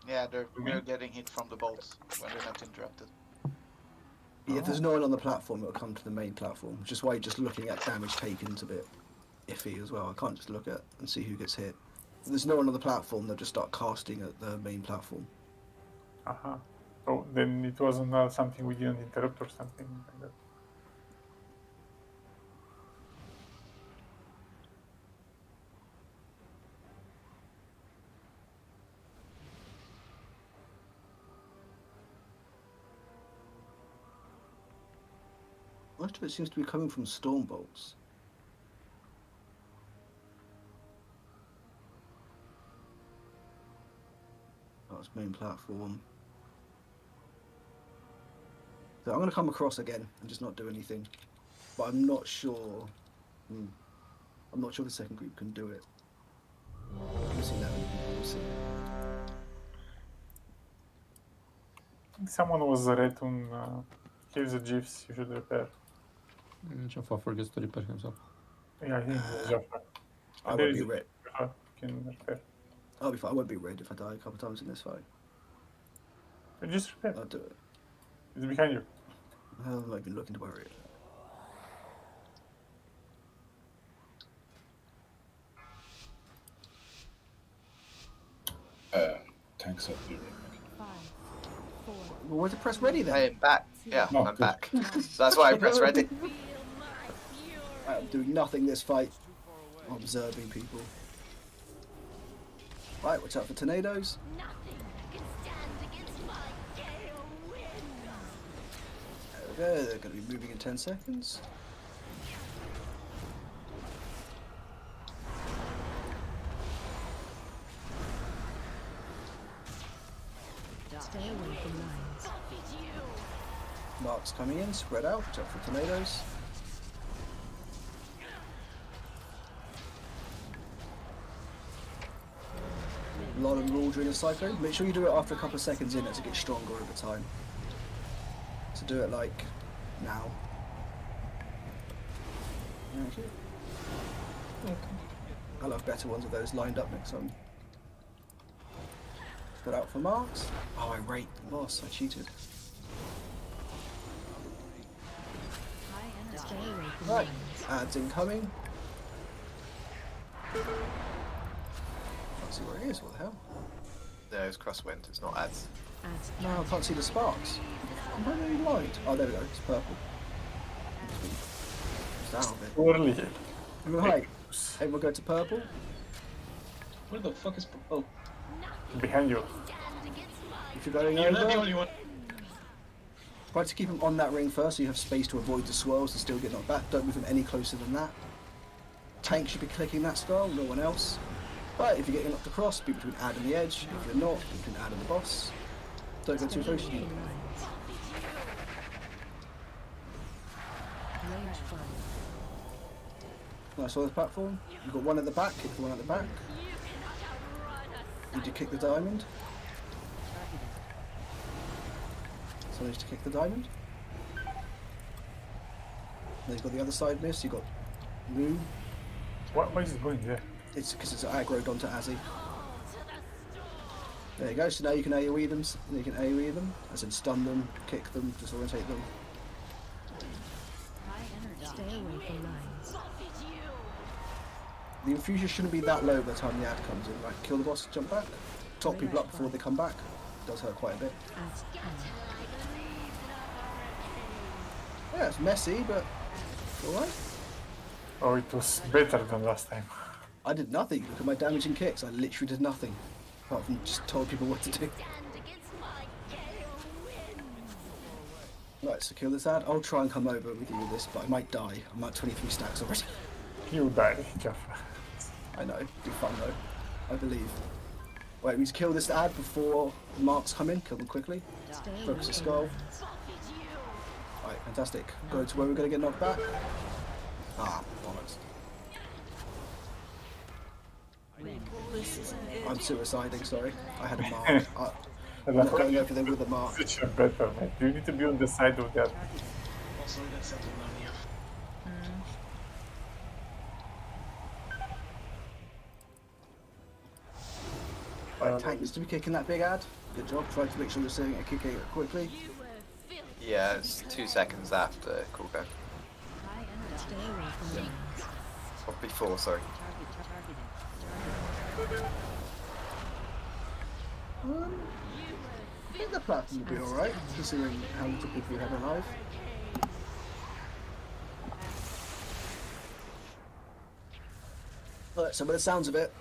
Yeah, we're getting hit from the bolts when they're not interrupted. Yeah, if there's no one on the platform, it'll come to the main platform, which is why just looking at damage taken is a bit iffy as well. I can't just look at and see who gets hit. If there's no one on the platform, they'll just start casting at the main platform. Uh-huh. So then it wasn't something we didn't interrupt or something like that. Most of it seems to be coming from storm bolts. That's main platform. So I'm going to come across again and just not do anything. But I'm not sure. I'm not sure the second group can do it. We'll see that many people. We'll see. Someone was red on here's the GIFs you should repair. Jaffa forgets to repair himself. Yeah, I think it's Jaffa. I won't be red. Can repair. I'll be fine. I won't be red if I die a couple times in this fight. Just repair. I'll do it. It's behind you. I'm not even looking to worry. Tanks up here. Well, where's the press ready then? I am back. Yeah, Oh, I'm back. So that's why I pressed ready. I'm doing nothing this fight. I'm observing people. Right, watch out for tornadoes. There we go, they're going to be moving in 10 seconds. Stay away from lines. Marks coming in, spread out, watch out for tornadoes. A lot of rule during the cyclone. Make sure you do it after a couple of seconds in as it gets stronger over time. So do it like now. Thank you. I'll have better ones of those lined up next time. Spread out for marks. Oh, I rate the boss. I cheated. Right, ads incoming. Can't see where he is. What the hell? There's crosswind. It's not ads. No, I can't see the sparks. I'm really light. Oh, there we go. It's purple. It's down a bit. Poorly. Right. Everyone go to purple. Where the fuck is... Oh. Behind you. If you're going You're over... not the only one. Try to keep them on that ring first so you have space to avoid the swirls and still get knocked back. Don't move them any closer than that. Tank should be clicking that skull, no one else. But if you're getting knocked across, be between ad and the edge. If you're not, be between ad and the boss. Don't go too close to you. Nice on the platform. You've got one at the back, kick the one at the back. Did you kick the diamond? Someone needs to kick the diamond. Then you've got the other side miss, you've got Moon. Why is it going there? It's because it's aggroed onto Azzy. There you go, so now you can AoE them, as in stun them, kick them, disorientate them. Stay away from lines. The infusion shouldn't be that low by the time the ad comes in, right? Kill the boss, jump back. Top people up before they come back. Does hurt quite a bit. Yeah, it's messy, but alright. Oh, it was better than last time. I did nothing. Look at my damage and kicks. I literally did nothing. Apart from just told people what to do. Right, so kill this ad. I'll try and come over with you with this, but I might die. I'm at 23 stacks already. You die, Jaffa. I know. Be fun though. I believe. Wait, we need to kill this ad before the marks come in. Kill them quickly. Focus the skull. Right, fantastic. Go to where we're going to get knocked back. Ah, bollocks. I'm suiciding, sorry. I had a mark. I'm not going over there with a mark. Such a better, man. You need to be on the side of that. Also, that's something on you. Right, tank needs to be kicking that big ad. Good job. Try to make sure you're seeing it kicking it quickly. Yeah, it's 2 seconds after cooldown. Stay away from lines. Or before, sorry. I think the platform will be alright, considering how little people we have alive. Right, so by the sounds of it,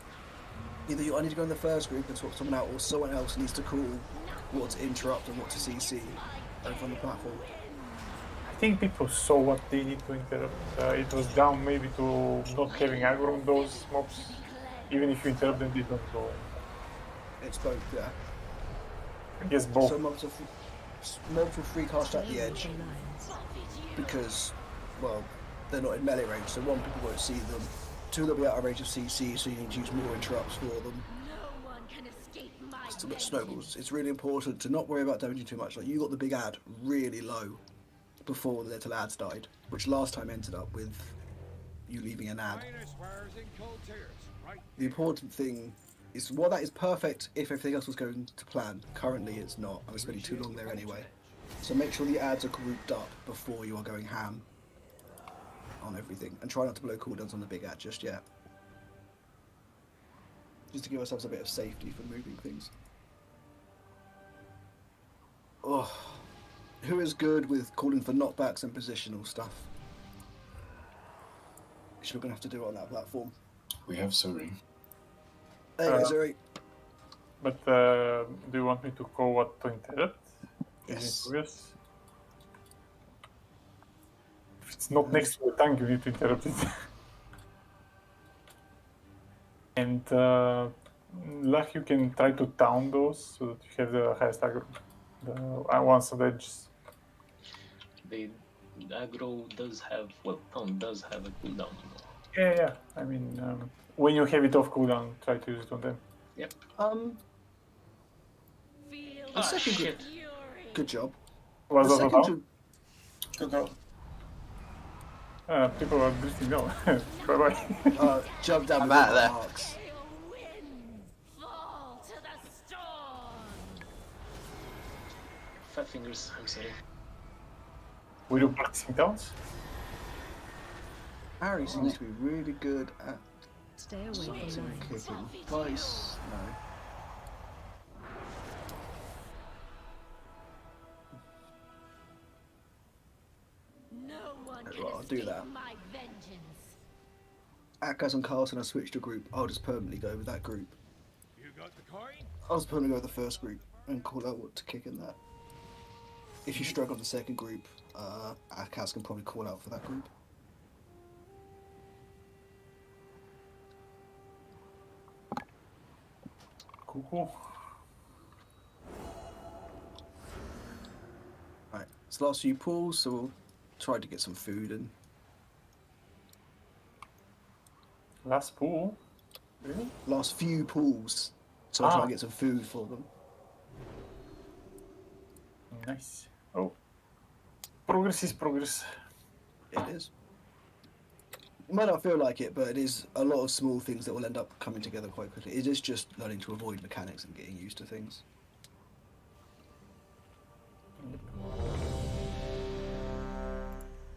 either I need to go in the first group and swap someone out, or someone else needs to call what to interrupt and what to CC over on the platform. I think people saw what they need to interrupt. It was down maybe to not having aggro on those mobs. Even if you interrupt them, they don't go. It's both, yeah. I guess both. So mobs will free cast at the edge because, well, they're not in melee range, so one, people won't see them. Two that'll be out of range of CC, so you need to use more interrupts for them. No one can escape my Still got snowballs. It's really important to not worry about damaging too much. Like, you got the big ad really low before the little ads died, which last time ended up with you leaving an ad. The important thing is, while that is perfect if everything else was going to plan, currently it's not. I was spending too long there anyway. So make sure the ads are grouped up before you are going ham on everything, and try not to blow cooldowns on the big ad just yet. Just to give ourselves a bit of safety for moving things. Oh, who is good with calling for knockbacks and positional stuff? Which we're going to have to do on that platform. We have Suri. Hey, Suri. But do you want me to call what to interrupt? Yes. If it's not next to the tank, you need to interrupt it. And luck, you can try to town those so that you have the highest aggro. The ones on the edges. The aggro does have, well, town does have a cooldown. Yeah. I mean, when you have it off cooldown, try to use it on them. Yep. The second group. Good job. Was the that second allowed? group. Good girl. People are drifting down. Bye-bye. Jump down. I'm out of there. Marks. Fat fingers, I'm sorry. Were you practicing towns? Harry seems to be really good at Stay away from lines. kicking. Vice, no. Well, I'll do that. Akaz and Carlson have switched to group. I'll just permanently go with that group. You got the coin? I'll just permanently go with the first group and call out what to kick in that. If you struggle with the second group, Akaz can probably call out for that group. Cool. Right, it's the last few pulls, so we'll try to get some food in. Last pool? Really? Last few pulls, so I'll try and get some food for them. Nice. Oh. Progress is progress. It is. It might not feel like it, but it is a lot of small things that will end up coming together quite quickly. It is just learning to avoid mechanics and getting used to things.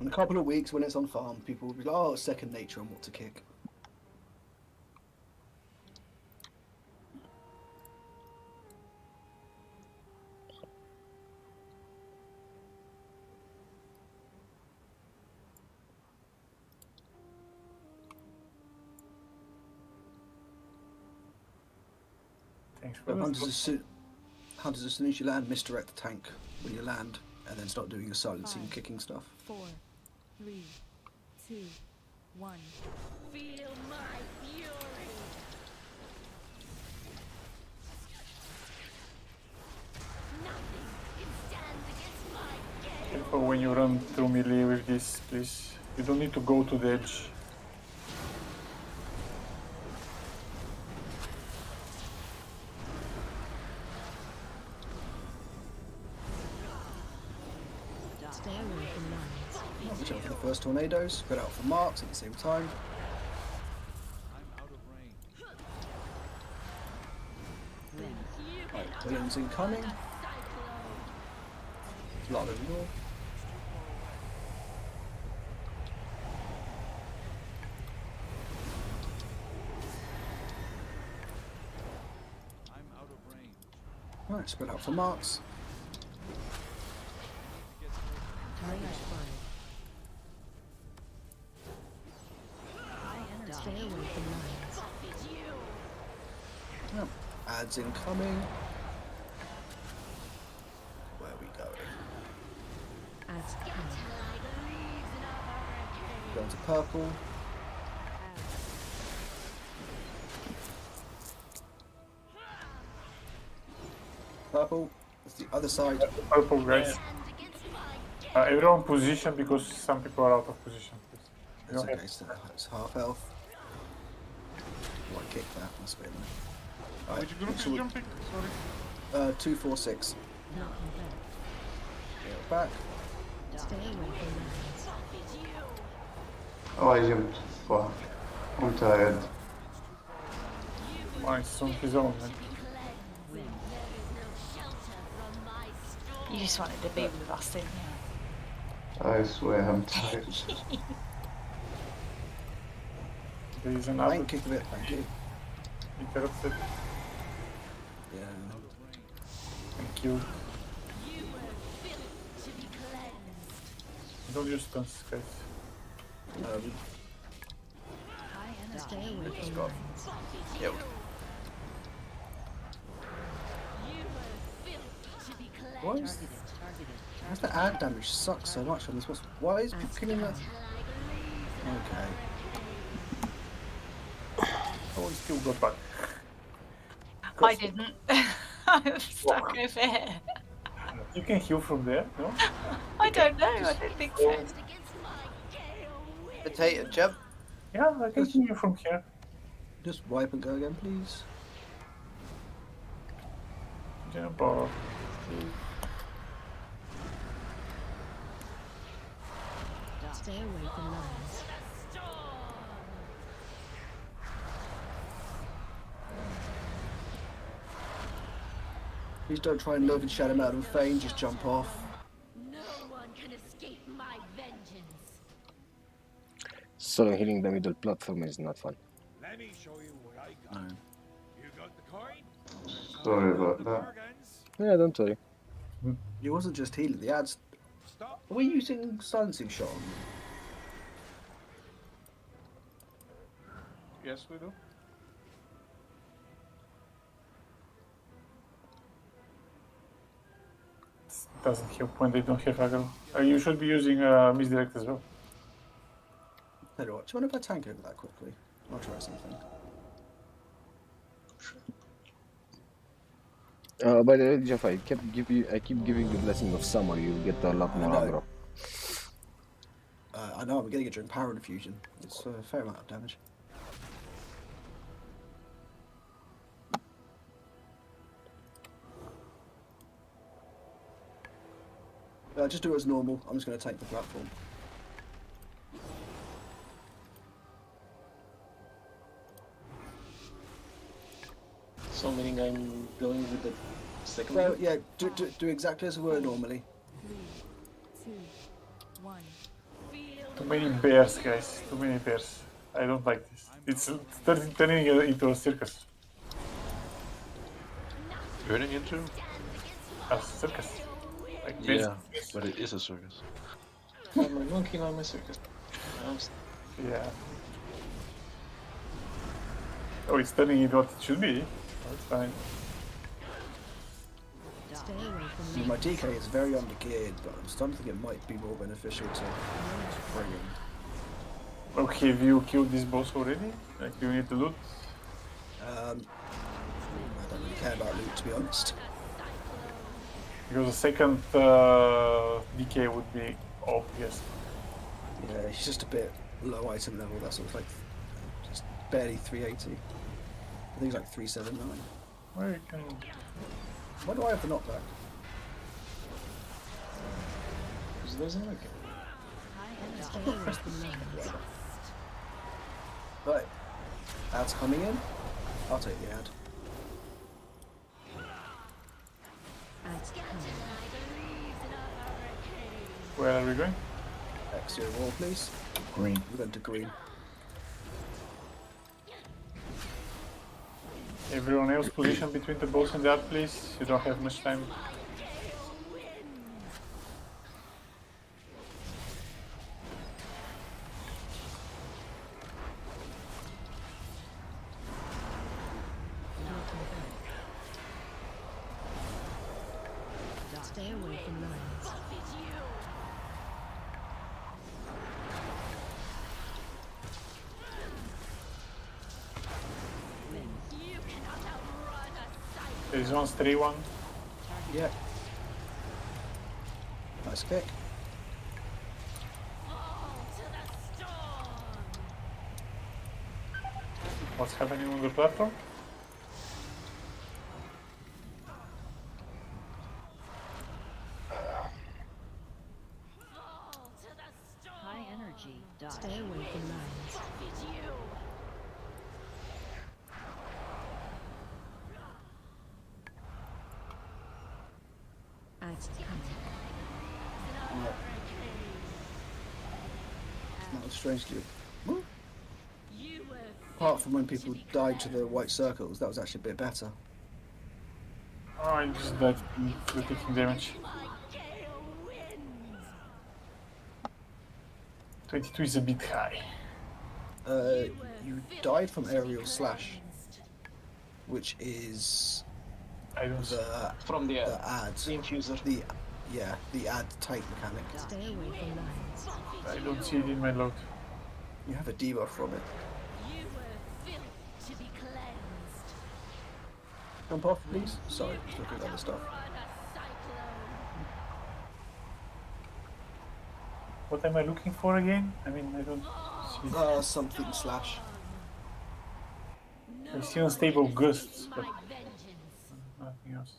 In a couple of weeks, when it's on farm, people will be like, oh, it's second nature on what to kick. Thanks for Hunters, as soon as you land, misdirect the tank when you land, and then start doing your silencing, kicking stuff. 4, 3, 2, 1. Feel my fury. Nothing can stand against my gate. Careful when you run through melee with this, please. You don't need to go to the edge. Stay away from lines. Watch out for the first tornadoes, spread out for marks at the same time. Right, Dylan's incoming. Lot of north. Right, spread out for marks. Target spotted. Stay away from lines. Yep. Ads incoming. Where are we going? Ads coming. Going to purple. Purple. That's the other side. Purple, guys. Everyone position because some people are out of position. It's okay, it's half health. Why kick that? Must be in there. Which group is jumping? Sorry. 246. Get back. Stay away from Oh, I jumped. Fuck. I'm tired. Nice on his own, man. You just wanted to be with us, didn't you? I swear I'm tired. There is another. Fine, kick of it, thank you. Interrupted. Yeah. Thank you. Don't use stuns, guys. Stay away from Got killed. Why is the ad damage sucks so much on this boss? Why is killing that? Okay. Oh, he still got back. I didn't. I'm stuck over here. You can heal from there, no? I don't know. I don't think so. Potato jump. Yeah, I can heal you from here. Just wipe and go again, please. Jump off. Stay away from lines. Please don't try and love and shout him out of fame, just jump off. No one can escape my vengeance. So hitting the middle platform is not fun. Let me show you what I got. You got the coin? Sorry about that. Yeah, don't worry. It wasn't just healing, the ads. Are we using silencing shot on them? Yes, we do. Doesn't help when they don't have aggro. You should be using misdirect as well. Tell you what, do you want to tank over that quickly? I'll try something. By the way, Jeff, I keep giving you Blessing of Summer. You get a lot more aggro. I know, I'm getting it during Power Infusion. It's a fair amount of damage. Just do it as normal. I'm just going to take the platform. So meaning I'm going with the second So one? yeah, do exactly as we were normally. 3, 2, 1. Too many bears, guys. Too many bears. I don't like this. It's turning into a circus. Turning into? A circus. Like Yeah, but it is a circus. I'm a monkey, not my circus. Yeah. Oh, it's turning into what it should be. Oh, it's fine. Stay away from My DK is very undergeared, but I'm starting to think it might be more beneficial to bring him. Okay, have you killed this boss already? Like, do you need to loot? I don't really care about loot, to be honest. Because the second DK would be off, yes. Yeah, he's just a bit low item level, that's sort of like just barely 380. I think he's like 379. Well, you can... Why do I have the knockback? Because it doesn't work. Stay away from lines. Right, ads coming in. I'll take the ad. Ads coming. Where are we going? X your wall, please. Green. We're going to green. Everyone else position between the boss and the ad, please. You don't have much time. Stay away from lines. There's one stray one. Yeah. Nice kick. What's happening on the platform? High energy. Stay away from lines. Axe That was strangely. Apart from when people died to the white circles, that was actually a bit better. Oh, I just died from taking damage. 22 is a bit high. You died from aerial slash, which is I don't from the add, the infuser. The add type mechanic. Stay away from lines. I don't see it in my load. You have a debuff from it. To be cleansed. Jump off, please. Sorry, just looking at other stuff. What am I looking for again? I mean, I don't see. Something slash. I see unstable gusts, but nothing else.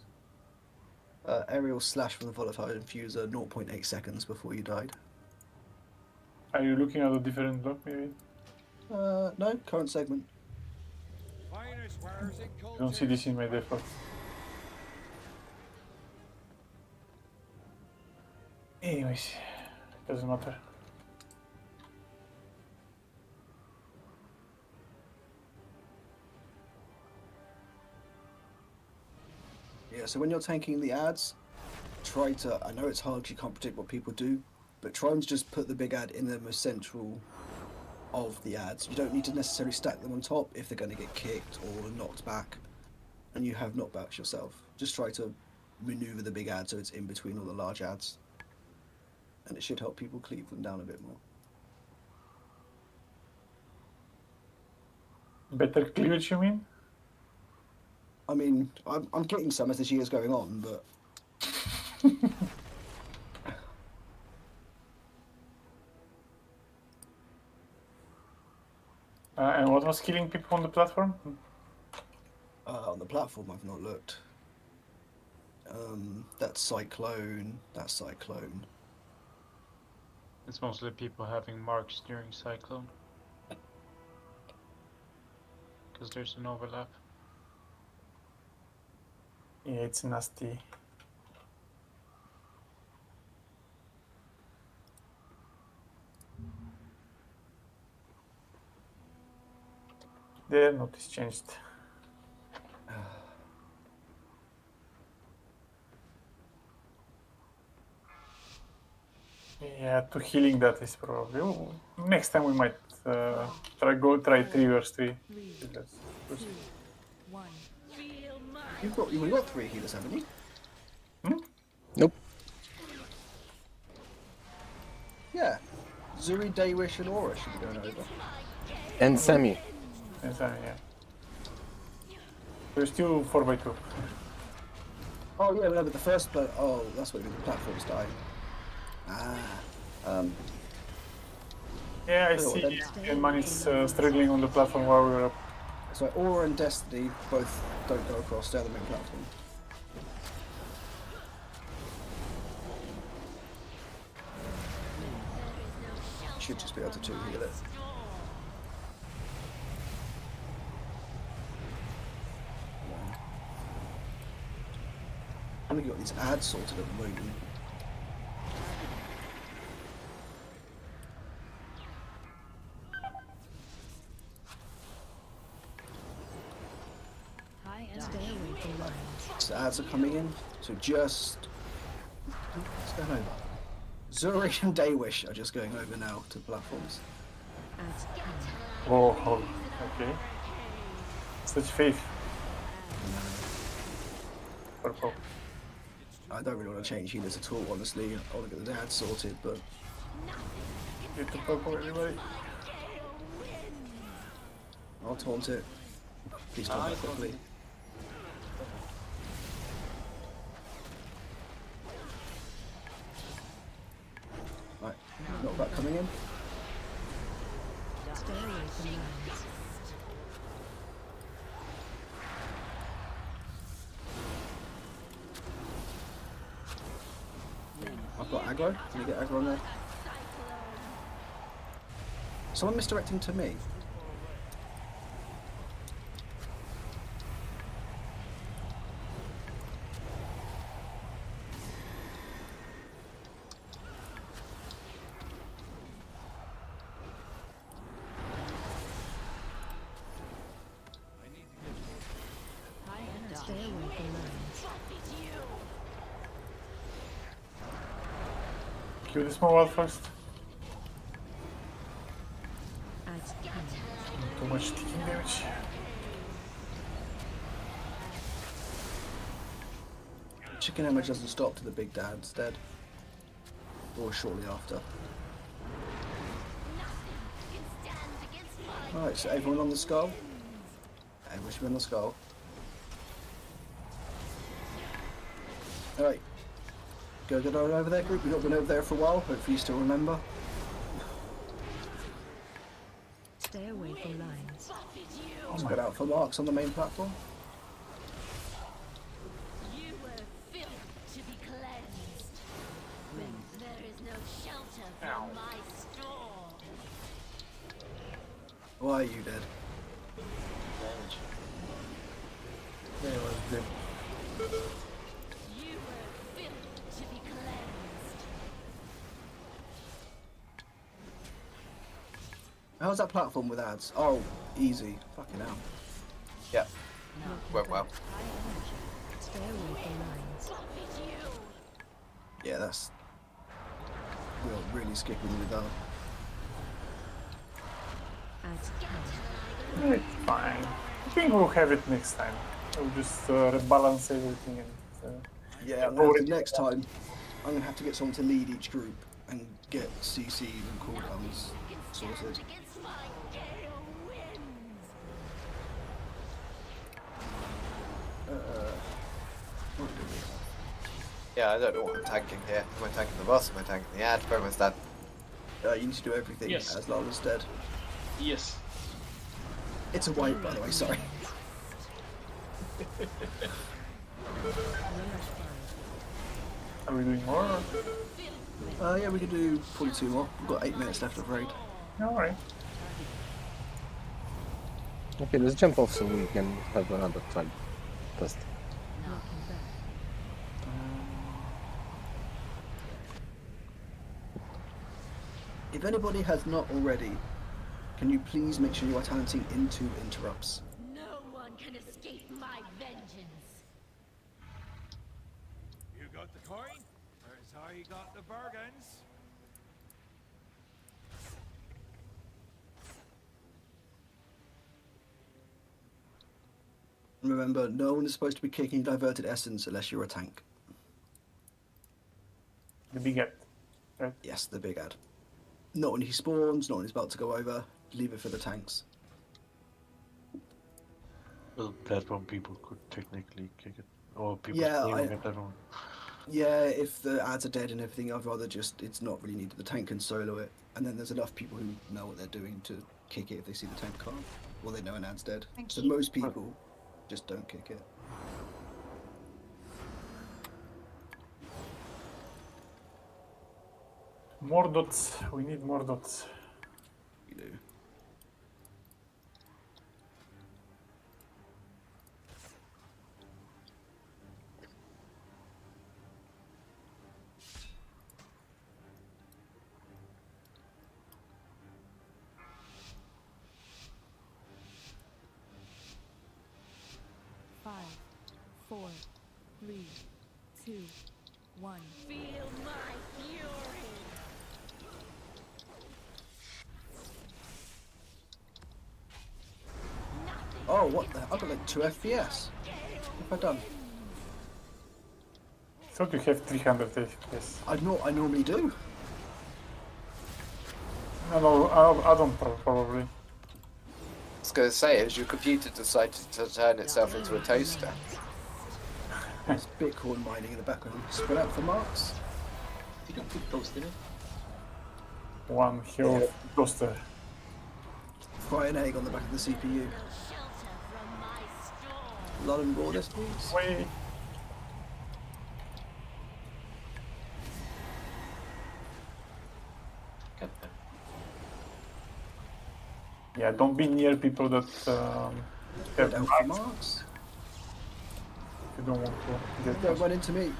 Aerial slash from the volatile infuser, 0.8 seconds before you died. Are you looking at a different block, maybe? No, current segment. I don't see this in my default. Anyways, doesn't matter. Yeah, so when you're tanking the ads, try to, I know it's hard because you can't predict what people do, but try and just put the big ad in the most central of the ads. You don't need to necessarily stack them on top if they're going to get kicked or knocked back, and you have knockbacks yourself. Just try to maneuver the big ad so it's in between all the large ads, and it should help people cleave them down a bit more. Better cleavage, you mean? I mean, I'm getting some as this year's going on, but... And what was killing people on the platform? On the platform, I've not looked. That's Cyclone, that's Cyclone. It's mostly people having marks during Cyclone. Because there's an overlap. Yeah, it's nasty. The notice changed. Yeah, to healing that is probably. Oh, next time we might try 3 versus 3. You've got 3 healers, haven't you? Nope. Yeah. Zuri, Daywish, and Aura should be going over. And Sammy. And Sammy, yeah. We're still 4x2. Oh yeah, no, but the first play. Oh, that's what the platform's dying. Yeah, I see. And man is struggling on the platform while we were up. So Aura and Destiny both don't go across the other main platform. Should just be able to 2 heal it. I think got these ads sorted at the moment. So ads are coming in, so just... What's going over? Zurich and Daywish are just going over now to platforms. Oh, okay. Such faith. Purple. I don't really want to change healers at all, honestly. I want to get the ads sorted, but... Get the purple, everybody. I'll taunt it. Please come back quickly. Right, knockback coming in. I've got aggro. Can you get aggro on there? Someone misdirecting to me. Stay away from lines. Kill this mobile first. Too much ticking damage. Chicken damage doesn't stop to the big dad's dead. Or shortly after. Alright, so everyone on the skull? Everyone should be on the skull. Alright. Go get on over there, group. We've not been over there for a while. Hopefully you still remember. Stay away from lines. Let's get out for marks on the main platform. You were built to be cleansed. But there is no shelter from my storm. Why are you dead? Damage. Yeah, it was dead. You were built to be cleansed. How's that platform with ads? Oh, easy. Fucking hell. Yeah. Went well. Stay away from lines. Yeah, that's... We're really skipping with that. It's fine. I think we'll have it next time. We'll just rebalance everything and... Yeah, and next time, I'm going to have to get someone to lead each group and get CC and cooldowns sorted. Yeah, I don't know what I'm tanking here. Am I tanking the boss? Am I tanking the ad? Where am I standing? You need to do everything Yes. as Lala's dead. Yes. It's a wipe, by the way, sorry. Are we doing more? Yeah, we could do probably 2 more. We've got 8 minutes left of raid. Alright. Okay, let's jump off so we can have another try test. If anybody has not already, can you please make sure you are talenting into interrupts? No one can escape my vengeance. You got the coin? There's how you got the bargains. And remember, no one is supposed to be kicking diverted essence unless you're a tank. The big ad, right? Yes, the big ad. Not when he spawns, not when he's about to go over. Leave it for the tanks. Well, platform people could technically kick it. Or people Yeah, staying at platform. Yeah, if the ads are dead and everything, I'd rather just, it's not really needed. The tank can solo it. And then there's enough people who know what they're doing to kick it if they see the tank can't. Or they know an ad's dead. So most people just don't kick it. More dots. We need more dots. We do. Five, 4, 3, 2, 1. Feel my fury. Oh, what the? I've got like 2 FPS. What have I done? I thought you have 300 FPS. I normally do. No, I don't probably. I was going to say, as your computer decided to turn itself into a toaster. There's Bitcoin mining in the background. Spread out for marks. You can put toast in it. One hill toaster. Fry an egg on the back of the CPU. Blood and raw this, please. Wait. Yeah, don't be near people that have Don't marks. marks. If you don't want to get Don't run into me.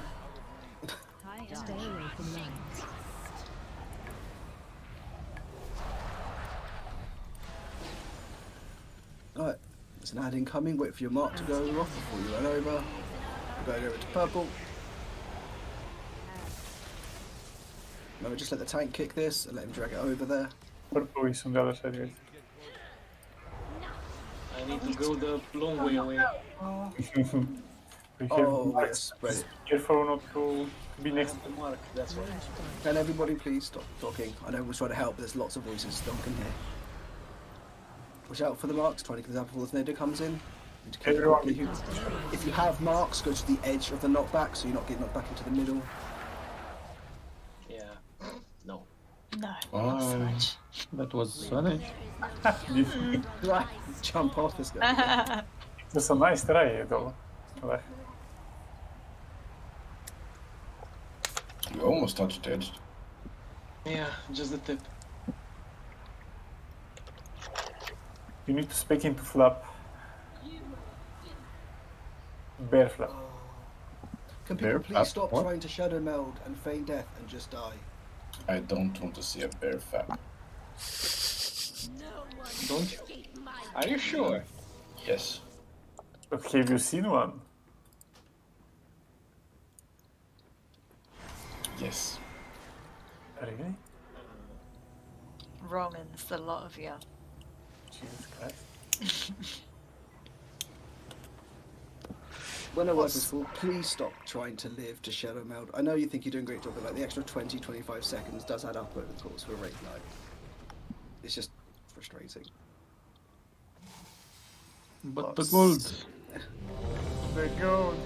Stay away from lines. Alright, there's an ad incoming. Wait for your mark to go off before you run over. We're going over to purple. No, just let the tank kick this and let him drag it over there. Purple is on the other side, guys. I need to go the long way away. We have Oh, marks. yes, right. Careful not to be next to the mark, that's right. Can everybody please stop talking? I know we're trying to help, but there's lots of voices no one can hear. Watch out for the marks, trying to get before the tornado comes in. If you have marks, go to the edge of the knockback so you're not getting knocked back into the middle. Yeah. No. No. That was savage. Right, jump off this guy. That's a nice try, though. Like, You almost touched the edge. Yeah, just the tip. you need to speak into flap. Bear flap. Can people please stop trying to shadow meld and feign death and just die? I don't want to see a bear flap. Don't you? Are you sure? Yes. But have you seen one? Yes. Really? Romans, the lot of you. Jesus Christ. When I work with school, please stop trying to live to shadow meld. I know you think you're doing a great job, but like the extra 20-25 seconds does add up over the course of a raid night. It's just frustrating. But the gold. The gold.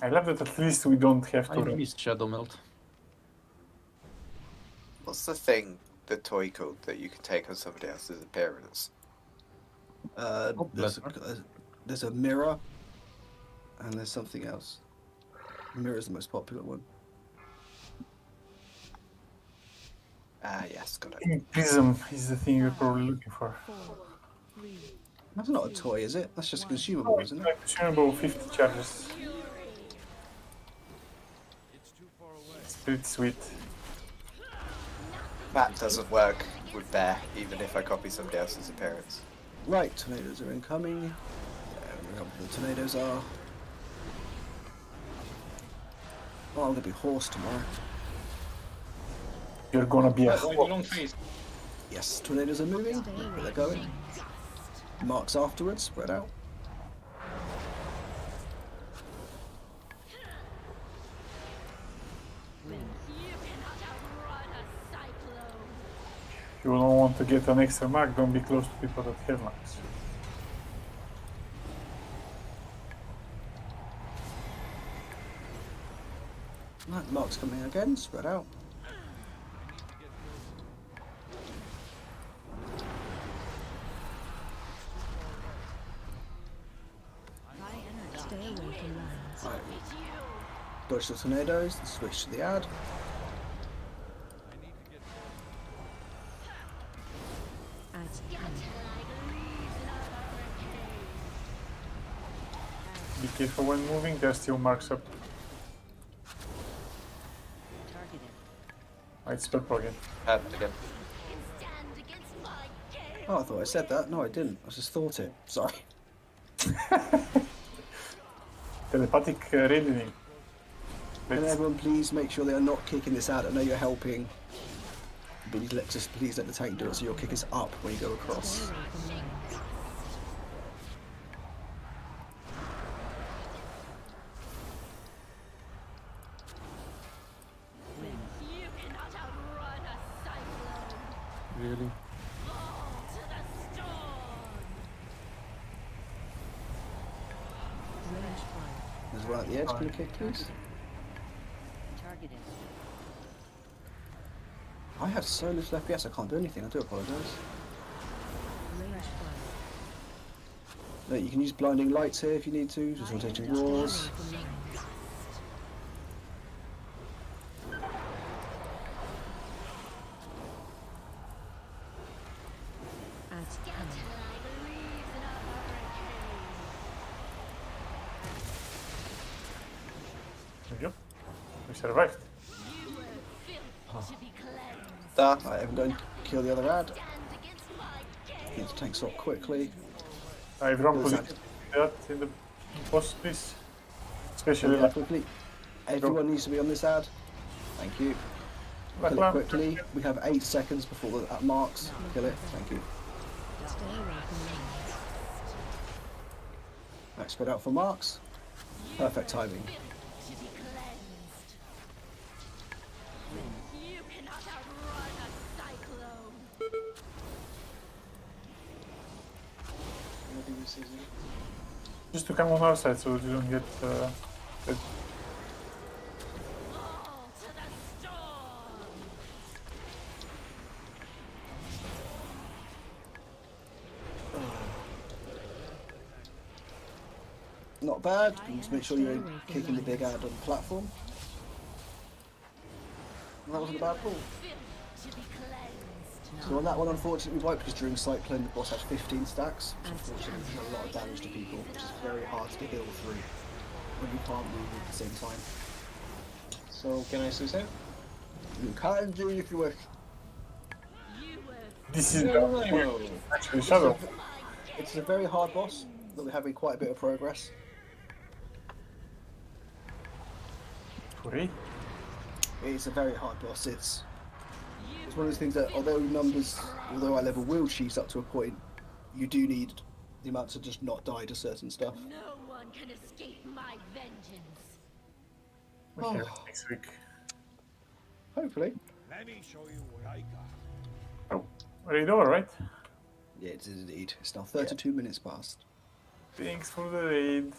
I love that at least we don't have to. I missed shadow melt. What's the thing, the toy code that you can take on somebody else's appearance? There's a mirror, and there's something else. Mirror is the most popular one. Ah, yes, got it. Prism is the thing you're probably looking for. That's not a toy, is it? That's just a consumable, isn't it? Consumable 50 charges. It's pretty sweet. That doesn't work with bear, even if I copy somebody else's appearance. Right, tornadoes are incoming. Yeah, we know where the tornadoes are. Oh, I'm gonna be horse tomorrow. You're gonna be a long face. Yes, tornadoes are moving. Where they're going. Marks afterwards, spread out. If you don't want to get an extra mark, don't be close to people that have marks. Right, marks coming again, spread out. Stay away from lines. Right. Dodge the tornadoes, switch to the ad. Be careful when moving, there's still marks up. It's purple again. Again. Oh, I thought I said that. No, I didn't. I just thought it. Sorry. Telepathic reasoning. Can everyone please make sure they are not kicking this out? I know you're helping, but please let the tank do it so your kick is up when you go across. Really? There's one at the edge. Can you kick, please? Targeted. I have so little FPS. I can't do anything. I do apologise. No, you can use blinding lights here if you need to. Just rotating walls. Ads coming. There you go. We survived. Right, I'm going to kill the other ad. Need to tank swap quickly. Everyone put that in the boss, please. Especially yeah, quickly. Everyone needs to be on this ad. Thank you. Kill it quickly. We have 8 seconds before that marks. Kill it. Thank you. Stay away from lanes. Right, spread out for marks. Perfect timing. Just to come on our side so you don't get Not bad. Just make sure you're kicking the big ad on the platform. That wasn't a bad pull. So on that one, unfortunately, we won't, because during Cyclone, the boss has 15 stacks, which unfortunately does a lot of damage to people, which is very hard to heal through when you can't move at the same time. So, can I suicide? You can do if you wish. This is It's a very hard boss, but we're having quite a bit of progress. It's a very hard boss. It's one of those things that, although our level will cheese up to a point, you do need the amount to just not die to certain stuff. No one can escape my vengeance. Okay, next week. Hopefully. Let me show you what I got. Oh, raid over, right? Yeah, it is indeed. It's now 32 minutes past. Thanks for the raid.